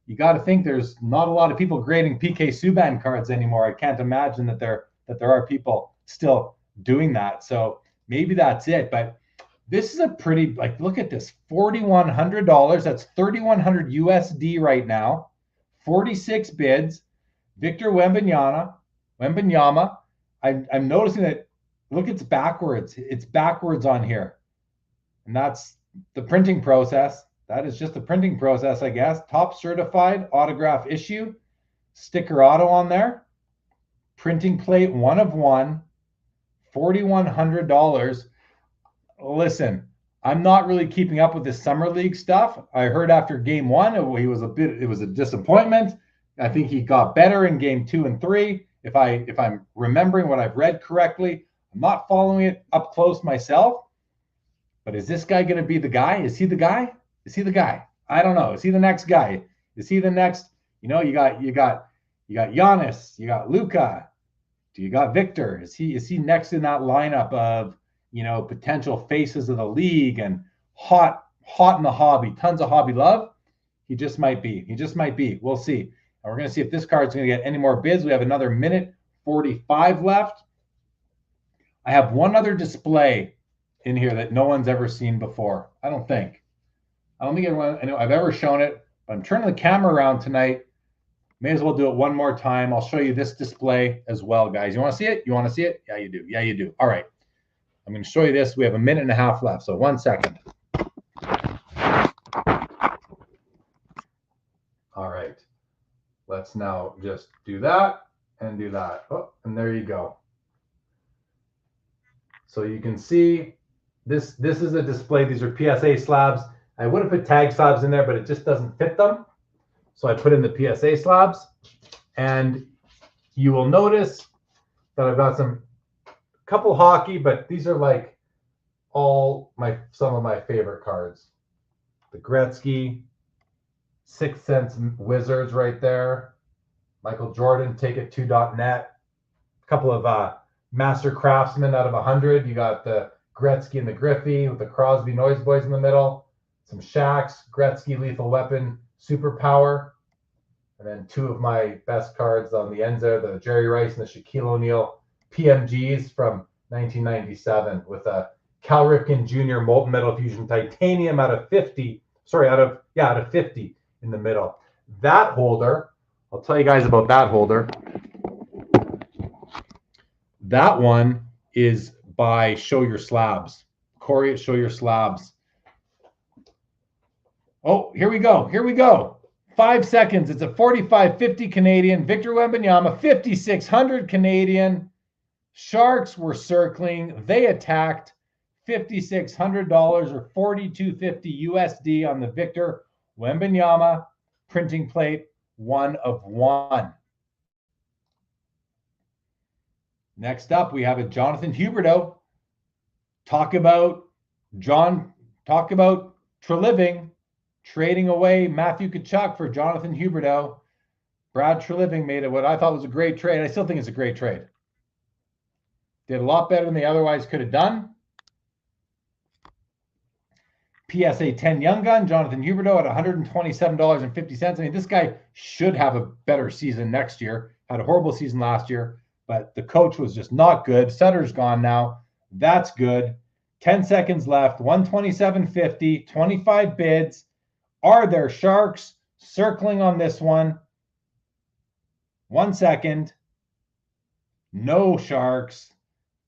you got to think there's not a lot of people grading PK Subban cards anymore. I can't imagine that there are people still doing that. So maybe that's it. But this is a pretty, look at this, $4,100. That's 3,100 USD right now. 46 bids. Victor Wembanyama. I'm noticing that, look, it's backwards. It's backwards on here. And that's the printing process. That is just the printing process, I guess. Top certified autograph issue. Sticker auto on there. Printing plate 1 of 1. $4,100. Listen, I'm not really keeping up with this summer league stuff. I heard after game 1, it was a disappointment. I think he got better in game 2 and 3. If I'm remembering what I've read correctly, I'm not following it up close myself. But is this guy going to be the guy? Is he the guy? Is he the guy? I don't know. Is he the next guy? Is he the next? You got Giannis, you got Luka, you got Victor. Is he next in that lineup of potential faces of the league and hot in the hobby, tons of hobby love? He just might be. We'll see. And we're going to see if this card's going to get any more bids. We have another minute 45 left. I have one other display in here that no one's ever seen before. I don't think I've ever shown it. But I'm turning the camera around tonight. May as well do it one more time. I'll show you this display as well, guys. You want to see it? Yeah, you do. Yeah, you do. All right. I'm going to show you this. We have a minute and a half left. So 1 second. All right. Let's now just do that and do that. Oh, and there you go. So you can see this is a display. These are PSA slabs. I would have put tag slabs in there, but it just doesn't fit them. So I put in the PSA slabs, and you will notice that I've got some couple hockey, but these are like some of my favorite cards. The Gretzky, Sixth Sense Wizards right there. Michael Jordan, TakeIt2.net. A couple of Master Craftsmen out of 100. You got the Gretzky and the Griffey with the Crosby Noise Boys in the middle. Some Shaqs, Gretzky, Lethal Weapon, Superpower. And then 2 of my best cards on the ends there, the Jerry Rice and the Shaquille O'Neal PMGs from 1997 with a Cal Ripken Jr. Molten Metal Fusion Titanium out of 50. Out of 50 in the middle. That holder, I'll tell you guys about that holder. That one is by Show Your Slabs. Corey at Show Your Slabs. Oh, here we go. 5 seconds. It's a 45.50 Canadian. Victor Wembanyama, 5,600 Canadian. Sharks were circling. They attacked. $5,600 or $42.50 USD on the Victor Wembanyama printing plate 1 of 1. Next up, we have a Jonathan Huberdeau. Talk about Treliving trading away Matthew Tkachuk for Jonathan Huberdeau. Brad Treliving made it what I thought was a great trade. I still think it's a great trade. Did a lot better than they otherwise could have done. PSA 10 Young Gun, Jonathan Huberdeau at $127.50. I mean, this guy should have a better season next year. Had a horrible season last year, but the coach was just not good. Sutter's gone now. That's good. 10 seconds left. $127.50. 25 bids. Are there Sharks circling on this one? 1 second. No Sharks.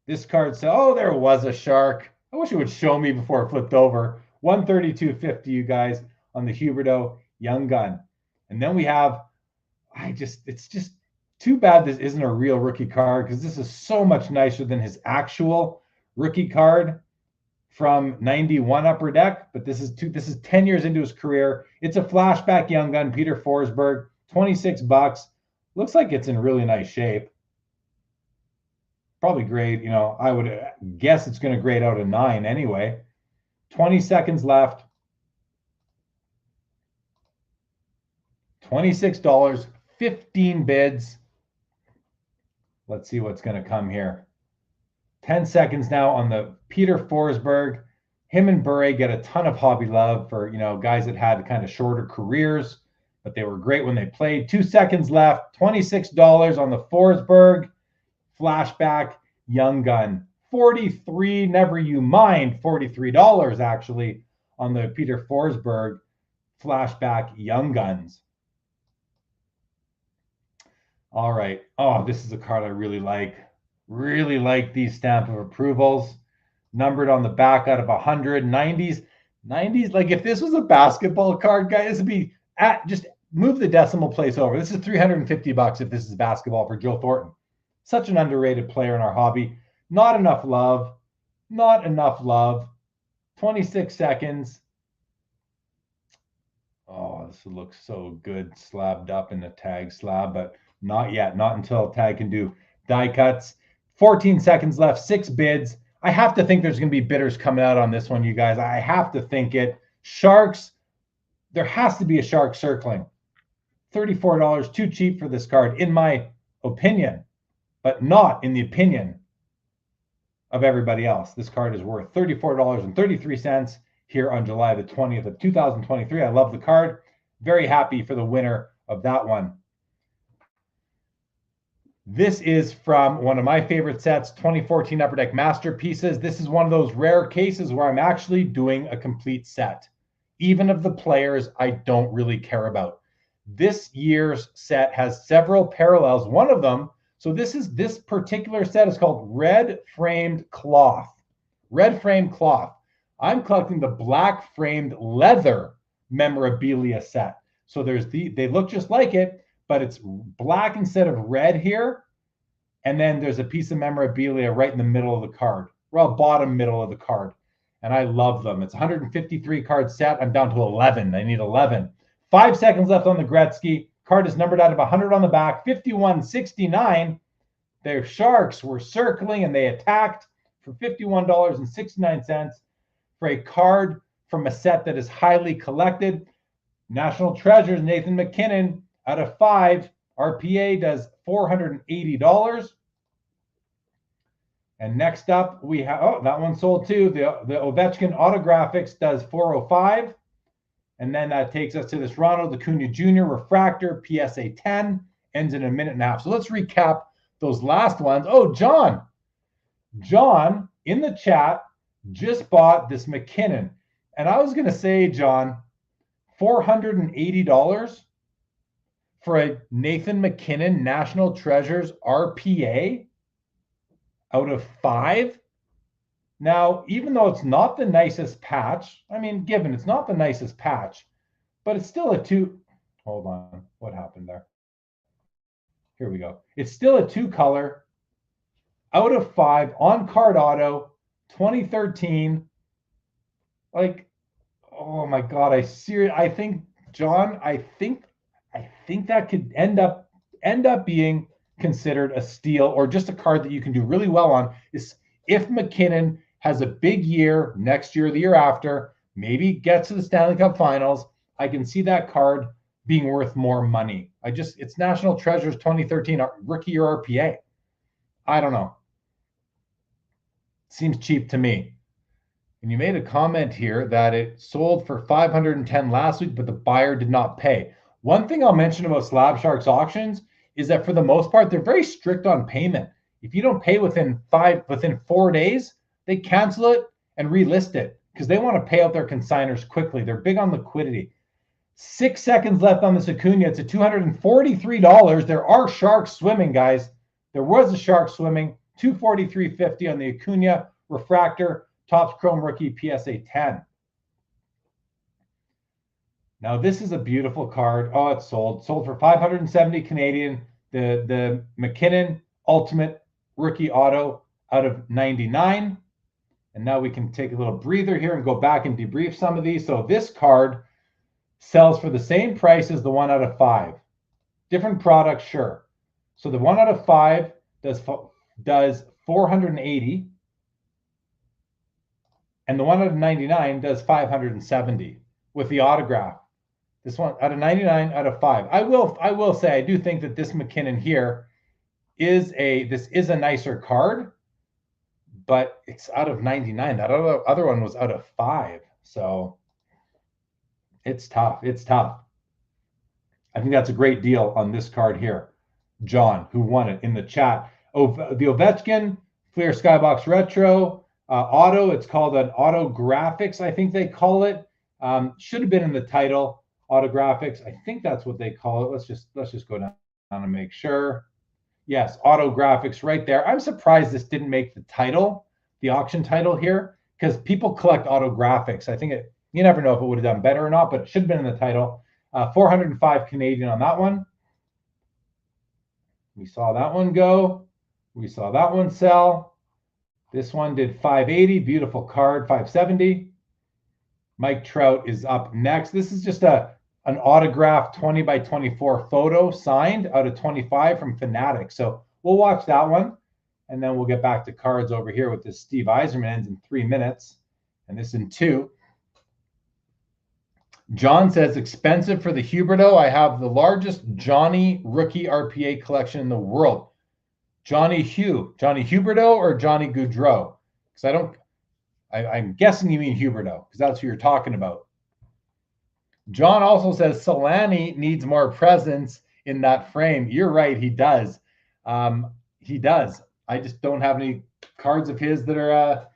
This card said, oh, there was a Shark. I wish it would show me before it flipped over. $132.50, you guys, on the Huberdeau Young Gun. And then we have, it's just too bad this isn't a real rookie card, because this is so much nicer than his actual rookie card from 91 Upper Deck. But this is 10 years into his career. It's a flashback young gun, Peter Forsberg, $26. Looks like it's in really nice shape. Probably grade, you know, I would guess it's going to grade out a 9 anyway. 20 seconds left. $26, 15 bids. Let's see what's going to come here. 10 seconds now on the Peter Forsberg. Him and Bure get a ton of hobby love for, you know, guys that had kind of shorter careers, but they were great when they played. 2 seconds left. $26 on the Forsberg flashback young gun. 43, never you mind, $43 actually on the Peter Forsberg flashback young guns. All right. Oh, this is a card I really like. Really like these stamp of approvals. Numbered on the back out of 100. 90s. Like if this was a basketball card, guys, this would be just move the decimal place over. This is $350 if this is basketball for Joe Thornton. Such an underrated player in our hobby. Not enough love. Not enough love. 26 seconds. Oh, this looks so good slabbed up in the tag slab, but not yet. Not until tag can do die cuts. 14 seconds left, 6 bids. I have to think there's going to be bidders coming out on this one, you guys. I have to think it. Sharks, there has to be a shark circling. $34, too cheap for this card, in my opinion, but not in the opinion of everybody else. This card is worth $34.33 here on July the 20th of 2023. I love the card. Very happy for the winner of that one. This is from one of my favorite sets, 2014 Upper Deck Masterpieces. This is one of those rare cases where I'm actually doing a complete set, even of the players I don't really care about. This year's set has several parallels. One of them, so this particular set is called Red Framed Cloth. Red Framed Cloth. I'm collecting the black framed leather memorabilia set. So they look just like it, but it's black instead of red here. And then there's a piece of memorabilia right in the middle of the card, well, bottom middle of the card. And I love them. It's a 153 card set. I'm down to 11. I need 11. 5 seconds left on the Gretzky. Card is numbered out of 100 on the back, 51.69. Their Sharks were circling and they attacked for $51.69 for a card from a set that is highly collected. National Treasures, Nathan McKinnon, out of 5. RPA does $480. And next up, we have, oh, that one sold too. The Ovechkin Autographics does $405. And then that takes us to this Ronald Acuna Jr. Refractor PSA 10. Ends in a minute and a half. So let's recap those last ones. Oh, John in the chat just bought this McKinnon. And I was going to say, John, $480 for a Nathan McKinnon National Treasures RPA out of 5. Now, even though it's not the nicest patch, I mean, given it's not the nicest patch, but it's still a 2. Hold on. What happened there? Here we go. It's still a 2 color out of 5 on card auto, 2013. Like, oh my God. I think, John, I think that could end up being considered a steal, or just a card that you can do really well on. Is if McKinnon has a big year next year, the year after, maybe gets to the Stanley Cup Finals, I can see that card being worth more money. It's National Treasures 2013 rookie year RPA. I don't know. Seems cheap to me. And you made a comment here that it sold for $510 last week, but the buyer did not pay. One thing I'll mention about Slab Sharks auctions is that for the most part, they're very strict on payment. If you don't pay within 4 days, they cancel it and relist it because they want to pay out their consigners quickly. They're big on liquidity. 6 seconds left on this Acuna. It's at $243. There are sharks swimming, guys. There was a shark swimming. $243.50 on the Acuna Refractor Topps Chrome Rookie PSA 10. Now, this is a beautiful card. Oh, it's sold for 570 Canadian. the McKinnon Ultimate Rookie Auto out of 99. And now we can take a little breather here and go back and debrief some of these. So this card sells for the same price as the 1 out of 5. Different product, sure. So the 1 out of 5 does 480, and the 1 out of 99 does 570 with the autograph. This one out of 99 out of 5. I will say I do think that this McKinnon here is a nicer card, but it's out of 99. That other one was out of 5. So it's tough. It's tough. I think that's a great deal on this card here. John, who won it in the chat. Oh, the Ovechkin Fleer Skybox Retro Auto. It's called an Auto Graphics, I think they call it. Should have been in the title. Auto Graphics. I think that's what they call it. Let's just go down and make sure. Yes, Auto Graphics right there. I'm surprised this didn't make the title, the auction title here, because people collect Auto Graphics. I think you never know if it would have done better or not, but it should have been in the title. 405 Canadian on that one. We saw that one go. We saw that one sell. This one did 580. Beautiful card, 570. Mike Trout is up next. This is just an autographed 20 by 24 photo signed out of 25 from Fanatic. So we'll watch that one, and then we'll get back to cards over here with this Steve Yzerman. Ends in 3 minutes, and this in 2. John says, expensive for the Huberto. I have the largest Johnny rookie RPA collection in the world. Johnny Huberto or Johnny Gaudreau? Because I'm guessing you mean Huberto, because that's who you're talking about. John also says Solani needs more presence in that frame. You're right, he does. He does. I just don't have any cards of his that are,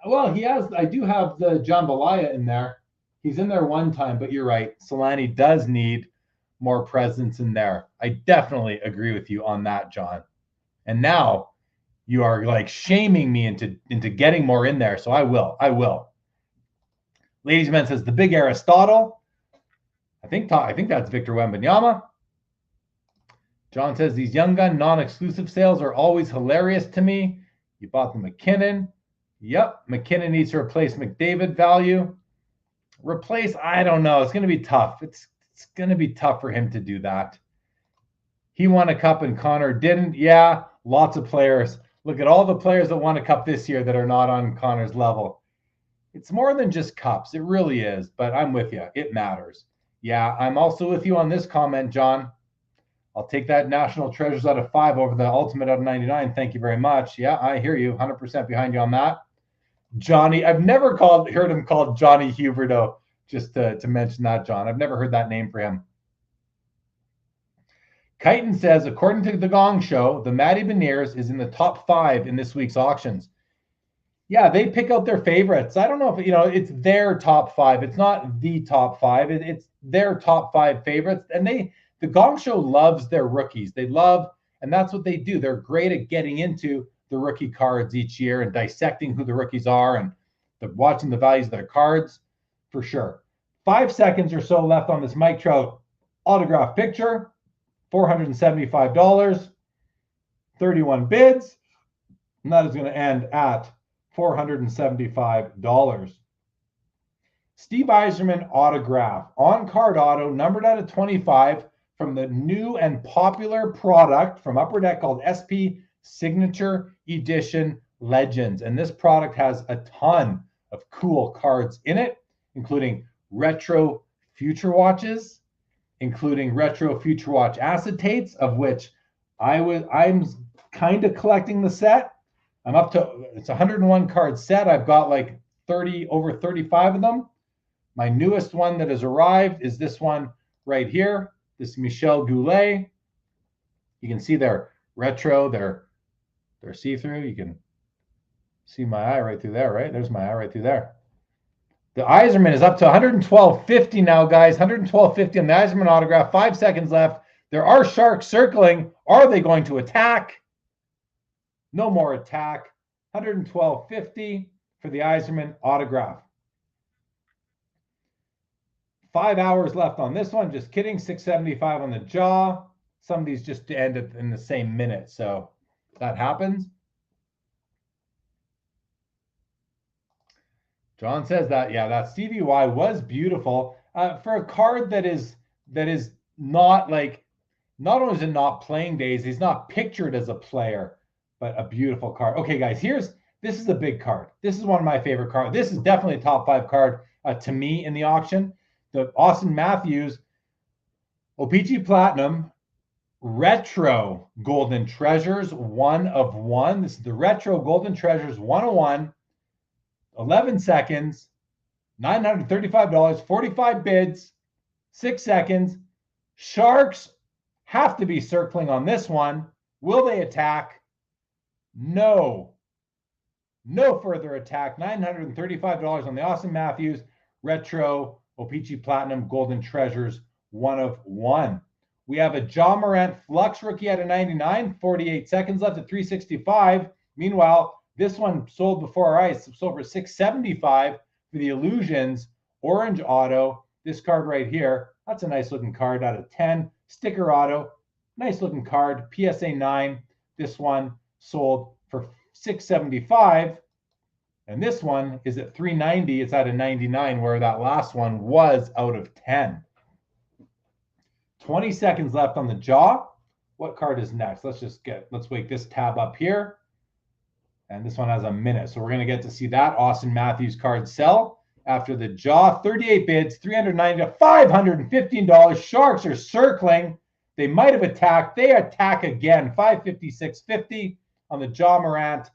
well, he has, I do have the Jambalaya in there. He's in there one time, but you're right. Solani does need more presence in there. I definitely agree with you on that, John. And now you are like shaming me into getting more in there. So I will. Ladies and men says the big Aristotle. I think that's Victor Wembanyama. John says these Young Gun non-exclusive sales are always hilarious to me. You bought the McKinnon. Yep, McKinnon needs to replace McDavid value. Replace, I don't know. It's going to be tough. It's going to be tough for him to do that. He won a cup and Connor didn't. Yeah, lots of players. Look at all the players that won a cup this year that are not on Connor's level. It's more than just cups. It really is. But I'm with you. It matters. Yeah, I'm also with you on this comment, John. I'll take that National Treasures out of 5 over the Ultimate out of 99. Thank you very much. Yeah, I hear you. 100% behind you on that. Johnny, I've never heard him called Johnny Huberto, just to mention that, John. I've never heard that name for him. Chitin says, according to the Gong Show, the Matty Beniers is in the top 5 in this week's auctions. Yeah, they pick out their favorites. I don't know if, it's their top 5. It's not the top 5. It's their top 5 favorites. And the Gong Show loves their rookies. And that's what they do. They're great at getting into the rookie cards each year and dissecting who the rookies are and watching the values of their cards for sure. 5 seconds or so left on this Mike Trout autograph picture. $475, 31 bids, and that is going to end at $475. Steve Yzerman autograph, on-card auto, numbered out of 25 from the new and popular product from Upper Deck called SP Signature Edition Legends. And this product has a ton of cool cards in it, including retro Future Watches, including retro Future Watch acetates, of which I'm kind of collecting the set. I'm up to, it's a 101 card set. I've got like over 35 of them. My newest one that has arrived is this one right here, this Michel Goulet. You can see they're retro, they're see-through. You can see my eye right through there, right? There's my eye right through there. The Yzerman is up to 112.50 now, guys. 112.50 on the Yzerman autograph. 5 seconds left. There are Sharks circling. Are they going to attack? No more attack. 112.50 for the Yzerman autograph. 5 hours left on this one. Just kidding. 675 on the jaw. some of these just end in the same minute. So that happens. John says that, yeah, that Stevie Y was beautiful. For a card that is not like, not only is it not playing days, he's not pictured as a player, but a beautiful card. Okay, guys, this is a big card. This is one of my favorite cards. This is definitely a top 5 card to me in the auction. The Austin Matthews O-Pee-Chee Platinum Retro Golden Treasures 1 of 1. This is the Retro Golden Treasures 101. 11 seconds, $935, 45 bids, 6 seconds. Sharks have to be circling on this one. Will they attack? No. No further attack. $935 on the Austin Matthews Retro O-Pee-Chee Platinum Golden Treasures 1 of 1. We have a Ja Morant Flux rookie at a 99, 48 seconds left at 365. Meanwhile, this one sold before our eyes, sold for $675 for the Illusions Orange Auto. This card right here, that's a nice looking card out of 10. Sticker Auto, nice looking card, PSA 9. This one sold for $675. And this one is at $390. It's out of 99, where that last one was out of 10. 20 seconds left on the jaw. What card is next? Let's wake this tab up here. And this one has a minute. So we're going to get to see that Austin Matthews card sell after the jaw. 38 bids, $390 to $515. Sharks are circling. They might have attacked. They attack again. $556.50 on the Ja Morant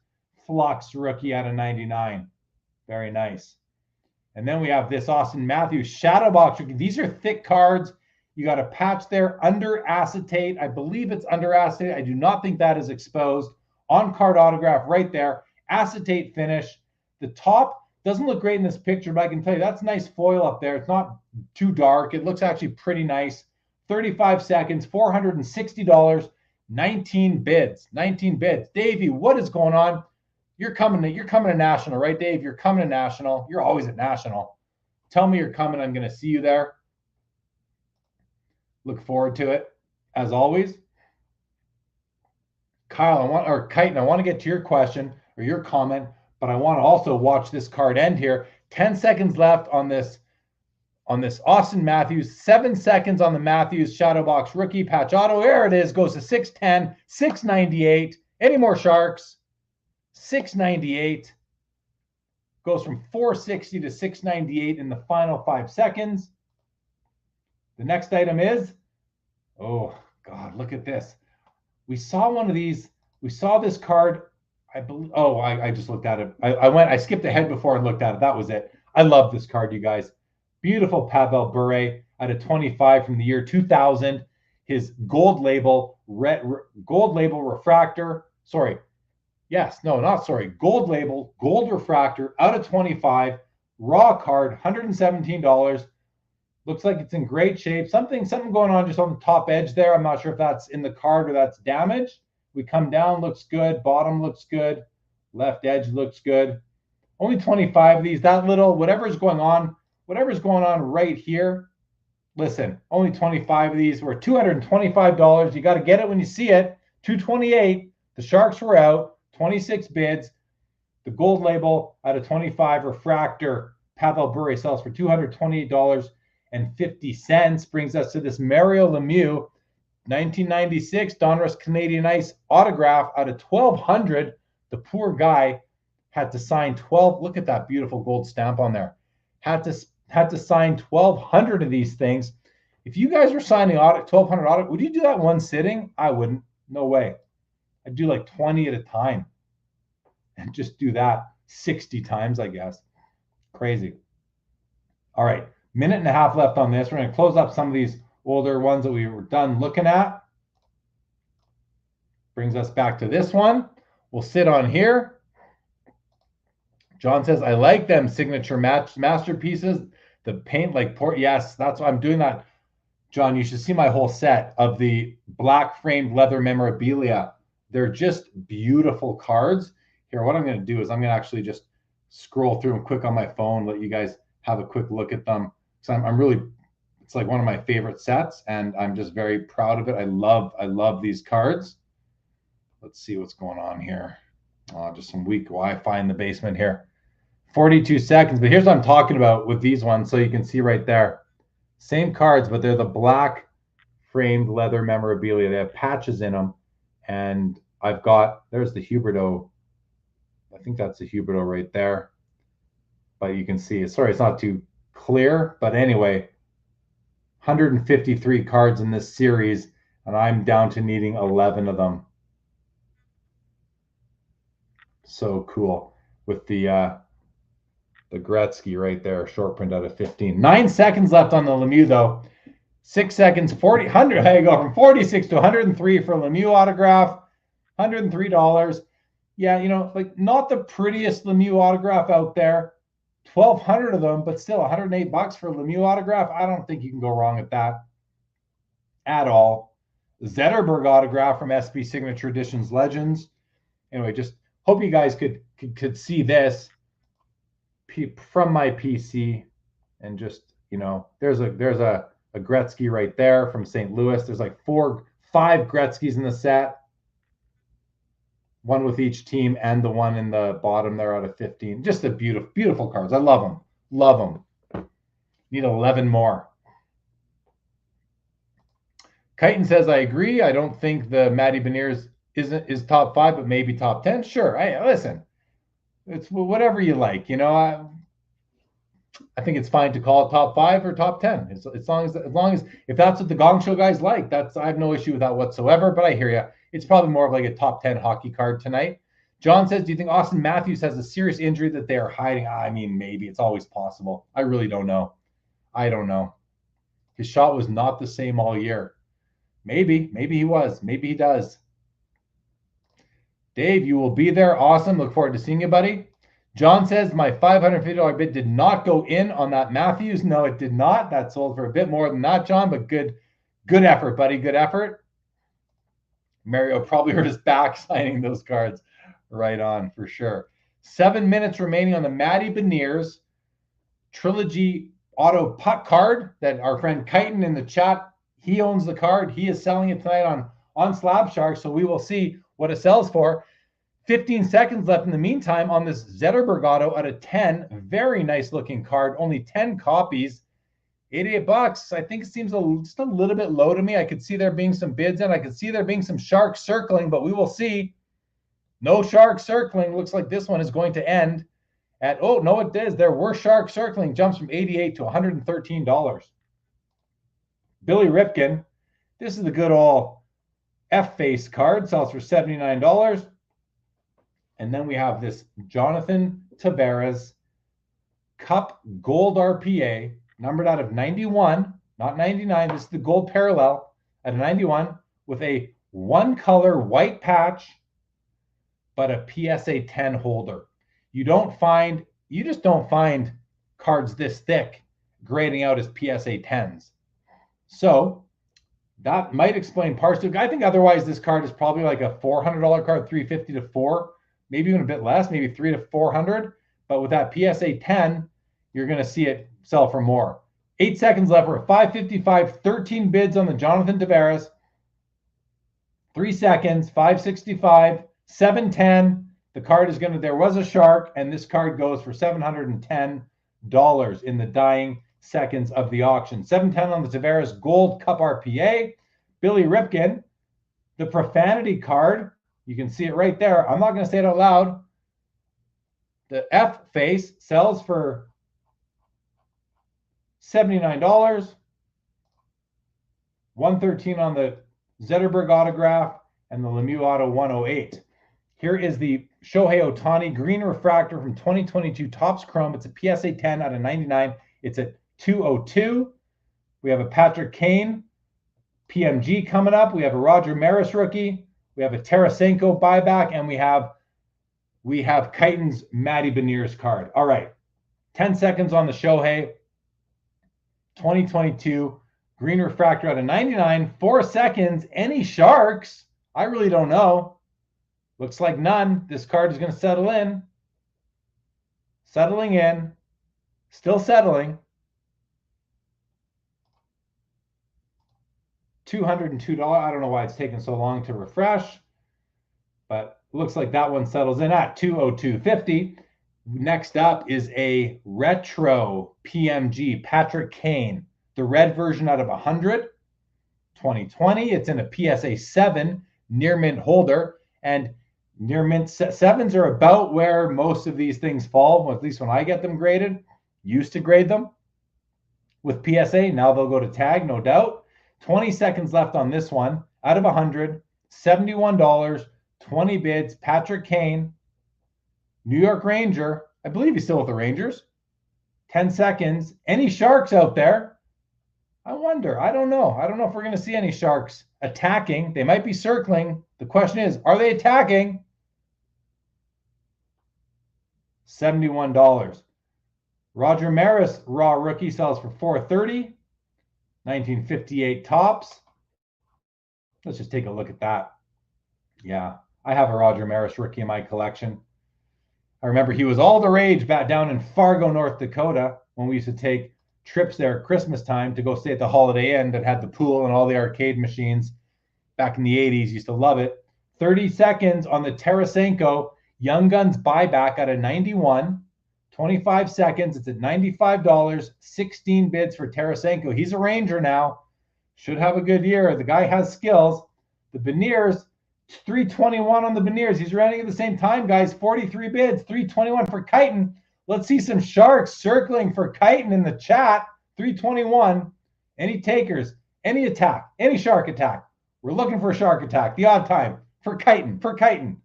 Flux rookie out of 99. Very nice. And then we have this Austin Matthews Shadow Box rookie. These are thick cards. You got a patch there under acetate. I believe it's under acetate. I do not think that is exposed. On-card autograph right there. Acetate finish. The top doesn't look great in this picture, but I can tell you that's nice foil up there. It's not too dark. It looks actually pretty nice. 35 seconds, $460, 19 bids. 19 bids. Davey, what is going on? You're coming to National, right, Dave? You're coming to National. You're always at National. Tell me you're coming. I'm going to see you there. Look forward to it, as always. Kyle, Kyton, I want to get to your question or your comment, but I want to also watch this card end here. 10 seconds left on this Austin Matthews. 7 seconds on the Matthews Shadow Box rookie patch auto. There it is. Goes to 610, 698. Any more Sharks? 698. Goes from 460 to 698 in the final 5 seconds. The next item is, oh God, look at this. We saw one of these. We saw this card. I believe. Oh, I just looked at it. I skipped ahead before I looked at it. That was it. I love this card, you guys. Beautiful Pavel Bure at a 25 from the year 2000. His gold label refractor. Sorry. Yes. No, not sorry. Gold label, gold refractor out of 25. Raw card, $117. Looks like it's in great shape. Something going on just on the top edge there. I'm not sure if that's in the card or that's damaged. We come down, looks good. Bottom looks good. Left edge looks good. Only 25 of these. That little, whatever's going on right here. Listen, only 25 of these. We're $225. You got to get it when you see it. $228. The Sharks were out. 26 bids. The gold label out of 25 refractor. Pavel Bure sells for $228.50. Brings us to this Mario Lemieux 1996 Donruss Canadian Ice autograph out of 1,200. The poor guy had to sign 12. Look at that beautiful gold stamp on there. Had to sign 1,200 of these things. If you guys were signing 1,200 autographs, would you do that one sitting? I wouldn't. No way. I'd do like 20 at a time and just do that 60 times, I guess. Crazy. All right. Minute and a half left on this. We're going to close up some of these older ones that we were done looking at. Brings us back to this one. We'll sit on here. John says, I like them signature masterpieces. The paint like port. Yes, that's why I'm doing that. John, you should see my whole set of the black framed leather memorabilia. They're just beautiful cards. Here, what I'm going to do is I'm going to actually just scroll through them quick on my phone, let you guys have a quick look at them. So I'm really, It's like one of my favorite sets, and I'm just very proud of it. I love these cards. Let's see what's going on here. Just some weak Wi-Fi in the basement here. 42 seconds, but here's what I'm talking about with these ones. So you can see right there, same cards, but they're the black framed leather memorabilia. They have patches in them, and I've got, there's the Huberto. I think that's the Huberto right there, but you can see, sorry, it's not too clear, but anyway, 153 cards in this series, and I'm down to needing 11 of them. So cool with the Gretzky right there, short print out of 15. 9 seconds left on the Lemieux though. 6 seconds, 40, 100. I go from 46 to 103 for Lemieux autograph, $103. Yeah, you know, like not the prettiest Lemieux autograph out there. 1,200 of them, but still $108 for a Lemieux autograph. I don't think you can go wrong with that at all. Zetterberg autograph from SB Signature Editions Legends. Anyway, just hope you guys could see this from my PC, and just, you know, there's a Gretzky right there from St. Louis. There's like 5 Gretzkys in the set, one with each team, and the one in the bottom there out of 15. Just a beautiful cards. I love them. Need 11 more. Chiton says, I agree. I don't think the Matty Beniers is top 5, but maybe top 10. Sure. Listen, it's whatever you like. You know, I think it's fine to call it top 5 or top 10. As long as if that's what the Gong Show guys like, I have no issue with that whatsoever. But I hear you. It's probably more of like a top 10 hockey card tonight. John says, do you think Austin Matthews has a serious injury that they are hiding? I mean, maybe. It's always possible. I really don't know. I don't know. His shot was not the same all year. Maybe he was. Maybe he does. Dave, you will be there. Awesome. Look forward to seeing you, buddy. John says, my $550 bid did not go in on that Matthews. No, it did not. That sold for a bit more than that, John, but good effort, buddy. Good effort. Mario probably hurt his back signing those cards. Right on, for sure. 7 minutes remaining on the Matty Beniers Trilogy Auto Puck card that our friend Chiton in the chat, he owns the card. He is selling it tonight on Slab Sharks, so we will see what it sells for. 15 seconds left in the meantime on this Zetterberg auto out of 10. Very nice looking card. Only 10 copies. $88. I think it seems just a little bit low to me. I could see there being some bids in. I could see there being some sharks circling, but we will see. No sharks circling. Looks like this one is going to end at, oh, no, it does. There were sharks circling. Jumps from $88 to $113. Billy Ripken. This is the good old F-face card. Sells for $79. And then we have this Jonathan Tavares Cup Gold RPA, numbered out of 91, not 99. This is the gold parallel at a 91 with a one color white patch, but a PSA 10 holder. You just don't find cards this thick grading out as PSA 10s. So that might explain parts of it. I think otherwise this card is probably like a $400 card, $350 to $400, maybe even a bit less, maybe $300 to $400. But with that PSA 10, you're going to see it sell for more. 8 seconds left. We're at 555, 13 bids on the Jonathan Tavares. 3 seconds, 565, 710. The card is going to, there was a shark, and this card goes for $710 in the dying seconds of the auction. 710 on the Tavares Gold Cup RPA. Billy Ripken, the Profanity card. You can see it right there. I'm not going to say it out loud. The F face sells for $79. 113 on the Zetterberg autograph and the Lemieux auto 108. Here is the Shohei Ohtani green refractor from 2022 Topps Chrome. It's a PSA 10 out of 99. It's a 202. We have a Patrick Kane PMG coming up. We have a Roger Maris rookie. We have a Tarasenko buyback, and we have Chiton's Matty Beniers card. All right, 10 seconds on the Shohei 2022 green refractor out of 99. 4 seconds. Any sharks? I really don't know. Looks like none. This card is going to settle in. Settling in. Still settling. $202. I don't know why it's taking so long to refresh, but looks like that one settles in at $202.50. Next up is a retro PMG Patrick Kane, the red version out of 100, 2020. It's in a PSA 7 near mint holder, and near mint 7s are about where most of these things fall, at least when I get them graded. Used to grade them with PSA. Now they'll go to tag, no doubt. 20 seconds left on this one. Out of 100, $71, 20 bids. Patrick Kane, New York Ranger. I believe he's still with the Rangers. 10 seconds. Any Sharks out there? I wonder. I don't know. I don't know if we're going to see any Sharks attacking. They might be circling. The question is, are they attacking? $71. Roger Maris raw rookie sells for $430. 1958 tops. Let's just take a look at that. Yeah, I have a Roger Maris rookie in my collection. I remember he was all the rage back down in Fargo, North Dakota, when we used to take trips there at Christmas time to go stay at the Holiday Inn that had the pool and all the arcade machines. Back in the 80s, used to love it. 30 seconds on the Tarasenko Young Guns buyback out of 91. 25 seconds. It's at $95. 16 bids for Tarasenko. He's a Ranger now. Should have a good year. The guy has skills. The Beniers, 321 on the Beniers. He's running at the same time, guys. 43 bids. 321 for Kyten. Let's see some Sharks circling for Kyten in the chat. 321. Any takers? Any attack? Any Shark attack? We're looking for a Shark attack. The odd time for Kyten. For Kyten.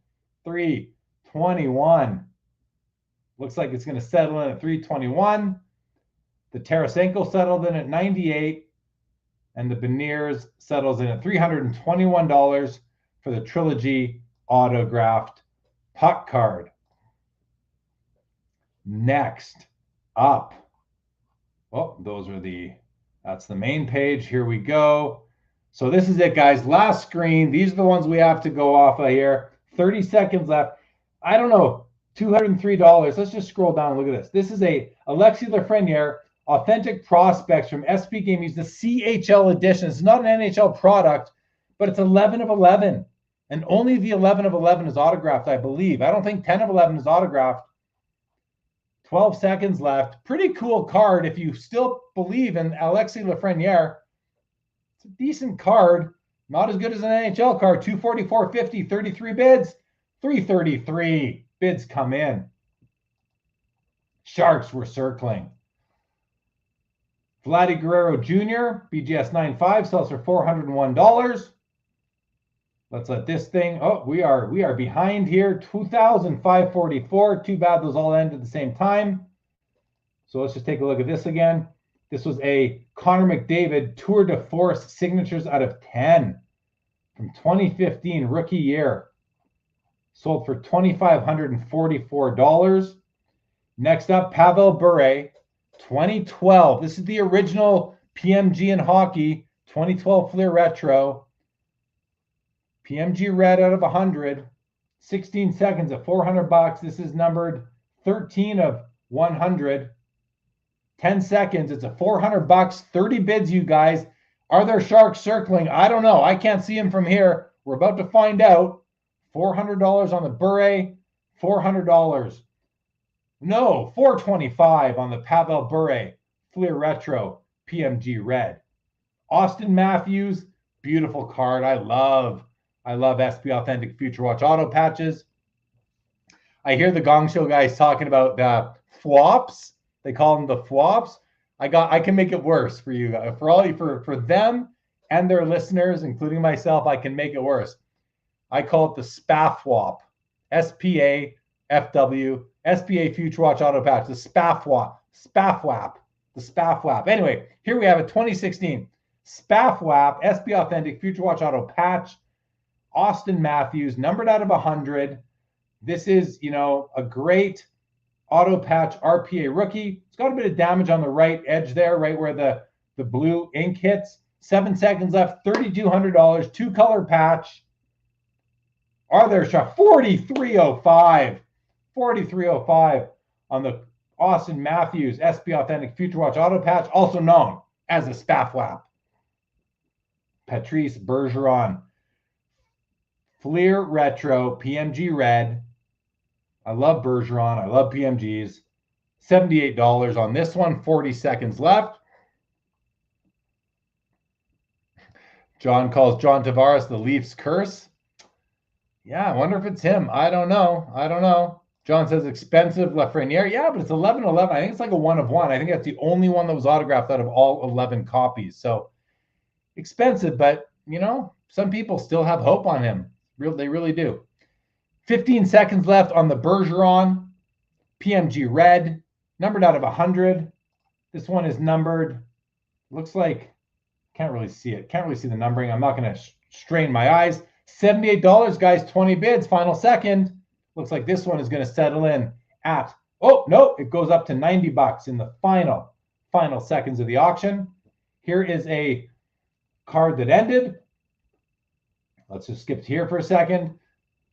321. Looks like it's going to settle in at 321. The Tarasenko settled in at 98. And the Beniers settles in at $321 for the Trilogy autographed puck card. Next up. Oh, that's the main page. Here we go. So this is it, guys. Last screen. These are the ones we have to go off of here. 30 seconds left. I don't know. $203. Let's just scroll down and look at this. This is a Alexis Lafreniere Authentic Prospects from SP Game. He's the CHL edition. It's not an NHL product, but it's 11 of 11. And only the 11 of 11 is autographed, I believe. I don't think 10 of 11 is autographed. 12 seconds left. Pretty cool card if you still believe in Alexis Lafreniere. It's a decent card. Not as good as an NHL card. $244.50, 33 bids. 333 bids come in. Sharks were circling. Vladdy Guerrero Jr., BGS 95, sells for $401. Let's let this thing. Oh, we are behind here. 2,544. Too bad those all end at the same time. So let's just take a look at this again. This was a Connor McDavid Tour de Force signatures out of 10 from 2015 rookie year. Sold for $2,544. Next up, Pavel Bure, 2012. This is the original PMG in hockey, 2012 Fleer Retro. PMG red out of 100. 16 seconds at $400. This is numbered 13 of 100. 10 seconds. It's a $400. 30 bids, you guys. Are there Sharks circling? I don't know. I can't see them from here. We're about to find out. $400 on the Bure. $400. No, $425 on the Pavel Bure Fleer Retro PMG red. Austin Matthews, beautiful card. I love SP Authentic Future Watch auto patches. I hear the Gong Show guys talking about FWAPs. They call them the FWAPs. I can make it worse for you guys. For them and their listeners, including myself, I can make it worse. I call it the SPAFWAP. SPAFW. SPA Future Watch auto patch. The SPAFWAP. The SPAFWAP. Anyway, here we have a 2016 SPAFWAP SP Authentic Future Watch auto patch. Austin Matthews, numbered out of 100. This is, a great auto patch RPA rookie. It's got a bit of damage on the right edge there, right where the blue ink hits. 7 seconds left, $3,200, two-color patch. Are there shots? 4305. 4305 on the Austin Matthews SP Authentic Future Watch auto patch, also known as a SPAFWAP. Patrice Bergeron. Fleer Retro, PMG Red. I love Bergeron. I love PMGs. $78 on this one. 40 seconds left. John calls John Tavares the Leafs curse. Yeah, I wonder if it's him. I don't know. John says expensive Lafreniere. Yeah, but it's 11/11. I think it's like a 1 of 1. I think that's the only one that was autographed out of all 11 copies. So expensive, but some people still have hope on him. They really do. 15 seconds left on the Bergeron PMG Red, numbered out of 100. This one is numbered. Looks like, can't really see it. Can't really see the numbering. I'm not going to strain my eyes. $78, guys, 20 bids, final second. Looks like this one is going to settle in at, oh, no, it goes up to $90 in the final seconds of the auction. Here is a card that ended. Let's just skip here for a second.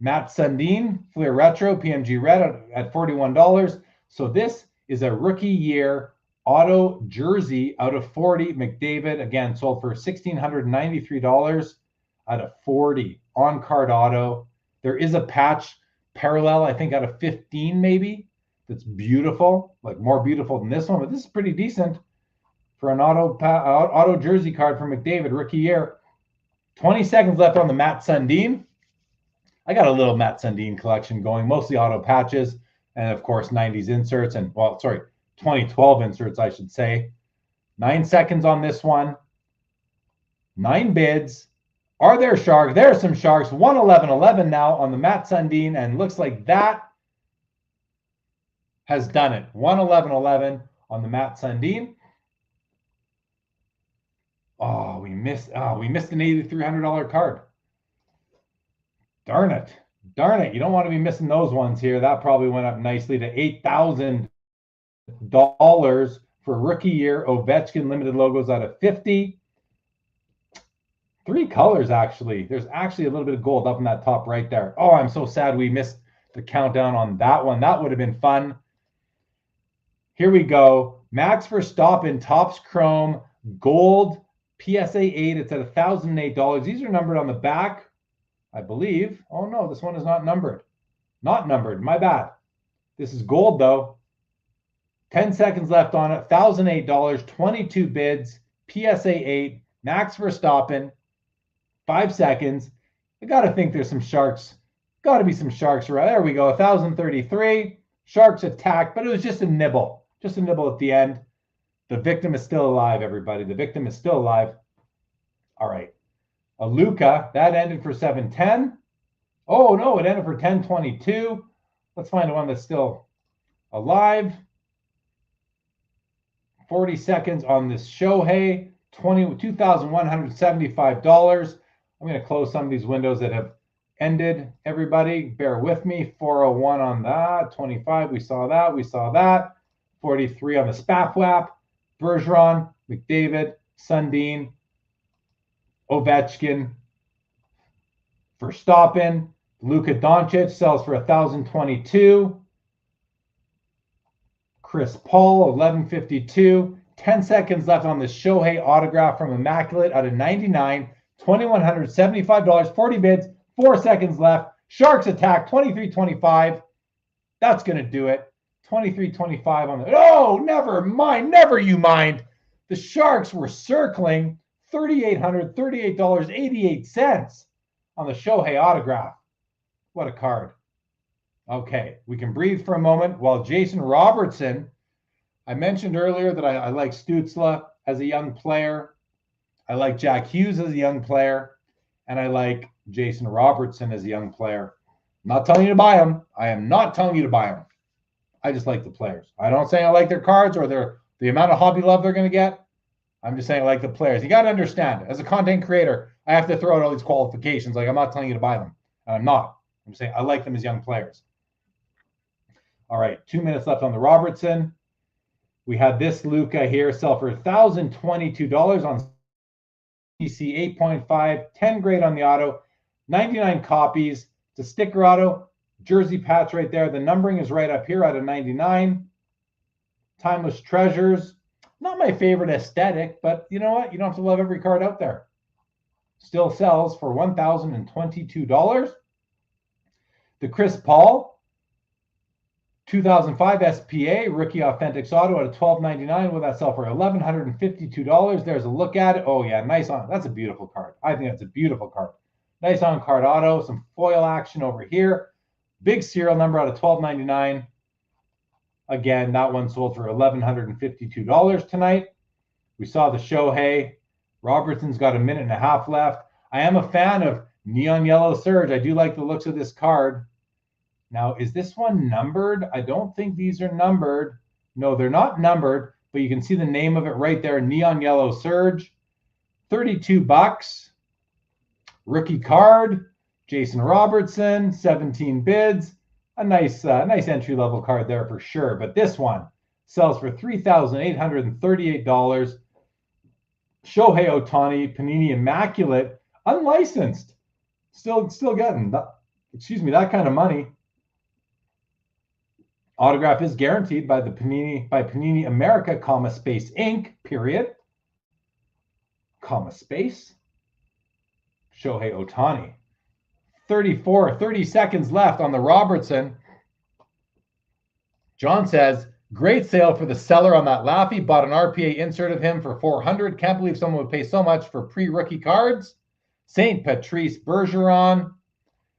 Matt Sundin, Fleer Retro, PMG Red at $41. So this is a rookie year auto jersey out of 40. McDavid, again, sold for $1,693 out of 40. On-card auto. There is a patch parallel, I think, out of 15 maybe. That's beautiful, like more beautiful than this one. But this is pretty decent for an auto jersey card for McDavid, rookie year. 20 seconds left on the Matt Sundin. I got a little Matt Sundin collection going, mostly auto patches, and of course 90s inserts, 2012 inserts, I should say. 9 seconds on this one. 9 bids. Are there Sharks? There are some Sharks. 111.11 now on the Matt Sundin, and looks like that has done it. 111.11 on the Matt Sundin. Oh, we missed an $8,300 card. Darn it. You don't want to be missing those ones here. That probably went up nicely to $8,000 for rookie year Ovechkin limited logos out of 50. 3 colors, actually. There's actually a little bit of gold up in that top right there. Oh, I'm so sad we missed the countdown on that one. That would have been fun. Here we go. Max Verstappen, Topps Chrome, gold, PSA 8. It's at $1,008. These are numbered on the back, I believe. Oh, no, this one is not numbered. Not numbered. My bad. This is gold, though. 10 seconds left on it. $1,008. 22 bids. PSA 8. Max Verstappen. 5 seconds. I got to think there's some Sharks. Got to be some Sharks around. There we go. 1,033. Sharks attacked, but it was just a nibble. Just a nibble at the end. The victim is still alive, everybody. The victim is still alive. All right. A Luka, that ended for 710. Oh, no, it ended for 1022. Let's find one that's still alive. 40 seconds on this Shohei. $2,175. I'm going to close some of these windows that have ended. Everybody, bear with me. 401 on that. 25, we saw that. 43 on the Spapwap. Bergeron, McDavid, Sundin, Ovechkin, Verstappen. Luka Doncic sells for 1,022. Chris Paul, 1152. 10 seconds left on the Shohei autograph from Immaculate out of 99. $2,175. 40 bids. 4 seconds left. Sharks attack. 23-25. That's going to do it. 23-25 on the... Oh, never mind. Never you mind. The Sharks were circling $3,838.88 on the Shohei autograph. What a card. Okay, we can breathe for a moment while Jason Robertson... I mentioned earlier that I like Stützle as a young player. I like Jack Hughes as a young player. And I like Jason Robertson as a young player. I'm not telling you to buy them. I am not telling you to buy them. I just like the players. I don't say I like their cards or the amount of hobby love they're going to get. I'm just saying I like the players. You got to understand, as a content creator, I have to throw out all these qualifications. Like, I'm not telling you to buy them. And I'm not. I'm saying I like them as young players. All right, 2 minutes left on the Robertson. We had this Luka here sell for $1,022 on CC 8.5, 10 grade on the auto, 99 copies. It's a sticker auto, jersey patch right there. The numbering is right up here out of 99. Timeless Treasures. Not my favorite aesthetic, but you know what? You don't have to love every card out there. still sells for $1,022. The Chris Paul 2005 SPA Rookie Authentics Auto at a $12.99. Will that sell for $1,152? There's a look at it. Oh yeah, nice on. That's a beautiful card. I think that's a beautiful card. Nice on card auto. Some foil action over here. Big serial number out of $12.99. Again, that one sold for $1,152 tonight. We saw the Shohei. Robertson's got a minute and a half left. I am a fan of Neon Yellow Surge. I do like the looks of this card. Now, is this one numbered? I don't think these are numbered. No, they're not numbered, but you can see the name of it right there, Neon Yellow Surge. $32. Rookie card, Jason Robertson, 17 bids. A nice entry-level card there for sure. But this one sells for $3,838. Shohei Ohtani, Panini Immaculate, unlicensed. Still getting that, that kind of money. Autograph is guaranteed by Panini America, space Inc. Period. Space. Shohei Ohtani. 30 seconds left on the Robertson. John says, great sale for the seller on that Laffy. Bought an RPA insert of him for $400. Can't believe someone would pay so much for pre-rookie cards. St. Patrice Bergeron.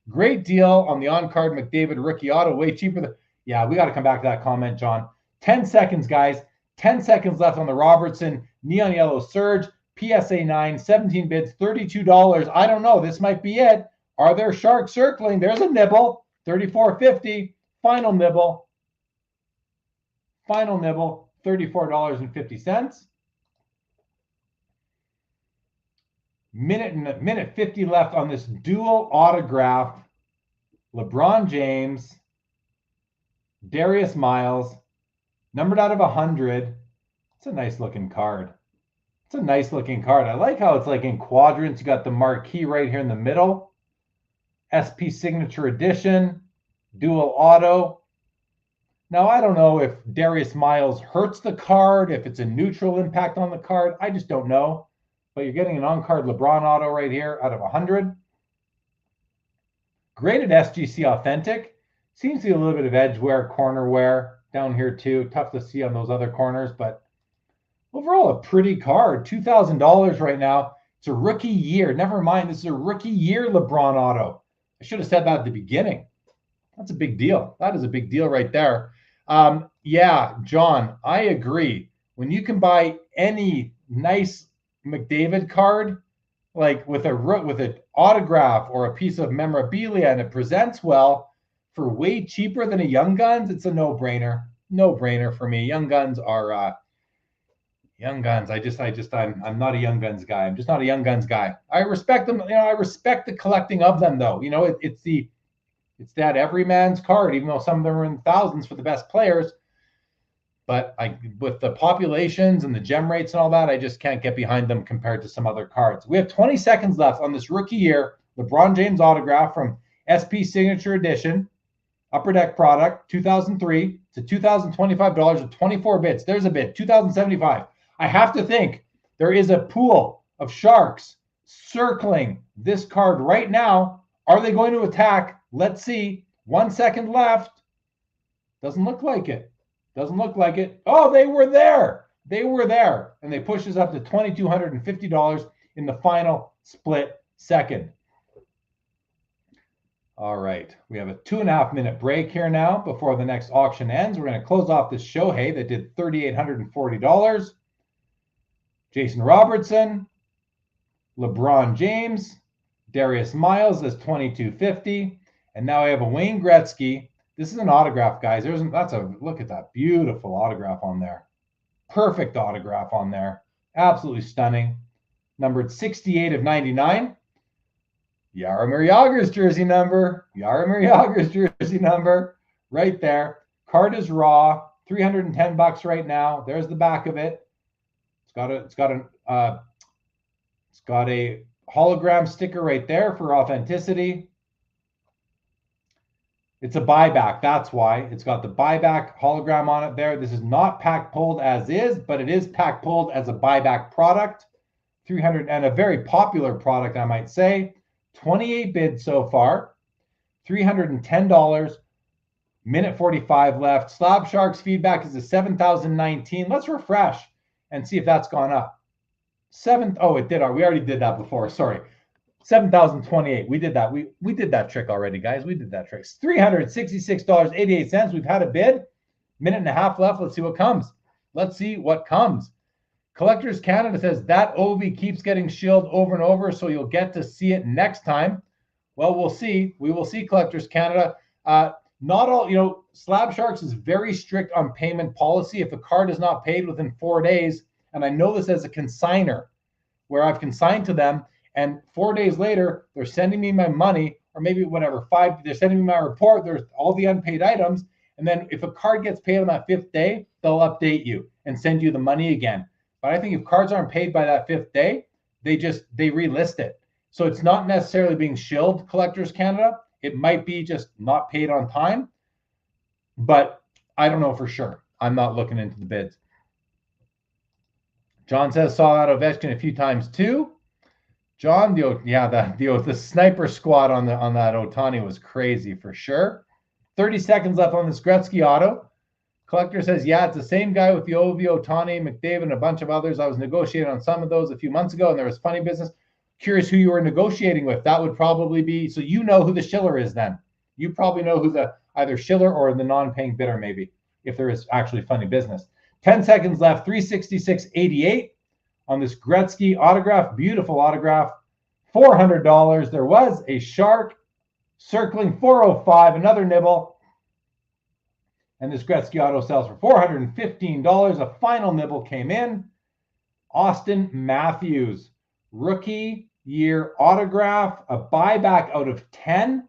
Great deal on the on-card McDavid rookie auto. Way cheaper than... Yeah, we got to come back to that comment, John. 10 seconds, guys. 10 seconds left on the Robertson Neon Yellow Surge. PSA 9, 17 bids, $32. I don't know. This might be it. Are there sharks circling? There's a nibble. $34.50. Final nibble. Final nibble. $34.50. Minute 50 left on this dual autograph. LeBron James, Darius Miles, numbered out of 100. It's a nice looking card. It's a nice looking card. I like how it's like in quadrants. You got the marquee right here in the middle. SP Signature Edition, dual auto. Now, I don't know if Darius Miles hurts the card, if it's a neutral impact on the card. I just don't know. But you're getting an on-card LeBron auto right here out of 100. Graded SGC Authentic. Seems to be a little bit of edge wear, corner wear down here too. Tough to see on those other corners, but overall a pretty card. $2,000 right now. It's a rookie year. Never mind, this is a rookie year LeBron auto. I should have said that at the beginning. That's a big deal. That is a big deal right there. Yeah, John, I agree. When you can buy any nice McDavid card, like with an autograph or a piece of memorabilia, and it presents well for way cheaper than a Young Guns, it's a no-brainer. No-brainer for me. Young Guns are Young Guns. I'm not a Young Guns guy. I'm just not a Young Guns guy. I respect them. I respect the collecting of them though. It's that everyman's card, even though some of them are in thousands for the best players. But with the populations and the gem rates and all that, I just can't get behind them compared to some other cards. We have 20 seconds left on this rookie year LeBron James autograph from SP Signature Edition, Upper Deck product, 2003 to $2,025 with 24 bits. There's a bid, $2,075. I have to think there is a pool of sharks circling this card right now. Are they going to attack? Let's see. 1 second left. Doesn't look like it. Doesn't look like it. Oh, they were there. They were there. And they push us up to $2,250 in the final split second. All right. We have a 2.5 minute break here now before the next auction ends. We're going to close off this Shohei that did $3,840. Jason Robertson, LeBron James, Darius Miles is $2,250. And now I have a Wayne Gretzky. This is an autograph, guys. Look at that beautiful autograph on there. Perfect autograph on there. Absolutely stunning. Numbered 68 of 99. Jaromir Jagr's jersey number. Jaromir Jagr's jersey number right there. Card is raw. $310 right now. There's the back of it. It's got a hologram sticker right there for authenticity. It's a buyback. That's why. It's got the buyback hologram on it there. This is not pack pulled as is, but it is pack pulled as a buyback product. 300, and a very popular product, I might say. 28 bids so far, $310, minute 45 left. Slab Sharks feedback is a 7,019. Let's refresh and see if that's gone up. Oh, it did. We already did that before. Sorry. 7,028. We did that. We did that trick already, guys. We did that trick. $366.88. We've had a bid. Minute and a half left. Let's see what comes. Let's see what comes. Collectors Canada says that OV keeps getting shilled over and over, so you'll get to see it next time. Well, we'll see. We will see, Collectors Canada. Not all, Slab Sharks is very strict on payment policy. If a card is not paid within 4 days, and I know this as a consigner, where I've consigned to them, and 4 days later, they're sending me my money, or maybe whatever, they're sending me my report, there's all the unpaid items, and then if a card gets paid on that 5th day, they'll update you and send you the money again. But I think if cards aren't paid by that 5th day, they relist it. So it's not necessarily being shilled, Collectors Canada. It might be just not paid on time, but I don't know for sure. I'm not looking into the bids. John says, saw that Ovechkin a few times too. John, the sniper squad on that Ohtani was crazy for sure. 30 seconds left on this Gretzky auto. Collector says, yeah, it's the same guy with the OV, Ohtani, McDavid, and a bunch of others. I was negotiating on some of those a few months ago, and there was funny business. Curious who you were negotiating with. That would probably be, so you know who the shiller is then. You probably know who the either shiller or the non-paying bidder maybe, if there is actually funny business. 10 seconds left, 366.88 on this Gretzky autograph. Beautiful autograph, $400. There was a shark circling 405, another nibble. And this Gretzky auto sells for $415. A final nibble came in. Austin Matthews, rookie year autograph, a buyback out of 10.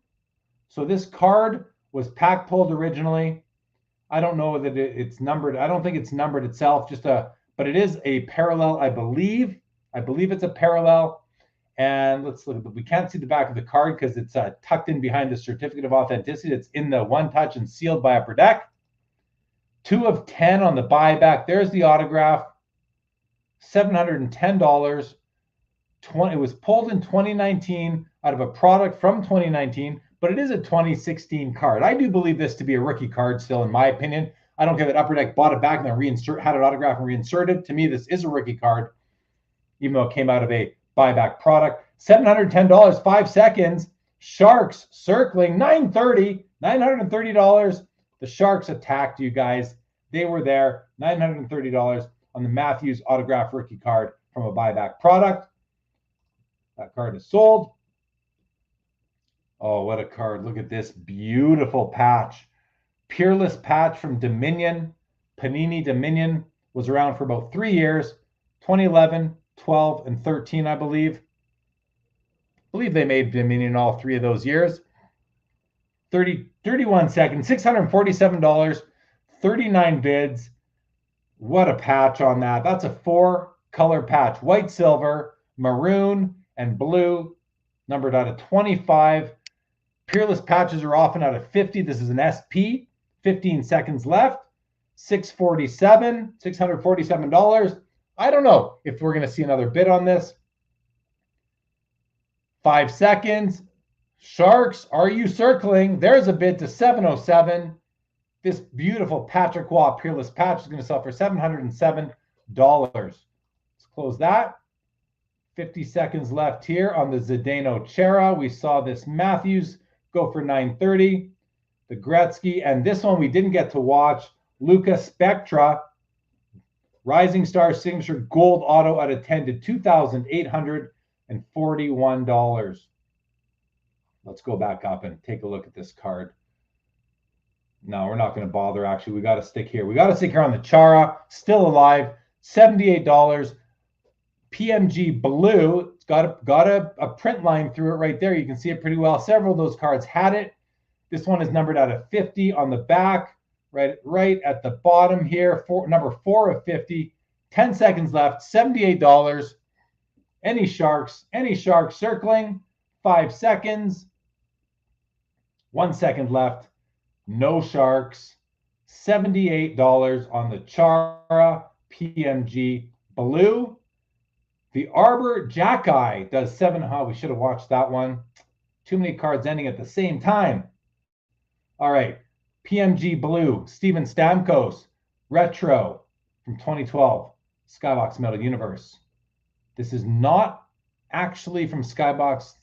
So this card was pack pulled originally. I don't know that it's numbered. I don't think it's numbered itself, but it is a parallel, I believe. I believe it's a parallel. And let's look. We can't see the back of the card because it's tucked in behind the certificate of authenticity. It's in the one touch and sealed by Upper Deck. 2 of 10 on the buyback. There's the autograph. $710. It was pulled in 2019 out of a product from 2019, but it is a 2016 card. I do believe this to be a rookie card still, in my opinion. I don't care that Upper Deck bought it back and then had it autographed and reinserted. To me, this is a rookie card, even though it came out of a buyback product. $710, 5 seconds. Sharks circling, $930. The Sharks attacked you guys. They were there. $930 on the Matthews autograph rookie card from a buyback product. That card is sold. Oh, what a card. Look at this beautiful patch. Peerless patch from Dominion. Panini Dominion was around for about 3 years. 2011, 12, and 13, I believe. I believe they made Dominion all 3 of those years. 31 seconds, $647, 39 bids. What a patch on that. That's a 4-color patch. White, silver, maroon, and blue. Numbered out of 25. Peerless patches are often out of 50. This is an SP. 15 seconds left. $647. I don't know if we're going to see another bid on this. 5 seconds. Sharks, are you circling? There's a bid to $707. This beautiful Patrick Waugh Peerless patch is going to sell for $707. Let's close that. 50 seconds left here on the Zdeno Chara. We saw this Matthews go for $930. The Gretzky, and this one we didn't get to watch. Luca Spectra, Rising Star Signature Gold Auto out of 10 to $2,841. Let's go back up and take a look at this card. No, we're not going to bother, actually. We got to stick here. We got to stick here on the Chara. Still alive. $78. PMG Blue. It's got a print line through it right there. You can see it pretty well. Several of those cards had it. This one is numbered out of 50 on the back. Right at the bottom here. Number 4 of 50. 10 seconds left. $78. Any Sharks circling. 5 seconds. 1 second left. No Sharks. $78 on the Chara PMG Blue. The Arbor Jackeye does 7. Oh, we should have watched that one. Too many cards ending at the same time. All right. PMG Blue, Steven Stamkos, Retro from 2012, Skybox Metal Universe. This is not actually from Skybox.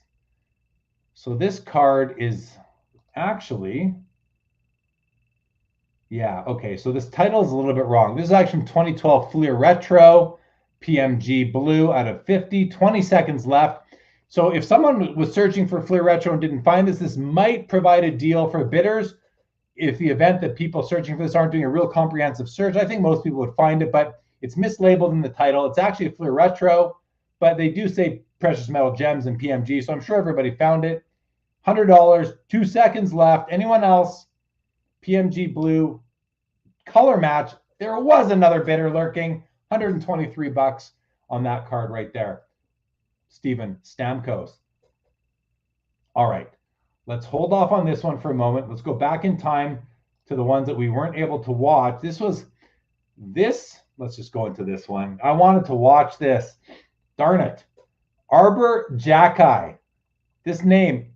So this card is actually, yeah, okay. So this title is a little bit wrong. This is actually from 2012 Fleer Retro, PMG Blue out of 50, 20 seconds left. So if someone was searching for Fleer Retro and didn't find this, this might provide a deal for bidders. If the event that people searching for this aren't doing a real comprehensive search, I think most people would find it, but it's mislabeled in the title. It's actually a Fleer Retro, but they do say Precious Metal Gems and PMG, so I'm sure everybody found it. $100, 2 seconds left. Anyone else? PMG Blue, color match. There was another bidder lurking. $123 on that card right there. Steven Stamkos. All right. Let's hold off on this one for a moment. Let's go back in time to the ones that we weren't able to watch. Let's just go into this one. I wanted to watch this. Darn it. Arbor Jackeye. This name,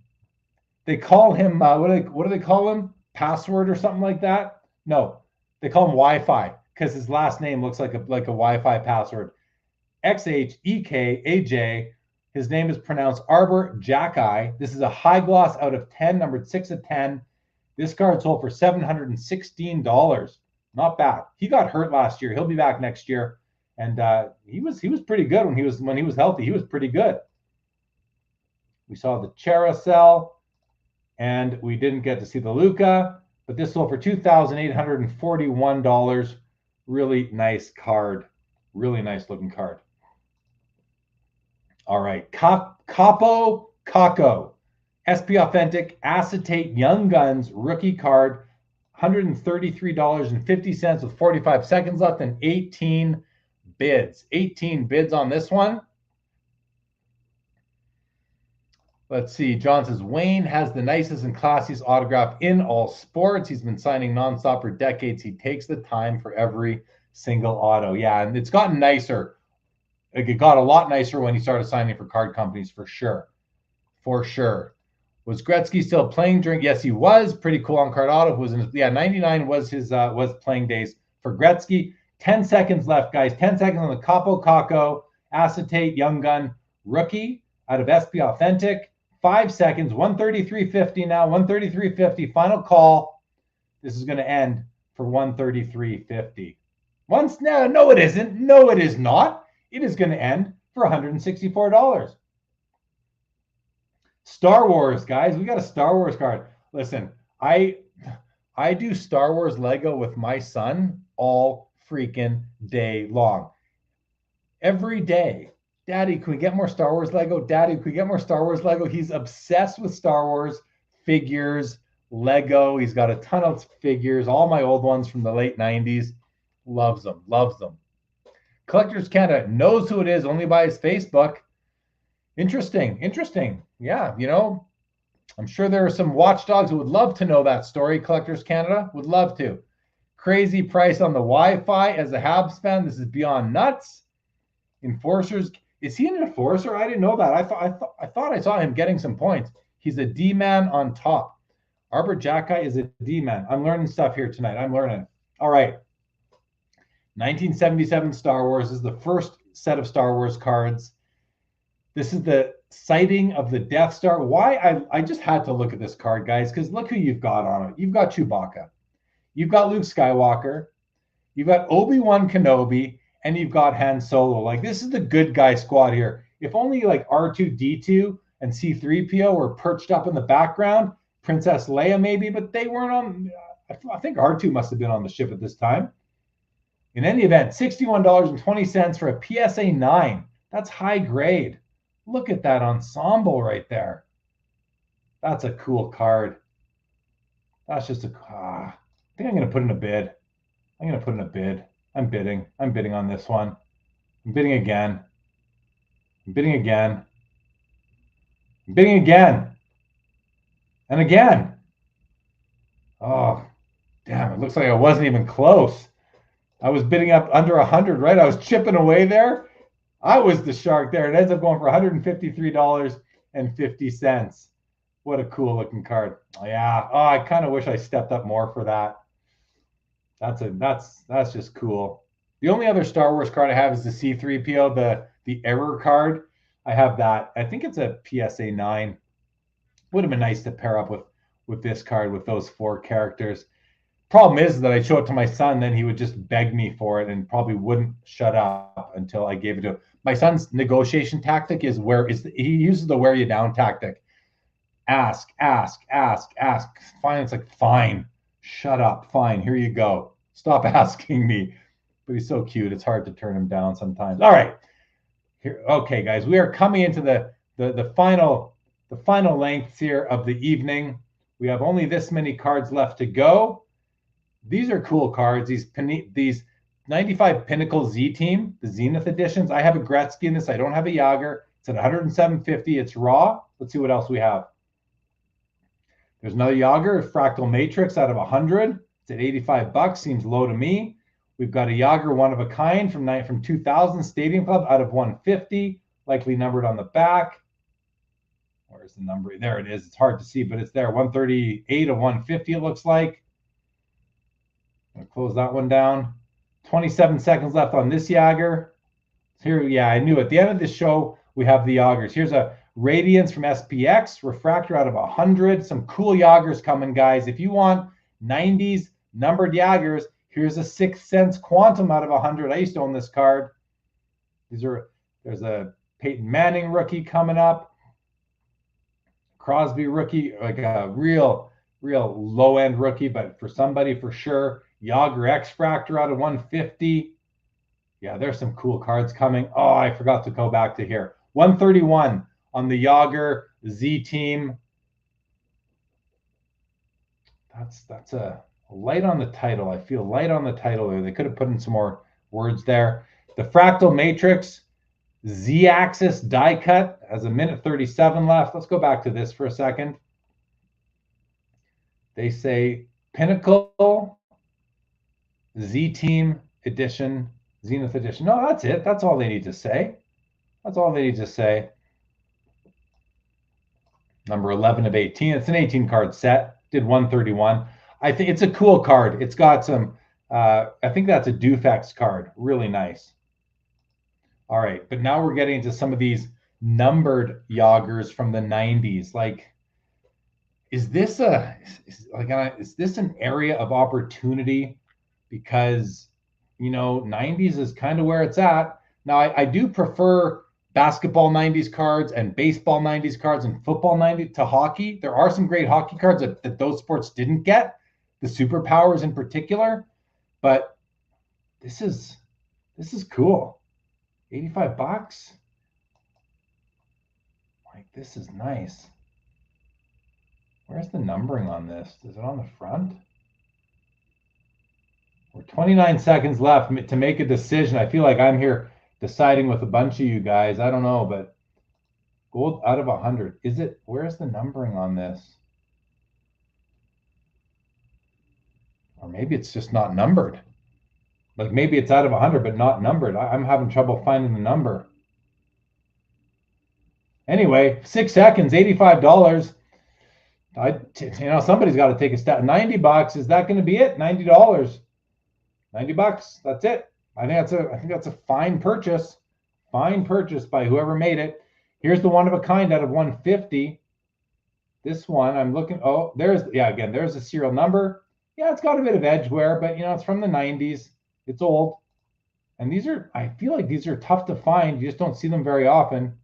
they call him, what do they call him? Password or something like that? No, they call him Wi-Fi because his last name looks like a Wi-Fi password. XHEKAJ. His name is pronounced Arbor Jackeye. This is a high gloss out of 10, numbered 6 of 10. This card sold for $716. Not bad. He got hurt last year. He'll be back next year, and he was pretty good when he was healthy. He was pretty good. We saw the Characel, and we didn't get to see the Luca, but this sold for $2,841. Really nice card. Really nice looking card. All right, Capo Caco, SP Authentic Acetate Young Guns rookie card, $133.50 with 45 seconds left and 18 bids. 18 bids on this one. Let's see. John says, Wayne has the nicest and classiest autograph in all sports. He's been signing nonstop for decades. He takes the time for every single auto. Yeah, and it's gotten nicer. It got a lot nicer when he started signing for card companies, for sure. For sure. Was Gretzky still playing during? Yes, he was. Pretty cool on card auto. 99 was his was playing days for Gretzky. 10 seconds left, guys. 10 seconds on the Capo Caco Acetate Young Gun rookie out of SP Authentic. 5 seconds. 133.50 now. 133.50. Final call. This is going to end for 133.50. No, it isn't. No, it is not. It is going to end for $164. Star Wars, guys. We got a Star Wars card. Listen, I do Star Wars Lego with my son all freaking day long. Every day. Daddy, can we get more Star Wars Lego? Daddy, can we get more Star Wars Lego? He's obsessed with Star Wars figures, Lego. He's got a ton of figures, all my old ones from the late 90s. Loves them, loves them. Collectors Canada knows who it is only by his Facebook. Interesting. Yeah, I'm sure there are some watchdogs who would love to know that story. Collectors Canada would love to. Crazy price on the Wi-Fi as a Habs fan. This is beyond nuts. Enforcers. Is he an enforcer? I didn't know that. I thought I saw him getting some points. He's a D-man on top. Arbor Jackeye is a D-man. I'm learning stuff here tonight. I'm learning. All right. 1977 Star Wars is the first set of Star Wars cards. This is the sighting of the Death Star. Why? I just had to look at this card, guys, because look who you've got on it. You've got Chewbacca. You've got Luke Skywalker. You've got Obi-Wan Kenobi. And you've got Han Solo. Like, this is the good guy squad here. If only like R2-D2 and C-3PO were perched up in the background, Princess Leia maybe, but they weren't on. I think R2 must have been on the ship at this time. In any event, $61.20 for a PSA 9. That's high grade. Look at that ensemble right there. That's a cool card. That's just I think I'm going to put in a bid. I'm bidding. I'm bidding on this one. I'm bidding again. I'm bidding again. I'm bidding again. And again. Oh, damn. It looks like I wasn't even close. I was bidding up under 100, right? I was chipping away there. I was the shark there. It ends up going for $153.50. What a cool looking card. Yeah. Oh, I kind of wish I stepped up more for that. That's just cool. The only other Star Wars card I have is the C-3PO, the error card. I have that. I think it's a PSA 9. Would have been nice to pair up with this card with those 4 characters. Problem is that I show it to my son, then he would just beg me for it and probably wouldn't shut up until I gave it to him. My son's negotiation tactic is he uses the wear you down tactic. Ask. Fine, it's like, fine, shut up, fine, here you go. Stop asking me. But he's so cute, it's hard to turn him down sometimes. All right. Here, okay, guys, we are coming into the final lengths here of the evening. We have only this many cards left to go. These are cool cards. These 95 Pinnacle Z Team, the Zenith editions. I have a Gretzky in this. I don't have a Yager. It's at 107.50. It's raw. Let's see what else we have. There's another Yager, Fractal Matrix out of 100. It's at 85 bucks. Seems low to me. We've got a Yager one of a kind from 2000 Stadium Club out of 150, likely numbered on the back. Where's the number? There it is. It's hard to see, but it's there. 138 of 150, it looks like. I'm going to close that one down. 27 seconds left on this Yager. Here, yeah, I knew at the end of this show, we have the Yagers. Here's a Radiance from SPX, Refractor out of 100. Some cool Yagers coming, guys. If you want 90s numbered Yagers, here's a 6th Sense Quantum out of 100. I used to own this card. There's a Peyton Manning rookie coming up. Crosby rookie, like a real low-end rookie, but for somebody for sure. Yager X-Fractor out of 150. Yeah, there's some cool cards coming. Oh, I forgot to go back to here. 131 on the Yager Z Team. That's a light on the title. I feel light on the title there. They could have put in some more words there. The Fractal Matrix Z-Axis die cut has a minute 37 left. Let's go back to this for a second. They say Pinnacle Z-Team Edition, Zenith Edition. No, that's it. That's all they need to say. That's all they need to say. Number 11 of 18. It's an 18 card set. Did 131. I think it's a cool card. It's got some, I think that's a Dufex card. Really nice. All right, but now we're getting into some of these numbered Yagers from the 90s. Like, is this an area of opportunity? Because, you know, 90s is kind of where it's at. Now, I do prefer basketball 90s cards and baseball 90s cards and football 90s to hockey. There are some great hockey cards that those sports didn't get, the superpowers in particular. But this is cool. 85 bucks. Like, this is nice. Where's the numbering on this? Is it on the front? We're 29 seconds left to make a decision. I feel like I'm here deciding with a bunch of you guys. I don't know, but gold out of 100. Is it? Where's the numbering on this? Or maybe it's just not numbered. Like, maybe it's out of 100, but not numbered. I'm having trouble finding the number. Anyway, 6 seconds, $85. Somebody's got to take a step. 90 bucks. Is that going to be it? $90. 90 bucks. That's it. I think that's a fine purchase. Fine purchase by whoever made it. Here's the one of a kind out of 150. This one, I'm looking. Oh, there's a serial number. Yeah, it's got a bit of edge wear, but it's from the 90s. It's old. And I feel like these are tough to find. You just don't see them very often.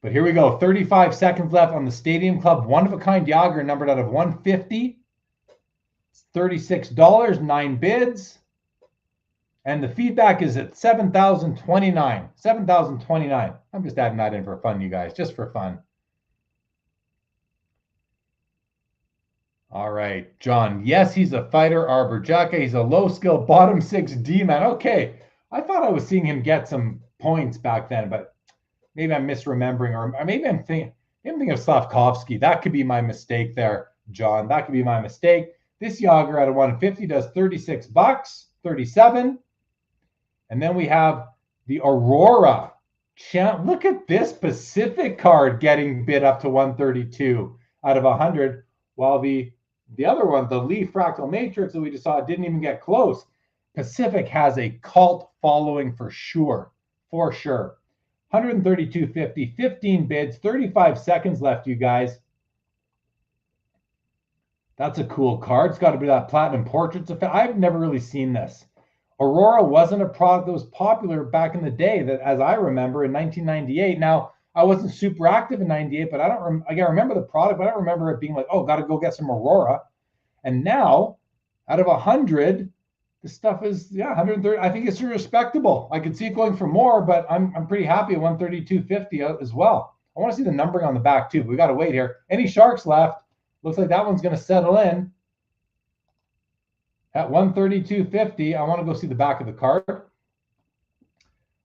But here we go. 35 seconds left on the Stadium Club one-of-a-kind Yager numbered out of 150. It's $36, 9 bids. And the feedback is at 7,029. 7,029. I'm just adding that in for fun, you guys, just for fun. All right, John. Yes, he's a fighter, Arbor Jacka. He's a low-skill bottom 6 D-man. Okay, I thought I was seeing him get some points back then, but maybe I'm misremembering, or maybe I'm thinking of Slavkovsky. That could be my mistake there, John. That could be my mistake. This Yager out of 150 does 36 bucks, 37. And then we have The Aurora. Look at this Pacific card getting bid up to 132 out of 100, while the other one, the Lee Fractal Matrix that we just saw, didn't even get close. Pacific has a cult following for sure, for sure. 132.50, 15 bids, 35 seconds left, you guys. That's a cool card. It's got to be that Platinum Portraits effect. I've never really seen this. Aurora wasn't a product that was popular back in the day, that, as I remember, in 1998. Now, I wasn't super active in 98, but I remember the product, but I don't remember it being like, oh, got to go get some Aurora. And now, out of 100, the stuff is, 130. I think it's respectable. I could see it going for more, but I'm pretty happy at 132.50 as well. I want to see the numbering on the back too, but we got to wait here. Any Sharks left? Looks like that one's going to settle in at 132.50. I want to go see the back of the card.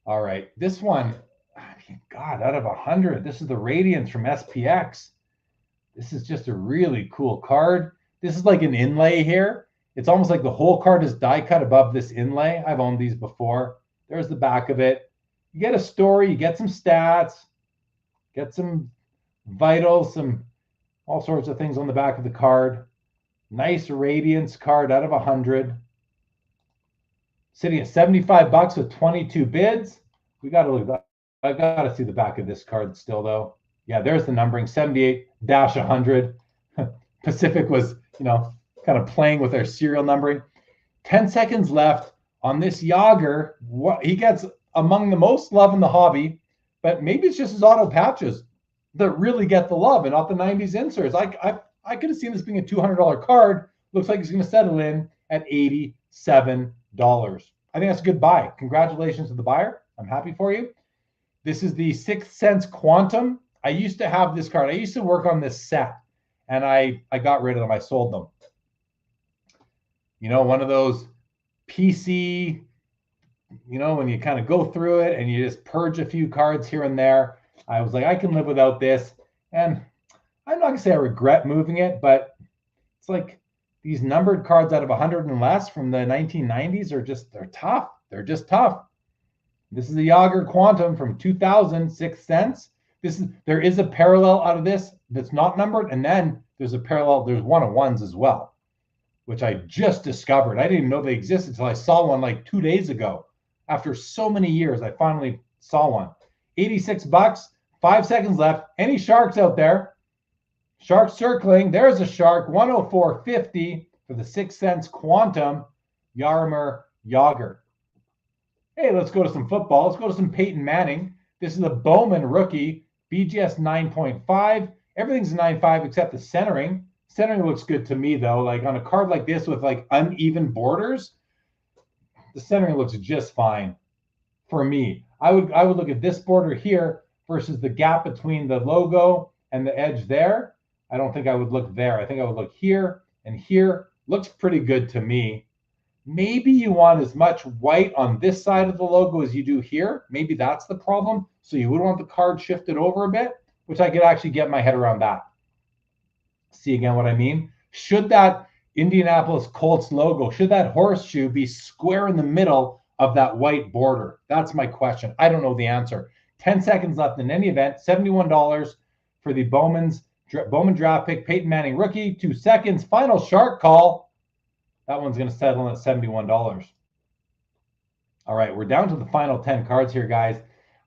All right, this one, God, out of 100, this is the Radiance from SPX. This is just a really cool card. This is like an inlay here. It's almost like the whole card is die cut above this inlay. I've owned these before. There's the back of it. You get a story, you get some stats, get some vitals, some all sorts of things on the back of the card. Nice Radiance card out of 100. Sitting at 75 bucks with 22 bids. We got to look. I got to see the back of this card still, though. Yeah, there's the numbering, 78-100. Pacific was, kind of playing with their serial numbering. 10 seconds left on this Yager. He gets among the most love in the hobby, but maybe it's just his auto patches that really get the love and not the 90s inserts. I could have seen this being a $200 card. Looks like it's going to settle in at $87. I think that's a good buy. Congratulations to the buyer. I'm happy for you. This is the Sixth Sense Quantum. I used to have this card. I used to work on this set, and I got rid of them. I sold them. One of those PC, when you kind of go through it and you just purge a few cards here and there. I was like, I can live without this. And I'm not going to say I regret moving it, but it's like these numbered cards out of 100 and less from the 1990s they're tough. They're just tough. This is the Yager Quantum from 2000, Sixth Sense. There is a parallel out of this that's not numbered, and then there's one of ones as well, which I just discovered. I didn't even know they existed until I saw one like 2 days ago. After so many years, I finally saw one. 86 bucks, 5 seconds left. Any Sharks out there? Sharks circling. There's a Shark, 104.50 for the Sixth Sense Quantum, Jaromir Jagr. Hey, let's go to some football. Let's go to some Peyton Manning. This is a Bowman rookie, BGS 9.5. Everything's a 9.5 except the centering. Centering looks good to me, though. Like on a card like this with like uneven borders, the centering looks just fine for me. I would look at this border here versus the gap between the logo and the edge there. I don't think I would look there. I think I would look here and here. Looks pretty good to me. Maybe you want as much white on this side of the logo as you do here. Maybe that's the problem. So you would want the card shifted over a bit, which I could actually get my head around that. See again what I mean? Should that Indianapolis Colts logo, should that horseshoe be square in the middle of that white border? That's my question. I don't know the answer. 10 seconds left in any event. $71 for the Bowman draft pick, Peyton Manning rookie. 2 seconds. Final Shark call. That one's going to settle in at $71. All right, we're down to the final 10 cards here, guys.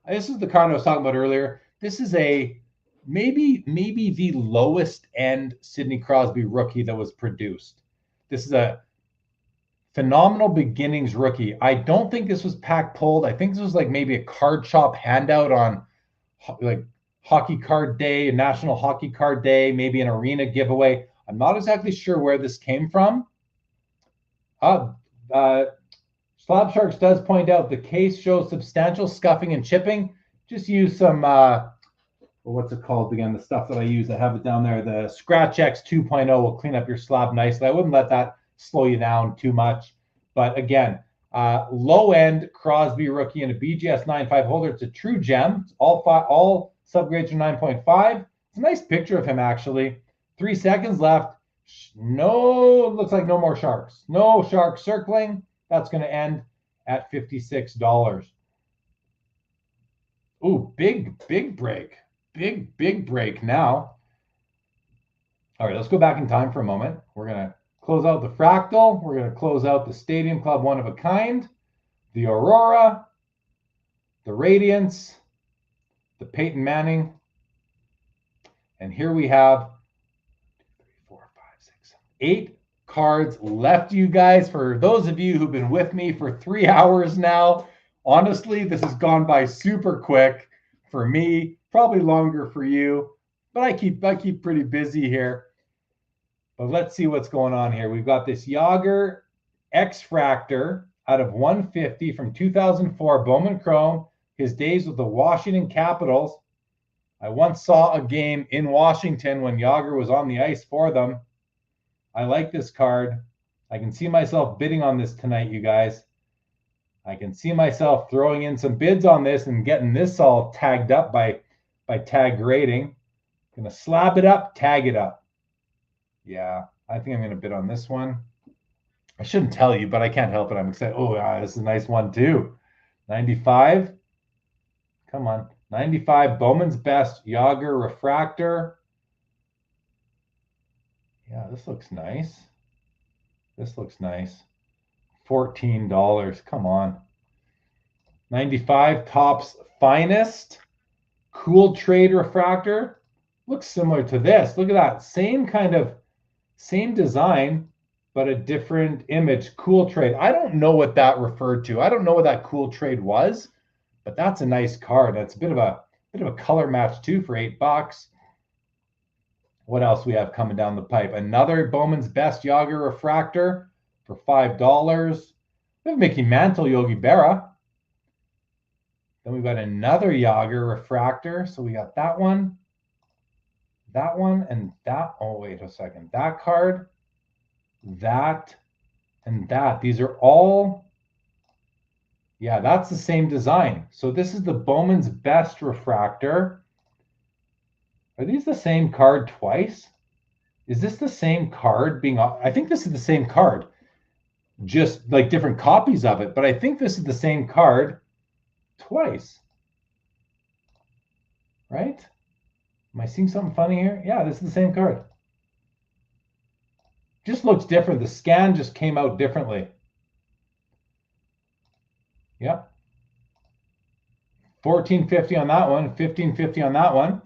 This is the card I was talking about earlier. This is a maybe the lowest end Sidney Crosby rookie that was produced. This is a phenomenal beginnings rookie. I don't think this was pack pulled. I think this was like maybe a card shop handout on like Hockey Card Day, National Hockey Card Day, maybe an arena giveaway. I'm not exactly sure where this came from. Slab Sharks does point out the case shows substantial scuffing and chipping. Just use some, what's it called again? The stuff that I use, I have it down there. The Scratch X 2.0 will clean up your slab nicely. I wouldn't let that slow you down too much. But again, low-end Crosby rookie and a BGS 9.5 holder. It's a true gem. All subgrades are 9.5. It's a nice picture of him, actually. 3 seconds left. Looks like no more Sharks. No Sharks circling. That's going to end at $56. Ooh, big break. Big break now. All right, let's go back in time for a moment. We're going to close out the Fractal. We're going to close out the Stadium Club One of a Kind, the Aurora, the Radiance, the Peyton Manning. And here we have 8 cards left, you guys. For those of you who've been with me for 3 hours now, honestly, this has gone by super quick for me, probably longer for you, but I keep pretty busy here. But let's see what's going on here. We've got this Yager X-Fractor out of 150 from 2004, Bowman Chrome, his days with the Washington Capitals. I once saw a game in Washington when Yager was on the ice for them. I like this card. I can see myself bidding on this tonight, you guys. I can see myself throwing in some bids on this and getting this all tagged up by tag grading. Gonna slab it up, tag it up. Yeah, I think I'm gonna bid on this one. I shouldn't tell you, but I can't help it. I'm excited. Oh, this is a nice one too. 95. Come on. 95, Bowman's Best Yager Refractor. Yeah, this looks nice. This looks nice. $14. Come on. 95, Topps Finest Cool Trade Refractor. Looks similar to this. Look at that. Same design, but a different image. Cool Trade. I don't know what that referred to. I don't know what that Cool Trade was, but that's a nice card. That's a bit of a color match too for $8. What else we have coming down the pipe? Another Bowman's Best Yager Refractor for $5. We have Mickey Mantle, Yogi Berra. Then we've got another Yager Refractor. So we got that one, and that. Oh, wait a second. That card, that, and that. These are all, yeah, that's the same design. So this is the Bowman's Best Refractor. Are these the same card twice? Is this the same card being, I think this is the same card, just like different copies of it, but I think this is the same card twice, right? Am I seeing something funny here? Yeah, this is the same card. Just looks different. The scan just came out differently. Yep. $14.50 on that one, $15.50 on that one.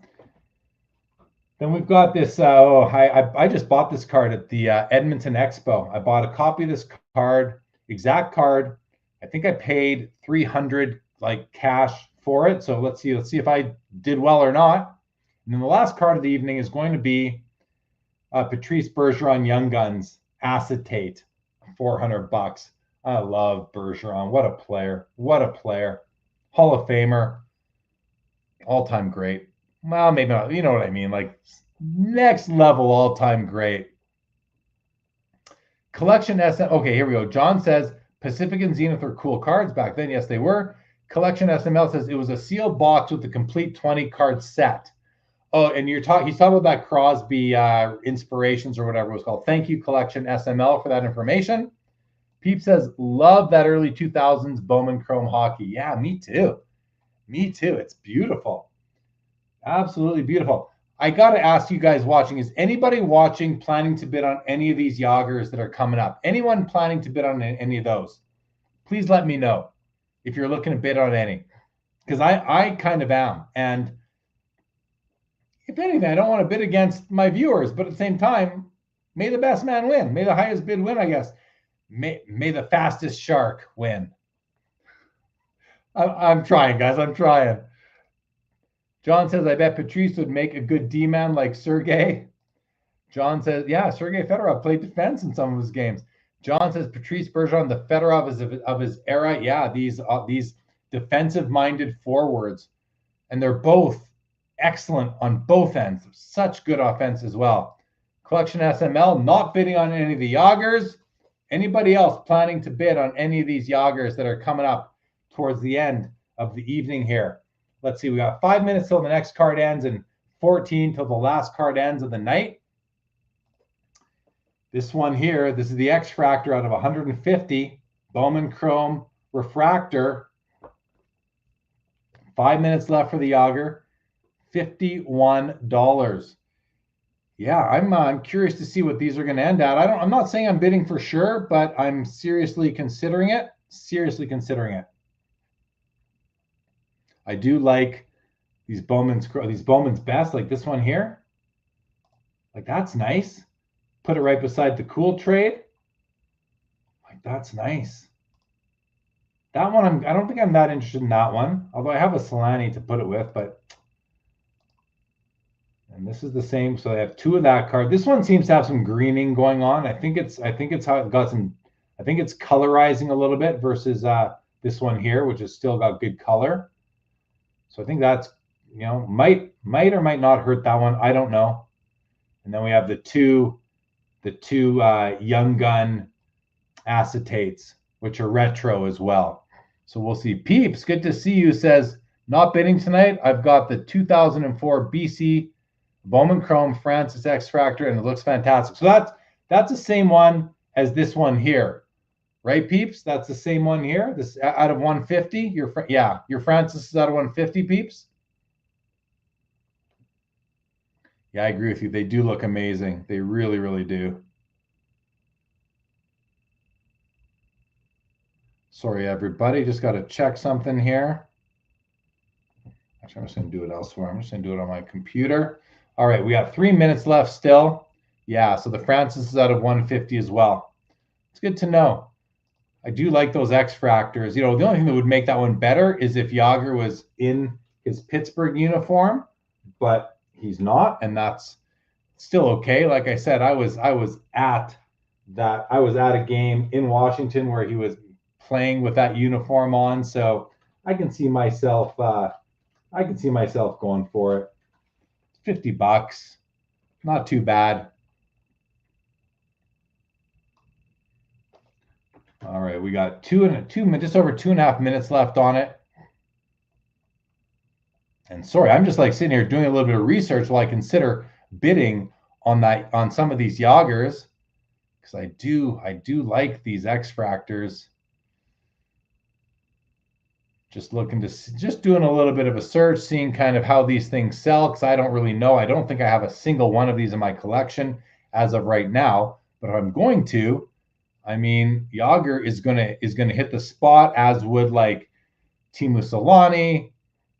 Then we've got this, I just bought this card at the Edmonton Expo. I bought a copy of this card, exact card. I think I paid $300 like cash for it. So let's see if I did well or not. And then the last card of the evening is going to be Patrice Bergeron Young Guns Acetate, $400. I love Bergeron. What a player. What a player. Hall of Famer. All-time great. Well, maybe not. You know what I mean? Like next level all-time great. Collection SM. Okay, here we go. John says Pacific and Zenith are cool cards back then. Yes, they were. Collection SML says it was a sealed box with the complete 20 card set. Oh, and he's talking about that Crosby Inspirations or whatever it was called. Thank you, Collection SML, for that information. Peep says, love that early 2000s Bowman Chrome hockey. Yeah, me too. Me too. It's beautiful. Absolutely beautiful. I got to ask you guys watching, is anybody watching planning to bid on any of these Yagers that are coming up? Anyone planning to bid on any of those? Please let me know if you're looking to bid on any, because I kind of am. And if anything, I don't want to bid against my viewers, but at the same time, may the best man win. May the highest bid win, I guess. May the fastest shark win. I'm trying, guys. I'm trying. John says, I bet Patrice would make a good D-man like Sergei. John says, yeah, Sergei Fedorov played defense in some of his games. John says, Patrice Bergeron, the Fedorov of his era. Yeah, these defensive-minded forwards. And they're both excellent on both ends. Such good offense as well. Collection SML, not bidding on any of the Yagers. Anybody else planning to bid on any of these Yagers that are coming up towards the end of the evening here? Let's see, we got 5 minutes till the next card ends and 14 till the last card ends of the night. This one here, this is the X-Fractor out of 150, Bowman Chrome Refractor, 5 minutes left for the Yager. $51. Yeah, I'm curious to see what these are going to end at. I'm not saying I'm bidding for sure, but I'm seriously considering it. Seriously considering it. I do like these Bowman's Best, like this one here. Like that's nice. Put it right beside the Cool Trade. Like that's nice. That one I don't think I'm that interested in that one. Although I have a Solani to put it with, but and this is the same. So they have two of that card. This one seems to have some greening going on. I think it's how it got some. I think it's colorizing a little bit versus this one here, which has still got good color. So I think that's might or might not hurt that one. I don't know. And then we have the two Young Gun acetates, which are retro as well. So we'll see. Peeps, good to see you. Says not bidding tonight. I've got the 2004 BC Bowman Chrome Francis X Fractor, and it looks fantastic. So that's the same one as this one here, right, Peeps? That's the same one here. This out of 150. Your Francis is out of 150, Peeps. Yeah, I agree with you. They do look amazing. They really, really do. Sorry, everybody. Just got to check something here. Actually, I'm just going to do it elsewhere. I'm just going to do it on my computer. All right, we got 3 minutes left still. Yeah, so the Francis is out of 150 as well. It's good to know. I do like those X Fractors. The only thing that would make that one better is if Yager was in his Pittsburgh uniform, but he's not, and that's still okay. Like I said, I was at a game in Washington where he was playing with that uniform on, so I can see myself going for it. $50, not too bad. All right, we got just over 2.5 minutes left on it. And sorry, I'm just like sitting here doing a little bit of research while I consider bidding on some of these Yagers, because I do like these X Fractors. Just doing a little bit of a search, seeing kind of how these things sell, because I don't really know. I don't think I have a single one of these in my collection as of right now, but if I'm going to, I mean, Yager is gonna hit the spot, as would like Teemu Solani,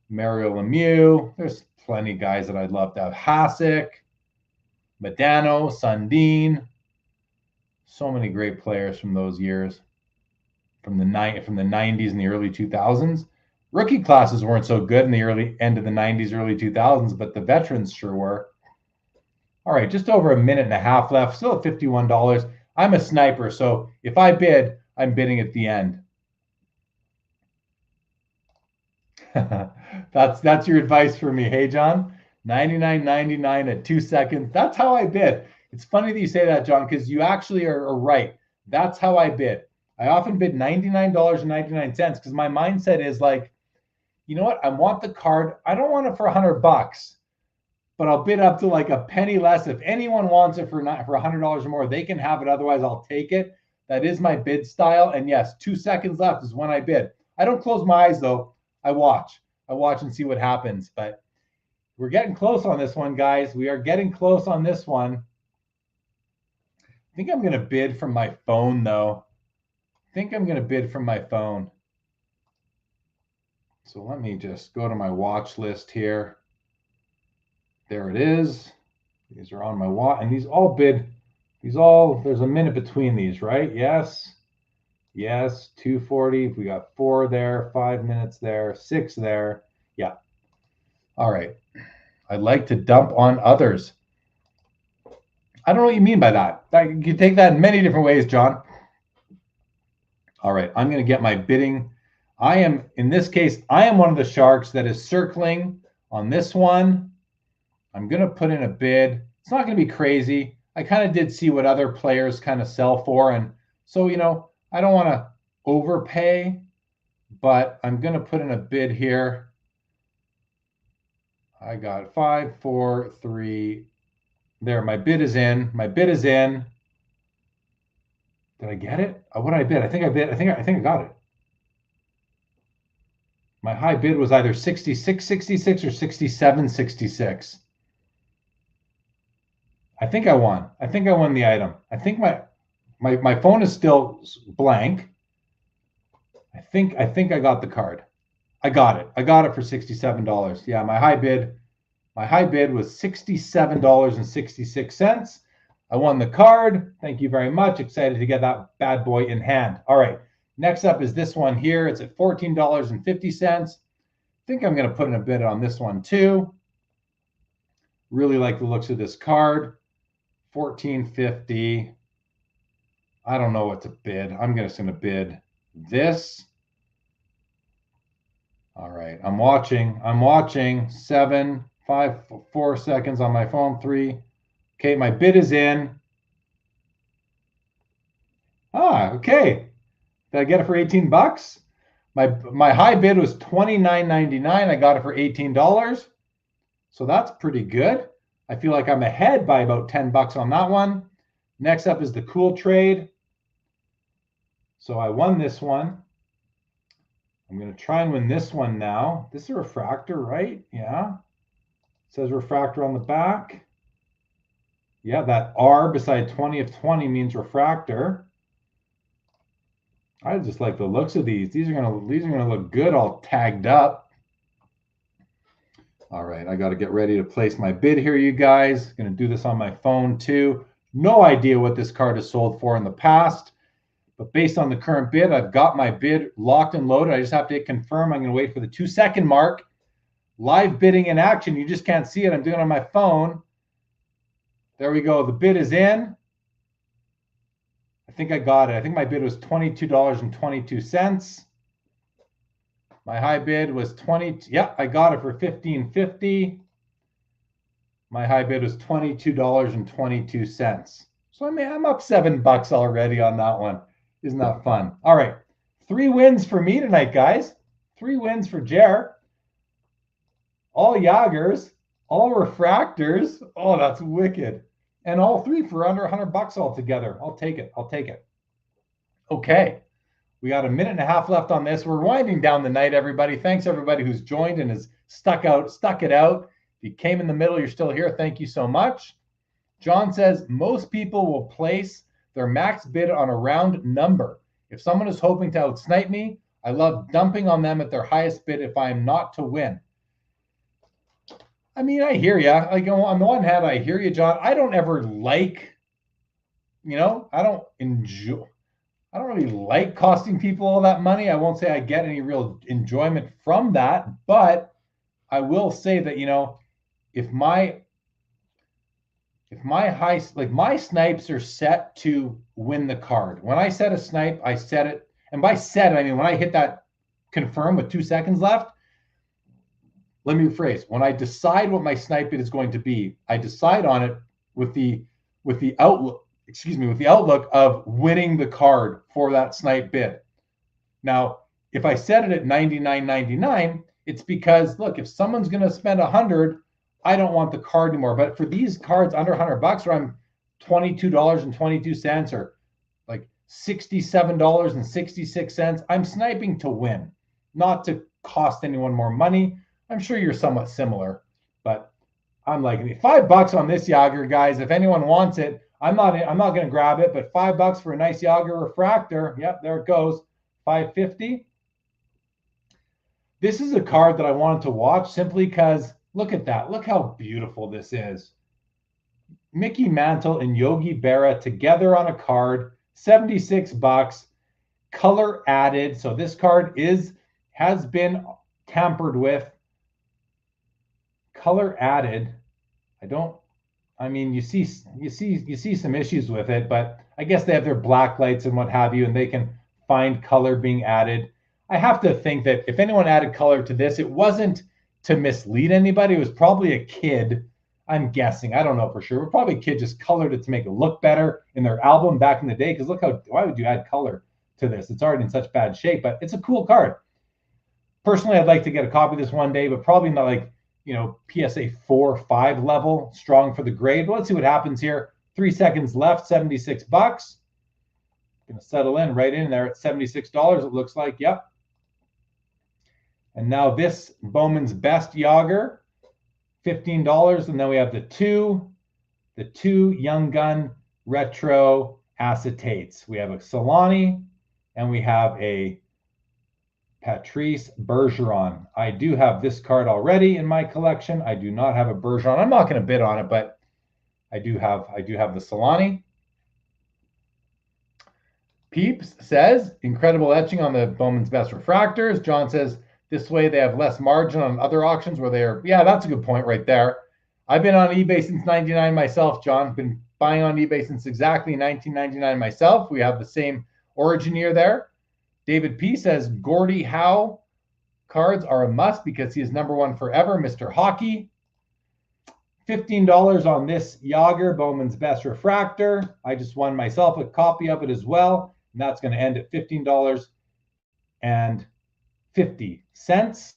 Mario Lemieux. There's plenty of guys that I'd love to have. Hasek, Medano, Sundin. So many great players from those years. From the 90s and the early 2000s. Rookie classes weren't so good in the end of the 90s, early 2000s, but the veterans sure were. All right, just over 1.5 minutes left, still at $51. I'm a sniper, so if I bid, I'm bidding at the end. That's your advice for me, hey John? $99.99 at 2 seconds. That's how I bid. It's funny that you say that, John, because you actually are right. That's how I bid. I often bid $99.99 because my mindset is like, you know what? I want the card. I don't want it for $100, but I'll bid up to like a penny less. If anyone wants it for $100 or more, they can have it. Otherwise, I'll take it. That is my bid style. And yes, 2 seconds left is when I bid. I don't close my eyes though. I watch and see what happens. But we're getting close on this one, guys. We are getting close on this one. I think I'm going to bid from my phone though. So let me just go to my watch list here. There it is. These are on my watch, and there's a minute between these, right? Yes, 2:40. We got 4 there, 5 minutes there, 6 there. Yeah. All right. I'd like to dump on others. I don't know what you mean by that. You can take that in many different ways, John. All right, I'm going to get my bidding. In this case, I am one of the Sharks that is circling on this one. I'm going to put in a bid. It's not going to be crazy. I kind of did see what other players kind of sell for. And so, I don't want to overpay, but I'm going to put in a bid here. I got 5, 4, 3. There, my bid is in. Did I get it? What did I bid? I think I got it. My high bid was either 66.66 or 67.66. I think I won. I think I won the item. I think my phone is still blank. I think I got the card. I got it. I got it for $67. Yeah, my high bid was $67.66. I won the card. Thank you very much. Excited to get that bad boy in hand. All right. Next up is this one here. It's at $14.50. I think I'm going to put in a bid on this one too. Really like the looks of this card. $14.50. I don't know what to bid. I'm just going to bid this. All right. I'm watching. 7, 5, 4 seconds on my phone. 3. Okay. My bid is in. Okay. Did I get it for 18 bucks? My high bid was $29.99. I got it for $18. So that's pretty good. I feel like I'm ahead by about 10 bucks on that one. Next up is the cool trade. So I won this one. I'm going to try and win this one now. This is a refractor, right? Yeah. It says refractor on the back. Yeah, that R beside 20 of 20 means refractor. I just like the looks of these. These are gonna look good all tagged up. All right, I got to get ready to place my bid here, you guys. Gonna do this on my phone too. No idea what this card has sold for in the past, but based on the current bid, I've got my bid locked and loaded. I just have to hit confirm. I'm gonna wait for the 2-second mark. Live bidding in action. You just can't see it. I'm doing it on my phone. There we go. The bid is in. I think I got it. I think my bid was $22.22. My high bid was 20. Yeah, I got it for $15.50. My high bid was $22.22. So I'm up $7 already on that one. Isn't that fun? All right. 3 wins for me tonight, guys. 3 wins for Jer. All Jagers, all refractors. Oh, that's wicked. And all 3 for under $100 altogether. I'll take it. Okay. We got a minute and a half left on this. We're winding down the night, everybody. Thanks, everybody who's joined and has stuck it out. If you came in the middle, you're still here. Thank you so much. John says, most people will place their max bid on a round number. If someone is hoping to outsnipe me, I love dumping on them at their highest bid if I am not to win. I mean, I hear you. Like, on the one hand, I hear you, John. I don't ever like, I don't really like costing people all that money. I won't say I get any real enjoyment from that, but I will say that, if my my snipes are set to win the card. When I set a snipe, I set it. And by set, I mean, when I hit that confirm with 2 seconds left, let me rephrase. When I decide what my snipe bid is going to be, I decide on it with the outlook of winning the card for that snipe bid. Now, if I set it at $99.99, it's because, look, if someone's going to spend $100, I don't want the card anymore. But for these cards under $100, where I'm $22.22 or like $67.66, I'm sniping to win, not to cost anyone more money. I'm sure you're somewhat similar, but I'm liking it. $5 on this Jager, guys. If anyone wants it, I'm not going to grab it, but $5 for a nice Jager refractor. Yep, there it goes. $5.50. This is a card that I wanted to watch simply because look at that. Look how beautiful this is. Mickey Mantle and Yogi Berra together on a card. $76. Color added. So this card has been tampered with. Color added. You see some issues with it, but I guess they have their black lights and what have you, and they can find color being added. I have to think that if anyone added color to this, it wasn't to mislead anybody. It was probably a kid, I'm guessing. I don't know for sure, but probably a kid just colored it to make it look better in their album back in the day. Because why would you add color to this? It's already in such bad shape, but it's a cool card. Personally, I'd like to get a copy of this one day, but probably not like, PSA 4 or 5 level, strong for the grade. But let's see what happens here. 3 seconds left, $76. Going to settle in right in there at $76, it looks like. Yep. And now this Bowman's Best Yager, $15. And then we have the two Young Gun Retro Acetates. We have a Solani and we have a Patrice Bergeron. I do have this card already in my collection. I do not have a Bergeron. I'm not going to bid on it, but I do have the Solani. Peeps says, incredible etching on the Bowman's Best Refractors. John says, this way they have less margin on other auctions where they're, yeah, that's a good point right there. I've been on eBay since 99 myself, John. Been buying on eBay since exactly 1999 myself. We have the same origin year there. David P says, Gordie Howe cards are a must because he is #1 forever, Mr. Hockey. $15 on this Yager Bowman's Best Refractor. I just won myself a copy of it as well. And that's going to end at $15.50.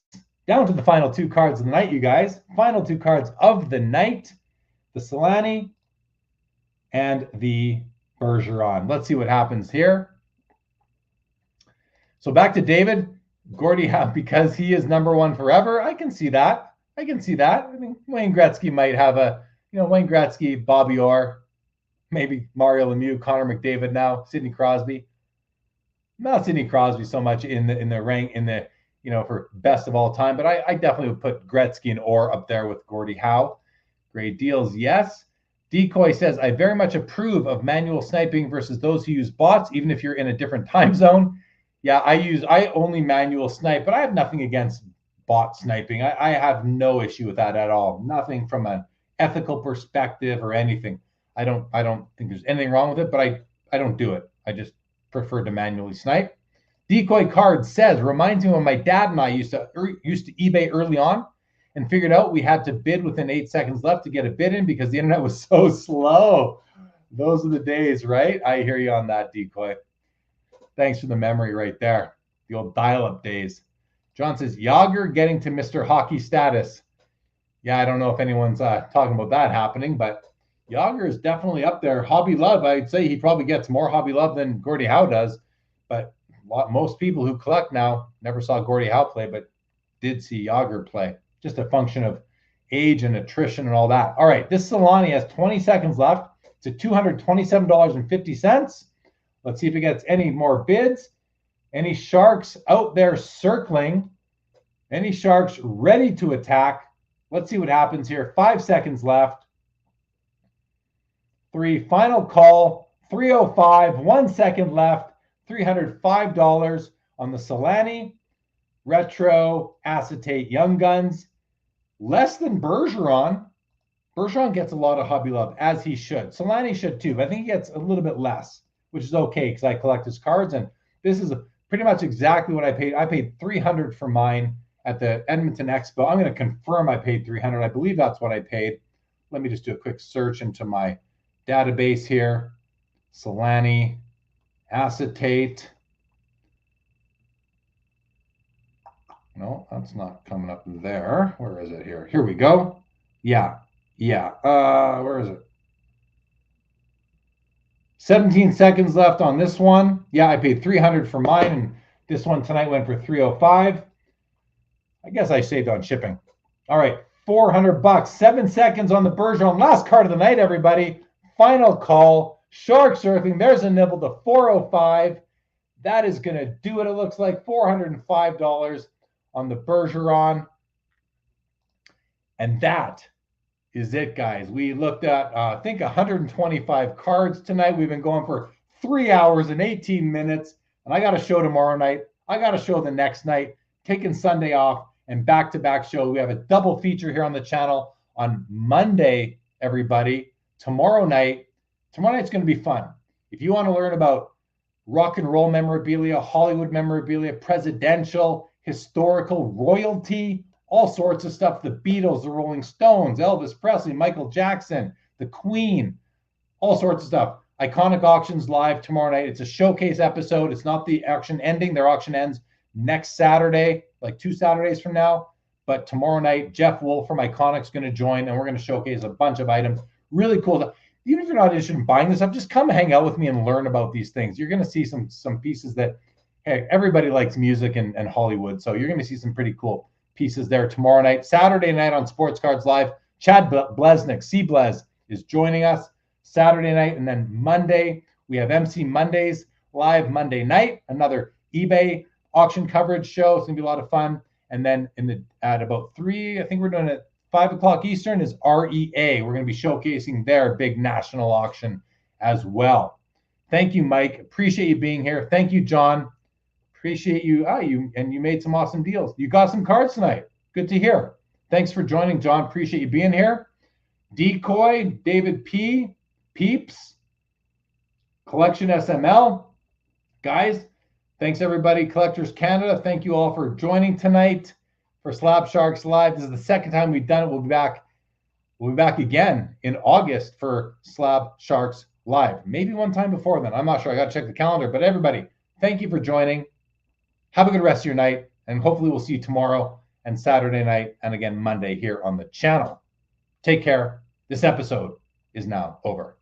Down to the final two cards of the night, you guys. Final two cards of the night. The Solani and the Bergeron. Let's see what happens here. So back to David. Gordie Howe, because he is #1 forever. I can see that. I think Wayne Gretzky might have a, Wayne Gretzky, Bobby Orr, maybe Mario Lemieux, Connor McDavid now, Sidney Crosby. Not Sidney Crosby so much in the rank, for best of all time, but I definitely would put Gretzky and Orr up there with Gordie Howe. Great deals, yes. Decoy says, I very much approve of manual sniping versus those who use bots, even if you're in a different time zone. Yeah, I only manual snipe, but I have nothing against bot sniping. I have no issue with that at all. Nothing from an ethical perspective or anything. I don't think there's anything wrong with it, but I don't do it. I just prefer to manually snipe. Decoy Card says, reminds me when my dad and I used to eBay early on and figured out we had to bid within 8 seconds left to get a bid in because the internet was so slow. Those are the days, right? I hear you on that, Decoy. Thanks for the memory right there. The old dial-up days. John says, Yager getting to Mr. Hockey status. Yeah, I don't know if anyone's talking about that happening, but Yager is definitely up there. Hobby Love, I'd say he probably gets more Hobby Love than Gordie Howe does, but most people who collect now never saw Gordie Howe play, but did see Yager play. Just a function of age and attrition and all that. All right, this Solani has 20 seconds left. It's at $227.50. Let's see if it gets any more bids. Any Sharks out there circling? Any Sharks ready to attack? Let's see what happens here. 5 seconds left. 3, final call. 305, 1 second left. $305 on the Solani Retro Acetate Young Guns. Less than Bergeron. Bergeron gets a lot of Hobby Love, as he should. Solani should too, but I think he gets a little bit less, which is okay because I collect his cards. And this is pretty much exactly what I paid. I paid $300 for mine at the Edmonton Expo. I'm going to confirm I paid $300. I believe that's what I paid. Let me just do a quick search into my database here. Solani Acetate. No, that's not coming up there. Where is it here? Here we go. Yeah. Where is it? 17 seconds left on this one. Yeah, I paid $300 for mine, and this one tonight went for $305. I guess I saved on shipping. All right, $400. 7 seconds on the Bergeron. Last card of the night, everybody. Final call. Shark surfing. There's a nibble to $405. That is going to do it. It looks like $405 on the Bergeron. And that is it, guys. We looked at, I think, 125 cards tonight. We've been going for 3 hours and 18 minutes. And I got a show tomorrow night. I got a show the next night, taking Sunday off and back-to-back show. We have a double feature here on the channel on Monday, everybody. Tomorrow night's going to be fun. If you want to learn about rock and roll memorabilia, Hollywood memorabilia, presidential, historical, royalty, all sorts of stuff. The Beatles, the Rolling Stones, Elvis Presley, Michael Jackson, the Queen, all sorts of stuff. Iconic Auctions live tomorrow night. It's a showcase episode. It's not the auction ending. Their auction ends next Saturday, like 2 Saturdays from now. But tomorrow night, Jeff Wolf from Iconic's going to join, and we're going to showcase a bunch of items. Really cool. Even if you're not interested in buying this stuff, just come hang out with me and learn about these things. You're going to see some pieces that hey, everybody likes music and Hollywood. So you're going to see some pretty cool pieces there tomorrow night. Saturday night on Sports Cards Live, Chad Blesnick, C Blez, is joining us Saturday night. And then Monday, we have MC Mondays live Monday night, another eBay auction coverage show. It's going to be a lot of fun. And then at about 3, I think we're doing it 5 o'clock Eastern, is REA. We're going to be showcasing their big national auction as well. Thank you, Mike. Appreciate you being here. Thank you, John. Appreciate you. You made some awesome deals. You got some cards tonight. Good to hear. Thanks for joining, John. Appreciate you being here. Decoy, David P, Peeps, Collection SML. Guys, thanks everybody. Collectors Canada, thank you all for joining tonight for Slab Sharks Live. This is the second time we've done it. We'll be back again in August for Slab Sharks Live. Maybe one time before then. I'm not sure. I got to check the calendar. But everybody, thank you for joining. Have a good rest of your night. And hopefully we'll see you tomorrow and Saturday night and again Monday here on the channel. Take care. This episode is now over.